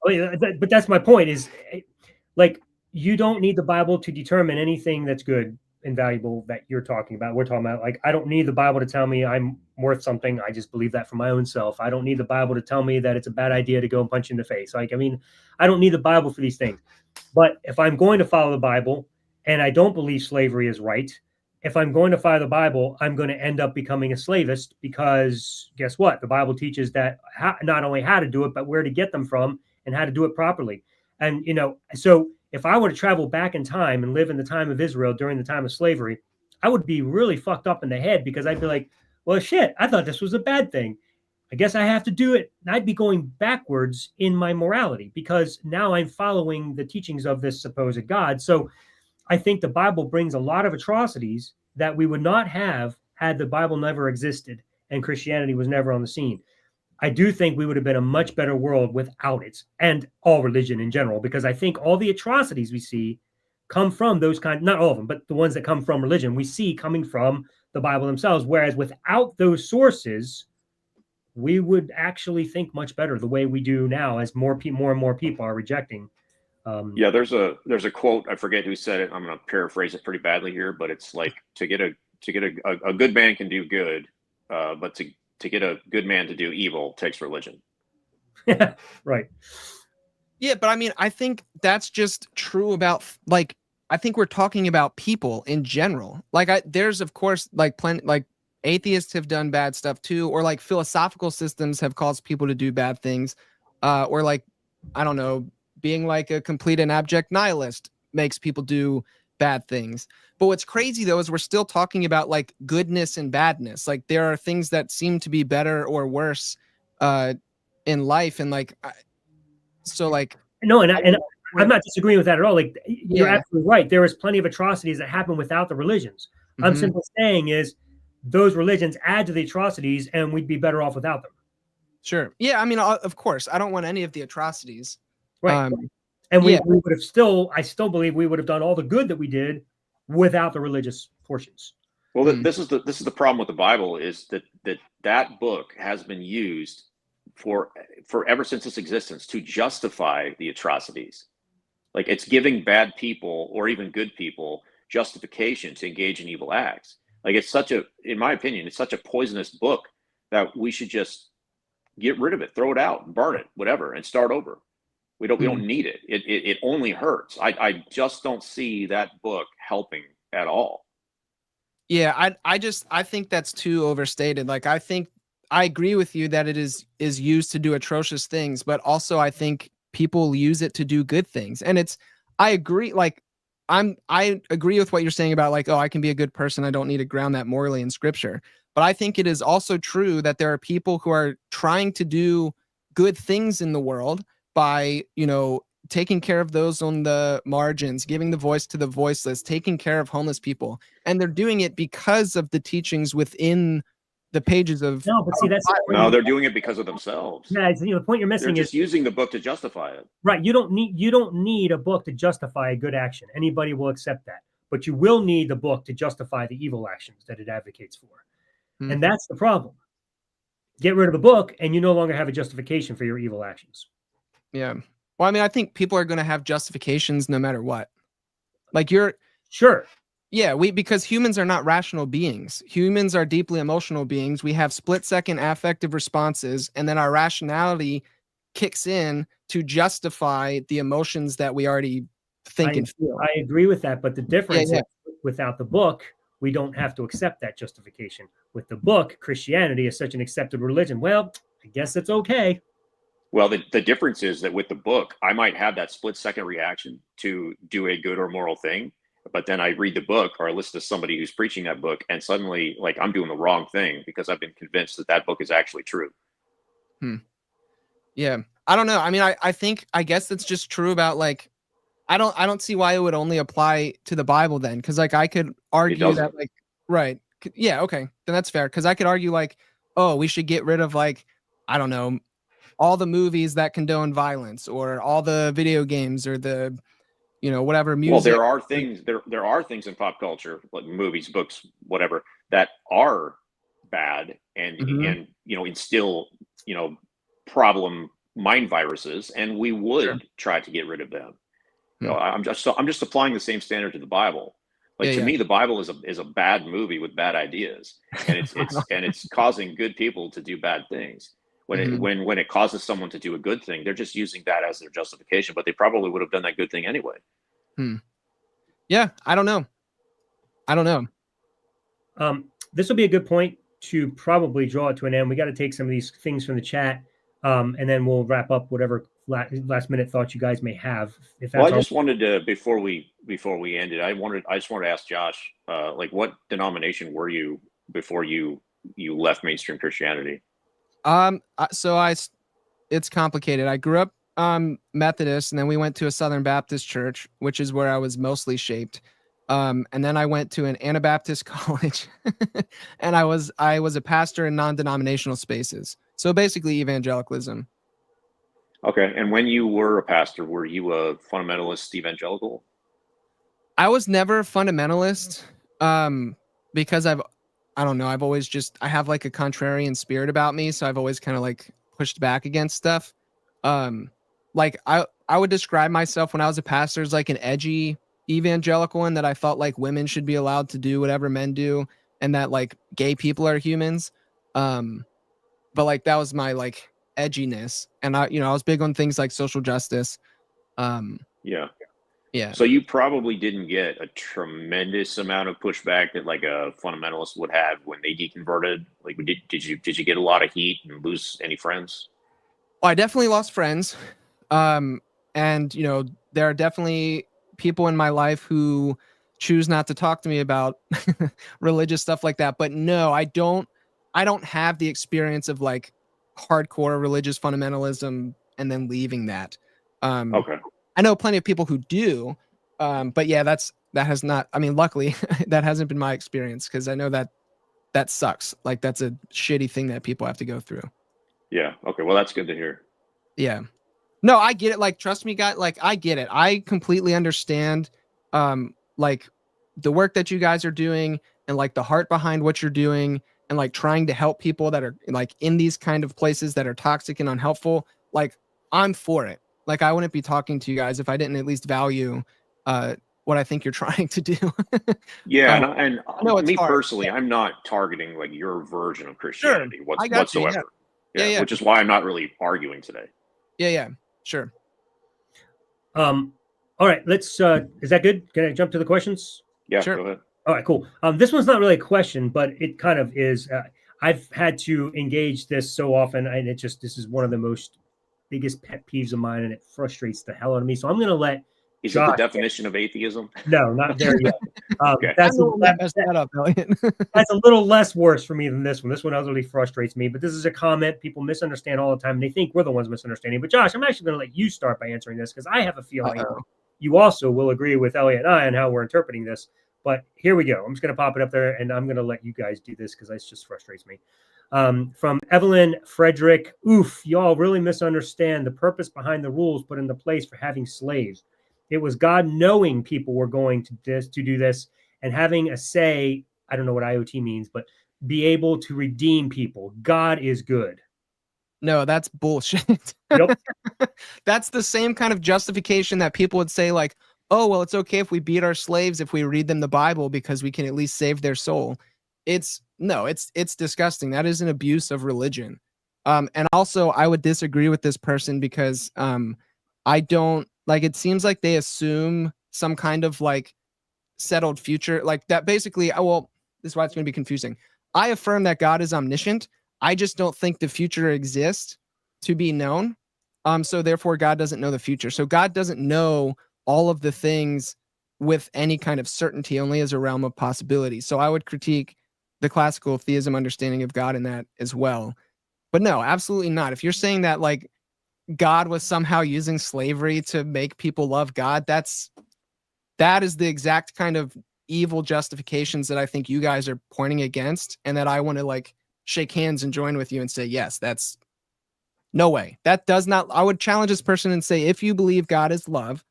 [SPEAKER 1] But that's my point is like you don't need the Bible to determine anything that's good and valuable that you're talking about. We're talking about like I don't need the Bible to tell me I'm worth something. I just believe that for my own self. I don't need the Bible to tell me that it's a bad idea to go and punch you in the face. Like I mean, I don't need the Bible for these things. But if I'm going to follow the Bible and I don't believe slavery is right, if I'm going to follow the Bible, I'm going to end up becoming a slavist, because guess what? The Bible teaches that not only how to do it, but where to get them from and how to do it properly. And, so if I were to travel back in time and live in the time of Israel during the time of slavery, I would be really fucked up in the head, because I'd be like, well, shit, I thought this was a bad thing. I guess I have to do it. And I'd be going backwards in my morality, because now I'm following the teachings of this supposed God. So I think the Bible brings a lot of atrocities that we would not have had the Bible never existed and Christianity was never on the scene. I do think we would have been a much better world without it, and all religion in general, because I think all the atrocities we see come from those not all of them, but the ones that come from religion, we see coming from the Bible themselves. Whereas without those sources, we would actually think much better the way we do now, as more and more people are rejecting.
[SPEAKER 3] Yeah, there's a quote, I forget who said it. I'm going to paraphrase it pretty badly here, but it's like to get a good man can do good, but to get a good man to do evil takes religion.
[SPEAKER 1] Right.
[SPEAKER 2] Yeah, but I mean, I think that's just true about, like, I think we're talking about people in general. Like, there's of course like plenty, like atheists have done bad stuff too, or like philosophical systems have caused people to do bad things, or like, I don't know, being like a complete and abject nihilist makes people do bad things. But what's crazy though is we're still talking about like goodness and badness. Like there are things that seem to be better or worse in life, and like so like
[SPEAKER 1] no, and I'm not disagreeing with that at all. Like you're
[SPEAKER 2] Yeah.
[SPEAKER 1] absolutely right. There is plenty of atrocities that happen without the religions. I'm simply saying is those religions add to the atrocities, and we'd be better off without them.
[SPEAKER 2] Sure. Yeah. I mean, of course, I don't want any of the atrocities.
[SPEAKER 1] Right. And we would have I still believe we would have done all the good that we did without the religious portions.
[SPEAKER 3] Well, this is the problem with the Bible, is that book has been used for ever since its existence to justify the atrocities. Like it's giving bad people or even good people justification to engage in evil acts. Like it's in my opinion, it's such a poisonous book that we should just get rid of it, throw it out, burn it, whatever, and start over. We don't need it. It only hurts. I just don't see that book helping at all.
[SPEAKER 2] Yeah, I think that's too overstated. Like I agree with you that it is used to do atrocious things, but also I think people use it to do good things. And I agree, like I agree with what you're saying about like, oh, I can be a good person, I don't need to ground that morally in scripture. But I think it is also true that there are people who are trying to do good things in the world by, taking care of those on the margins, giving the voice to the voiceless, taking care of homeless people. And they're doing it because of the teachings within the pages of...
[SPEAKER 1] No, but see,
[SPEAKER 3] they're doing it because of themselves.
[SPEAKER 1] Yeah, the point you're missing
[SPEAKER 3] is just using the book to justify it.
[SPEAKER 1] Right. You don't need a book to justify a good action. Anybody will accept that. But you will need the book to justify the evil actions that it advocates for. Mm-hmm. And that's the problem. Get rid of the book and you no longer have a justification for your evil actions.
[SPEAKER 2] Yeah. Well, I mean, I think people are going to have justifications no matter what. Like
[SPEAKER 1] Sure.
[SPEAKER 2] Yeah, because humans are not rational beings. Humans are deeply emotional beings. We have split-second affective responses, and then our rationality kicks in to justify the emotions that we already think and feel.
[SPEAKER 1] I agree with that, but the difference is without the book, we don't have to accept that justification. With the book, Christianity is such an accepted religion. Well, I guess it's okay.
[SPEAKER 3] Well, the difference is that with the book, I might have that split-second reaction to do a good or moral thing, but then I read the book or I listen to somebody who's preaching that book, and suddenly, like, I'm doing the wrong thing because I've been convinced that book is actually true.
[SPEAKER 2] Yeah, I don't know. I mean, I guess that's just true about like, I don't see why it would only apply to the Bible then, because like I could argue that like, right, yeah, okay, then that's fair, because I could argue like, oh, we should get rid of like, I don't know, all the movies that condone violence, or all the video games, or the, whatever music.
[SPEAKER 3] Well, there are things in pop culture, like movies, books, whatever, that are bad and and instill problem mind viruses, and we would try to get rid of them. I'm just applying the same standard to the Bible. Like to me, the Bible is a bad movie with bad ideas, and it's causing good people to do bad things. When it causes someone to do a good thing, they're just using that as their justification, but they probably would have done that good thing anyway.
[SPEAKER 2] Yeah, I don't know.
[SPEAKER 1] This will be a good point to probably draw it to an end. We got to take some of these things from the chat, and then we'll wrap up whatever last minute thoughts you guys may have.
[SPEAKER 3] I just wanted to, before we ended, I just wanted to ask Josh, like, what denomination were you before you left mainstream Christianity?
[SPEAKER 2] It's complicated. I grew up Methodist, and then we went to a Southern Baptist church, which is where I was mostly shaped. And then I went to an Anabaptist college, and I was a pastor in non-denominational spaces. So basically evangelicalism.
[SPEAKER 3] Okay. And when you were a pastor, were you a fundamentalist evangelical?
[SPEAKER 2] I was never a fundamentalist, because I don't know, I've always I have like a contrarian spirit about me, so I've always kind of like pushed back against stuff. Like I would describe myself when I was a pastor as like an edgy evangelical, and that I thought like women should be allowed to do whatever men do, and that like gay people are humans. But like that was my like edginess, and I was big on things like social justice.
[SPEAKER 3] Yeah.
[SPEAKER 2] Yeah.
[SPEAKER 3] So you probably didn't get a tremendous amount of pushback that like a fundamentalist would have when they deconverted. Like, did you get a lot of heat and lose any friends?
[SPEAKER 2] Well, I definitely lost friends. And there are definitely people in my life who choose not to talk to me about religious stuff like that. But no, I don't have the experience of like hardcore religious fundamentalism and then leaving that.
[SPEAKER 3] Okay.
[SPEAKER 2] I know plenty of people who do. But yeah, that has not, I mean, luckily that hasn't been my experience, because I know that sucks. Like that's a shitty thing that people have to go through.
[SPEAKER 3] Yeah. Okay. Well, that's good to hear.
[SPEAKER 2] Yeah. No, I get it. Like, trust me, guys. Like, I get it. I completely understand, like the work that you guys are doing, and like the heart behind what you're doing, and like trying to help people that are like in these kind of places that are toxic and unhelpful. Like, I'm for it. Like, I wouldn't be talking to you guys if I didn't at least value, what I think you're trying to do.
[SPEAKER 3] Yeah.
[SPEAKER 2] Um,
[SPEAKER 3] And
[SPEAKER 2] I know it's
[SPEAKER 3] me
[SPEAKER 2] hard.
[SPEAKER 3] personally, I'm not targeting like your version of Christianity
[SPEAKER 2] I got you.
[SPEAKER 3] whatsoever.
[SPEAKER 2] Yeah. Yeah.
[SPEAKER 3] Which is why I'm not really arguing today.
[SPEAKER 2] Yeah. Sure.
[SPEAKER 1] All right, let's is that good? Can I jump to the questions?
[SPEAKER 3] Yeah,
[SPEAKER 2] Sure.
[SPEAKER 3] go ahead.
[SPEAKER 1] All right, cool. This one's not really a question, but it kind of is. I've had to engage this so often, and this is one of the biggest pet peeves of mine, and it frustrates the hell out of me. So I'm going to let
[SPEAKER 3] Is
[SPEAKER 1] Josh.
[SPEAKER 3] it the definition of atheism?
[SPEAKER 1] No, not there yet.
[SPEAKER 3] Okay.
[SPEAKER 1] That's
[SPEAKER 2] that up, Elliot.
[SPEAKER 1] that's a little less worse for me than this one. This one really frustrates me, but this is a comment people misunderstand all the time, and they think we're the ones misunderstanding. But Josh, I'm actually going to let you start by answering this, because I have a feeling you also will agree with Elliot and I on how we're interpreting this. But here we go. I'm just going to pop it up there, and I'm going to let you guys do this because this just frustrates me. From Evelyn Frederick, y'all really misunderstand the purpose behind the rules put into place for having slaves. It was God knowing people were going to do this and having a say. I don't know what IoT means, but be able to redeem people. God is good.
[SPEAKER 2] No, that's bullshit.
[SPEAKER 1] Yep.
[SPEAKER 2] That's the same kind of justification that people would say, like, oh, well, it's okay if we beat our slaves if we read them the Bible because we can at least save their soul. It's disgusting. That is an abuse of religion. And also, I would disagree with this person because I don't like. It seems like they assume some kind of like settled future, like that. Basically, well, this is why it's going to be confusing. I affirm that God is omniscient. I just don't think the future exists to be known. So therefore, God doesn't know the future. So God doesn't know all of the things with any kind of certainty, only as a realm of possibility. So I would critique the classical theism understanding of God in that as well. But no, absolutely not. If you're saying that like God was somehow using slavery to make people love God, that is the exact kind of evil justifications that I think you guys are pointing against, and that I want to like shake hands and join with you and say, yes, that's no way. That does not, I would challenge this person and say, if you believe God is love,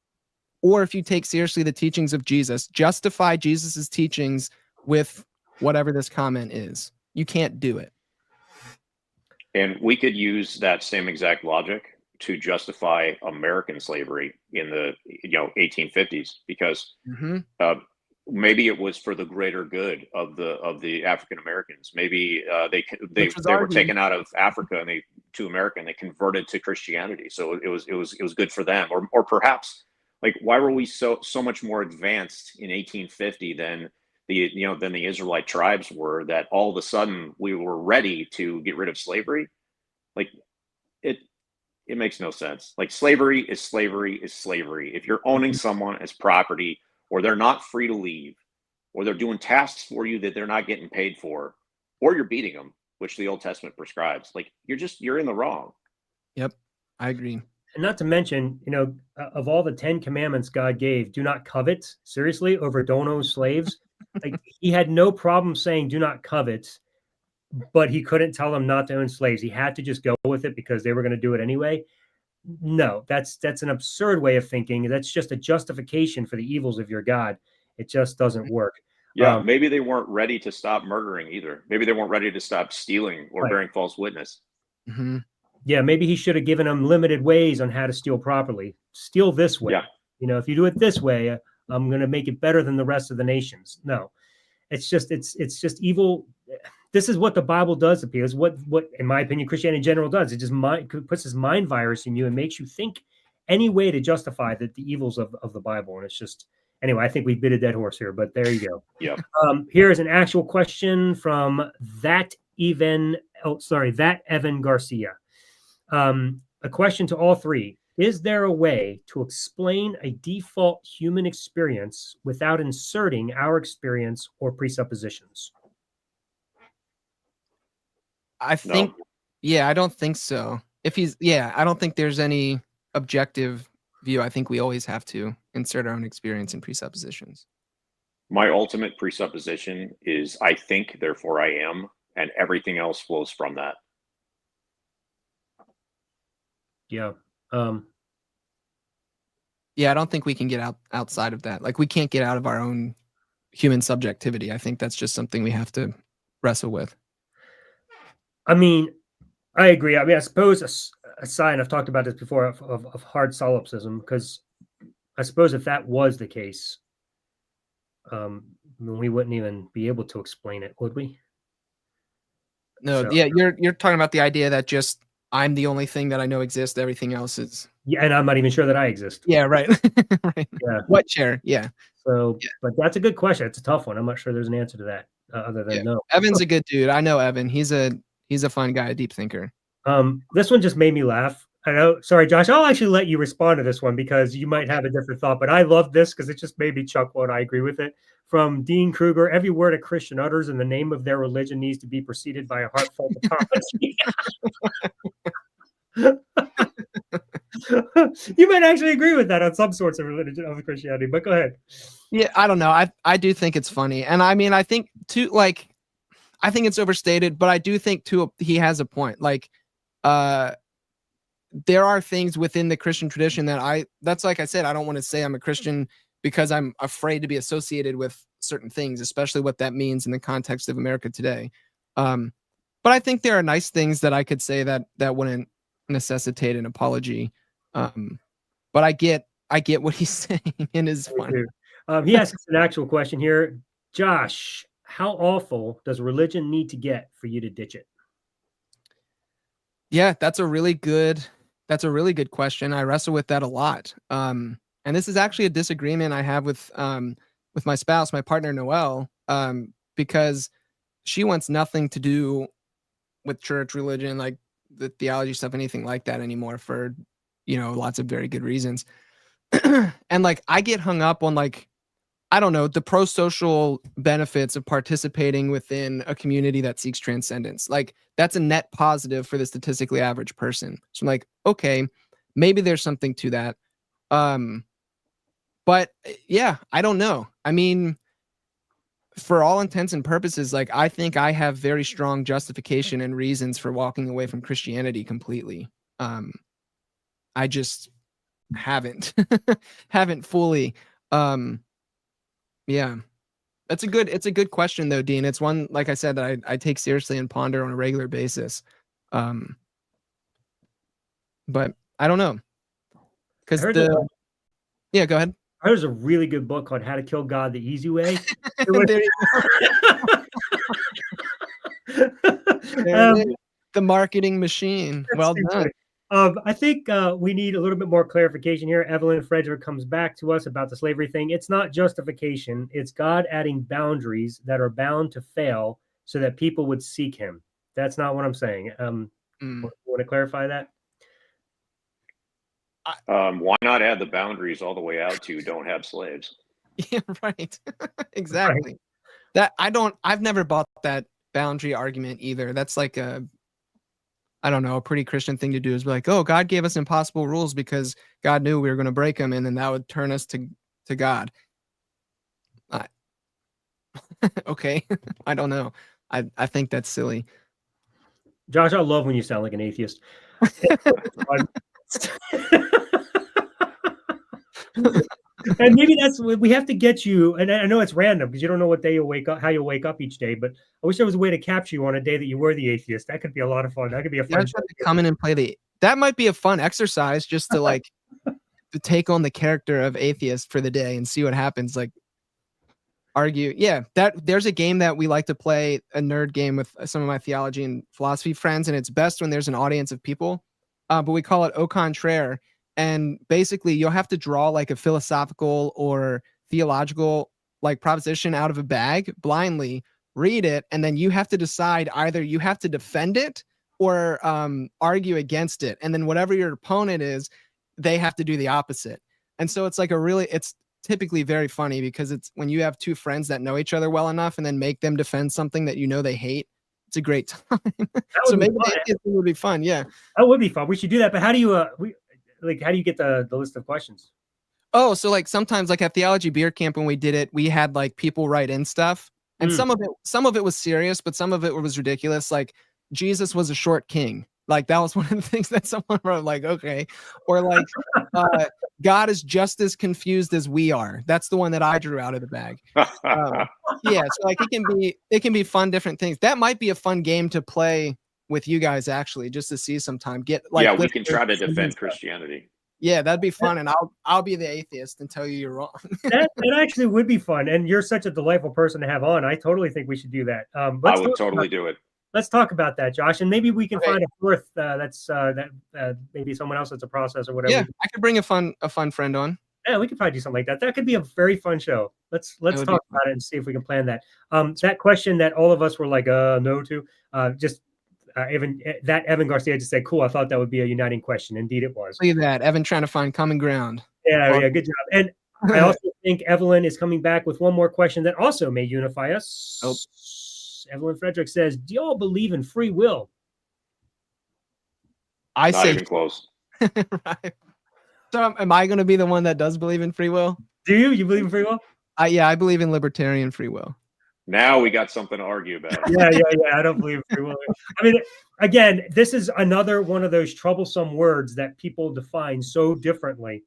[SPEAKER 2] or if you take seriously the teachings of Jesus, justify Jesus's teachings with whatever this comment is. You can't do it.
[SPEAKER 3] And we could use that same exact logic to justify American slavery in the 1850s, because maybe it was for the greater good of the African Americans. Maybe they were taken out of Africa and to America, and they converted to Christianity. So it was good for them. Or perhaps, like, why were we so much more advanced in 1850 than the Israelite tribes were, that all of a sudden we were ready to get rid of slavery? Like, it makes no sense. Like, slavery is slavery is slavery. If you're owning someone as property, or they're not free to leave, or they're doing tasks for you that they're not getting paid for, or you're beating them, which the Old Testament prescribes, like, you're in the wrong.
[SPEAKER 2] Yep, I agree.
[SPEAKER 1] And not to mention, of all the 10 commandments God gave, do not covet, seriously, over don't own slaves. Like, he had no problem saying do not covet, but he couldn't tell them not to own slaves. He had to just go with it because they were going to do it anyway. No, that's an absurd way of thinking. That's just a justification for the evils of your God. It just doesn't work.
[SPEAKER 3] Yeah, maybe they weren't ready to stop murdering either. Maybe they weren't ready to stop stealing or bearing false witness.
[SPEAKER 2] Mm-hmm.
[SPEAKER 1] Yeah, maybe he should have given them limited ways on how to steal properly. Steal this way.
[SPEAKER 3] Yeah.
[SPEAKER 1] If you do it this way, I'm going to make it better than the rest of the nations. No, it's just evil. This is what the Bible does to people. It's what, in my opinion, Christianity in general does. It just puts this mind virus in you and makes you think any way to justify the evils of the Bible. And it's just, anyway, I think we beat a dead horse here, but there you go.
[SPEAKER 3] Yeah.
[SPEAKER 1] Here is an actual question from Evan Garcia. A question to all three. Is there a way to explain a default human experience without inserting our experience or presuppositions?
[SPEAKER 2] I think, I don't think so. I don't think there's any objective view. I think we always have to insert our own experience and presuppositions.
[SPEAKER 3] My ultimate presupposition is I think, therefore I am, and everything else flows from that.
[SPEAKER 1] Yeah.
[SPEAKER 2] I don't think we can get outside of that. Like, we can't get out of our own human subjectivity. I think that's just something we have to wrestle with.
[SPEAKER 1] I mean, I agree. I suppose a sign, I've talked about this before, of hard solipsism, because I suppose if that was the case, we wouldn't even be able to explain it, would we?
[SPEAKER 2] No, so, you're talking about the idea that just I'm the only thing that I know exists. Everything else is.
[SPEAKER 1] Yeah, and I'm not even sure that I exist.
[SPEAKER 2] Yeah, right. Right.
[SPEAKER 1] Yeah.
[SPEAKER 2] What chair? Yeah.
[SPEAKER 1] So, but that's a good question. It's a tough one. I'm not sure there's an answer to that other than no.
[SPEAKER 2] Evan's a good dude. I know Evan. He's a fun guy, a deep thinker.
[SPEAKER 1] This one just made me laugh. I know. Sorry, Josh. I'll actually let you respond to this one because you might have a different thought. But I love this because it just made me chuckle, and I agree with it. From Dean Kruger: every word a Christian utters in the name of their religion needs to be preceded by a heartfelt apology. You might actually agree with that on some sorts of religion of Christianity, but go ahead.
[SPEAKER 2] Yeah, I don't know. I do think it's funny, and I mean, I think too. Like, I think it's overstated, but I do think too he has a point. Like, there are things within the Christian tradition that's like I said, I don't want to say I'm a Christian because I'm afraid to be associated with certain things, especially what that means in the context of America today. But I think there are nice things that I could say that wouldn't necessitate an apology. But I get what he's saying and is fun.
[SPEAKER 1] He asks an actual question here. Josh, how awful does religion need to get for you to ditch it?
[SPEAKER 2] Yeah, that's a really good question. I wrestle with that a lot. And this is actually a disagreement I have with my spouse, my partner, Noelle, because she wants nothing to do with church, religion, like the theology stuff, anything like that anymore for, lots of very good reasons. And like, I get hung up on like, I don't know, the pro-social benefits of participating within a community that seeks transcendence. Like, that's a net positive for the statistically average person. So I'm like, okay, maybe there's something to that. But yeah, I don't know. I mean, for all intents and purposes, like, I think I have very strong justification and reasons for walking away from Christianity completely. I just haven't fully. Yeah, it's a good question though, Dean. It's one, like I said, that I take seriously and ponder on a regular basis. But I don't know. Because yeah, go ahead.
[SPEAKER 1] There's a really good book called How to Kill God the Easy Way.
[SPEAKER 2] The marketing machine. Well done.
[SPEAKER 1] I think we need a little bit more clarification here. Evelyn Frederick comes back to us about the slavery thing. It's not justification. It's God adding boundaries that are bound to fail so that people would seek him. That's not what I'm saying. Want to clarify that?
[SPEAKER 3] Why not add the boundaries all the way out to don't have slaves?
[SPEAKER 2] Yeah, right. Exactly. Right. I've never bought that boundary argument either. That's like I I don't know, a pretty Christian thing to do is be like, oh, God gave us impossible rules because God knew we were going to break them, and then that would turn us to God. Okay. I don't know. I think that's silly.
[SPEAKER 1] Josh, I love when you sound like an atheist. And maybe that's what we have to get you. And I know it's random because you don't know what day you'll wake up, how you'll wake up each day. But I wish there was a way to capture you on a day that you were the atheist. That could be a lot of fun. That could be a fun show.
[SPEAKER 2] Come in and play that might be a fun exercise just to like to take on the character of atheist for the day and see what happens. Like argue. Yeah, there's a game that we like to play, a nerd game with some of my theology and philosophy friends, and it's best when there's an audience of people. But we call it au contraire. And basically you'll have to draw like a philosophical or theological like proposition out of a bag blindly, read it, and then you have to decide either you have to defend it or argue against it. And then whatever your opponent is, they have to do the opposite. And so it's like it's typically very funny because it's when you have two friends that know each other well enough and then make them defend something that you know they hate. It's a great time. So maybe it would be fun. Yeah,
[SPEAKER 1] that would be fun. We should do that. But how do you how do you get the list of questions?
[SPEAKER 2] Oh, so like sometimes like at Theology Beer Camp when we did it, we had like people write in stuff, and some of it was serious, but some of it was ridiculous. Like Jesus was a short king. Like that was one of the things that someone wrote. Like okay, or like God is just as confused as we are. That's the one that I drew out of the bag. Yeah, so like it can be fun, different things. That might be a fun game to play with you guys actually, just to see sometime.
[SPEAKER 3] We can try to defend Christianity.
[SPEAKER 2] Yeah, that'd be fun, and I'll be the atheist and tell you you're wrong.
[SPEAKER 1] that actually would be fun, and you're such a delightful person to have on. I totally think we should do that.
[SPEAKER 3] I would totally do it.
[SPEAKER 1] Let's talk about that, Josh, and maybe we can find a fourth. Maybe someone else that's a process or whatever.
[SPEAKER 2] Yeah, I could bring a fun friend on.
[SPEAKER 1] Yeah, we could probably do something like that. That could be a very fun show. Let's talk about it and see if we can plan that. That question that all of us were like, no to, Evan Garcia just said, cool. I thought that would be a uniting question. Indeed, it was.
[SPEAKER 2] Look at that, Evan trying to find common ground.
[SPEAKER 1] Yeah, good job. And I also think Evelyn is coming back with one more question that also may unify us.
[SPEAKER 2] Oh.
[SPEAKER 1] Evelyn Frederick says, do y'all believe in free will?
[SPEAKER 2] I
[SPEAKER 3] Not
[SPEAKER 2] say
[SPEAKER 3] even close.
[SPEAKER 2] Right. So am I going to be the one that does believe in free will?
[SPEAKER 1] Do you? You believe in free will?
[SPEAKER 2] Yeah, I believe in libertarian free will.
[SPEAKER 3] Now we got something to argue about.
[SPEAKER 1] Yeah. I don't believe in free will. I mean, again, this is another one of those troublesome words that people define so differently.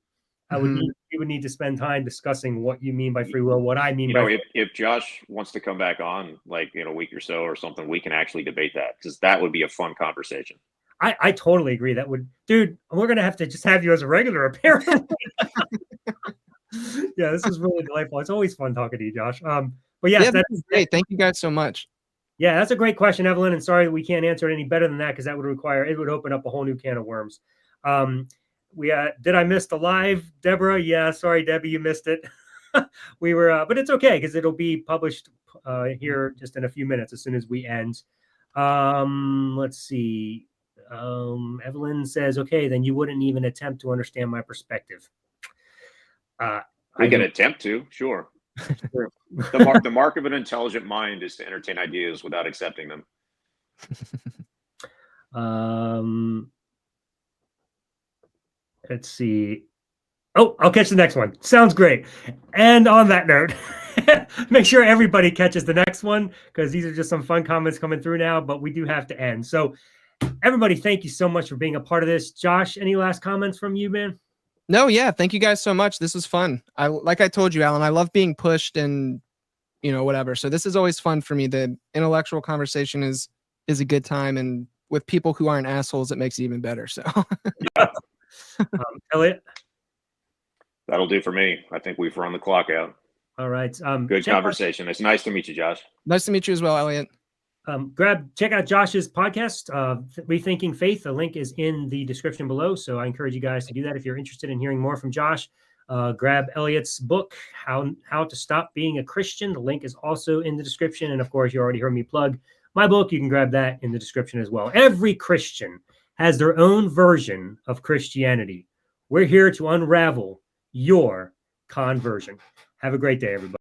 [SPEAKER 1] We would need to spend time discussing what you mean by free will, what I mean by.
[SPEAKER 3] If Josh wants to come back on, like in a week or so or something, we can actually debate that because that would be a fun conversation.
[SPEAKER 1] I totally agree. That would, dude. We're gonna have to just have you as a regular, apparently. Yeah, this is really delightful. It's always fun talking to you, Josh. But yes, that's
[SPEAKER 2] great. Thank you guys so much.
[SPEAKER 1] Yeah, that's a great question, Evelyn. And sorry we can't answer it any better than that because that would open up a whole new can of worms. Did I miss the live, Deborah? Yeah, sorry, Debbie, you missed it. We were, but it's okay because it'll be published here just in a few minutes as soon as we end. Let's see. Evelyn says, okay, then you wouldn't even attempt to understand my perspective.
[SPEAKER 3] I can attempt to, sure. The mark of an intelligent mind is to entertain ideas without accepting them.
[SPEAKER 1] Let's see. Oh, I'll catch the next one. Sounds great. And on that note, make sure everybody catches the next one because these are just some fun comments coming through now, but we do have to end. So everybody, thank you so much for being a part of this. Josh, any last comments from you, man?
[SPEAKER 2] No, yeah. Thank you guys so much. This was fun. Like I told you, Alan, I love being pushed and, whatever. So this is always fun for me. The intellectual conversation is a good time. And with people who aren't assholes, it makes it even better. So
[SPEAKER 1] Elliot?
[SPEAKER 3] That'll do for me. I think we've run the clock out.
[SPEAKER 1] All right.
[SPEAKER 3] Good conversation. It's nice to meet you, Josh.
[SPEAKER 2] Nice to meet you as well, Elliot.
[SPEAKER 1] Check out Josh's podcast, Rethinking Faith. The link is in the description below. So I encourage you guys to do that. If you're interested in hearing more from Josh, grab Elliot's book, How to Stop Being a Christian. The link is also in the description. And of course, you already heard me plug my book. You can grab that in the description as well. Every Christian has their own version of Christianity. We're here to unravel your conversion. Have a great day, everybody.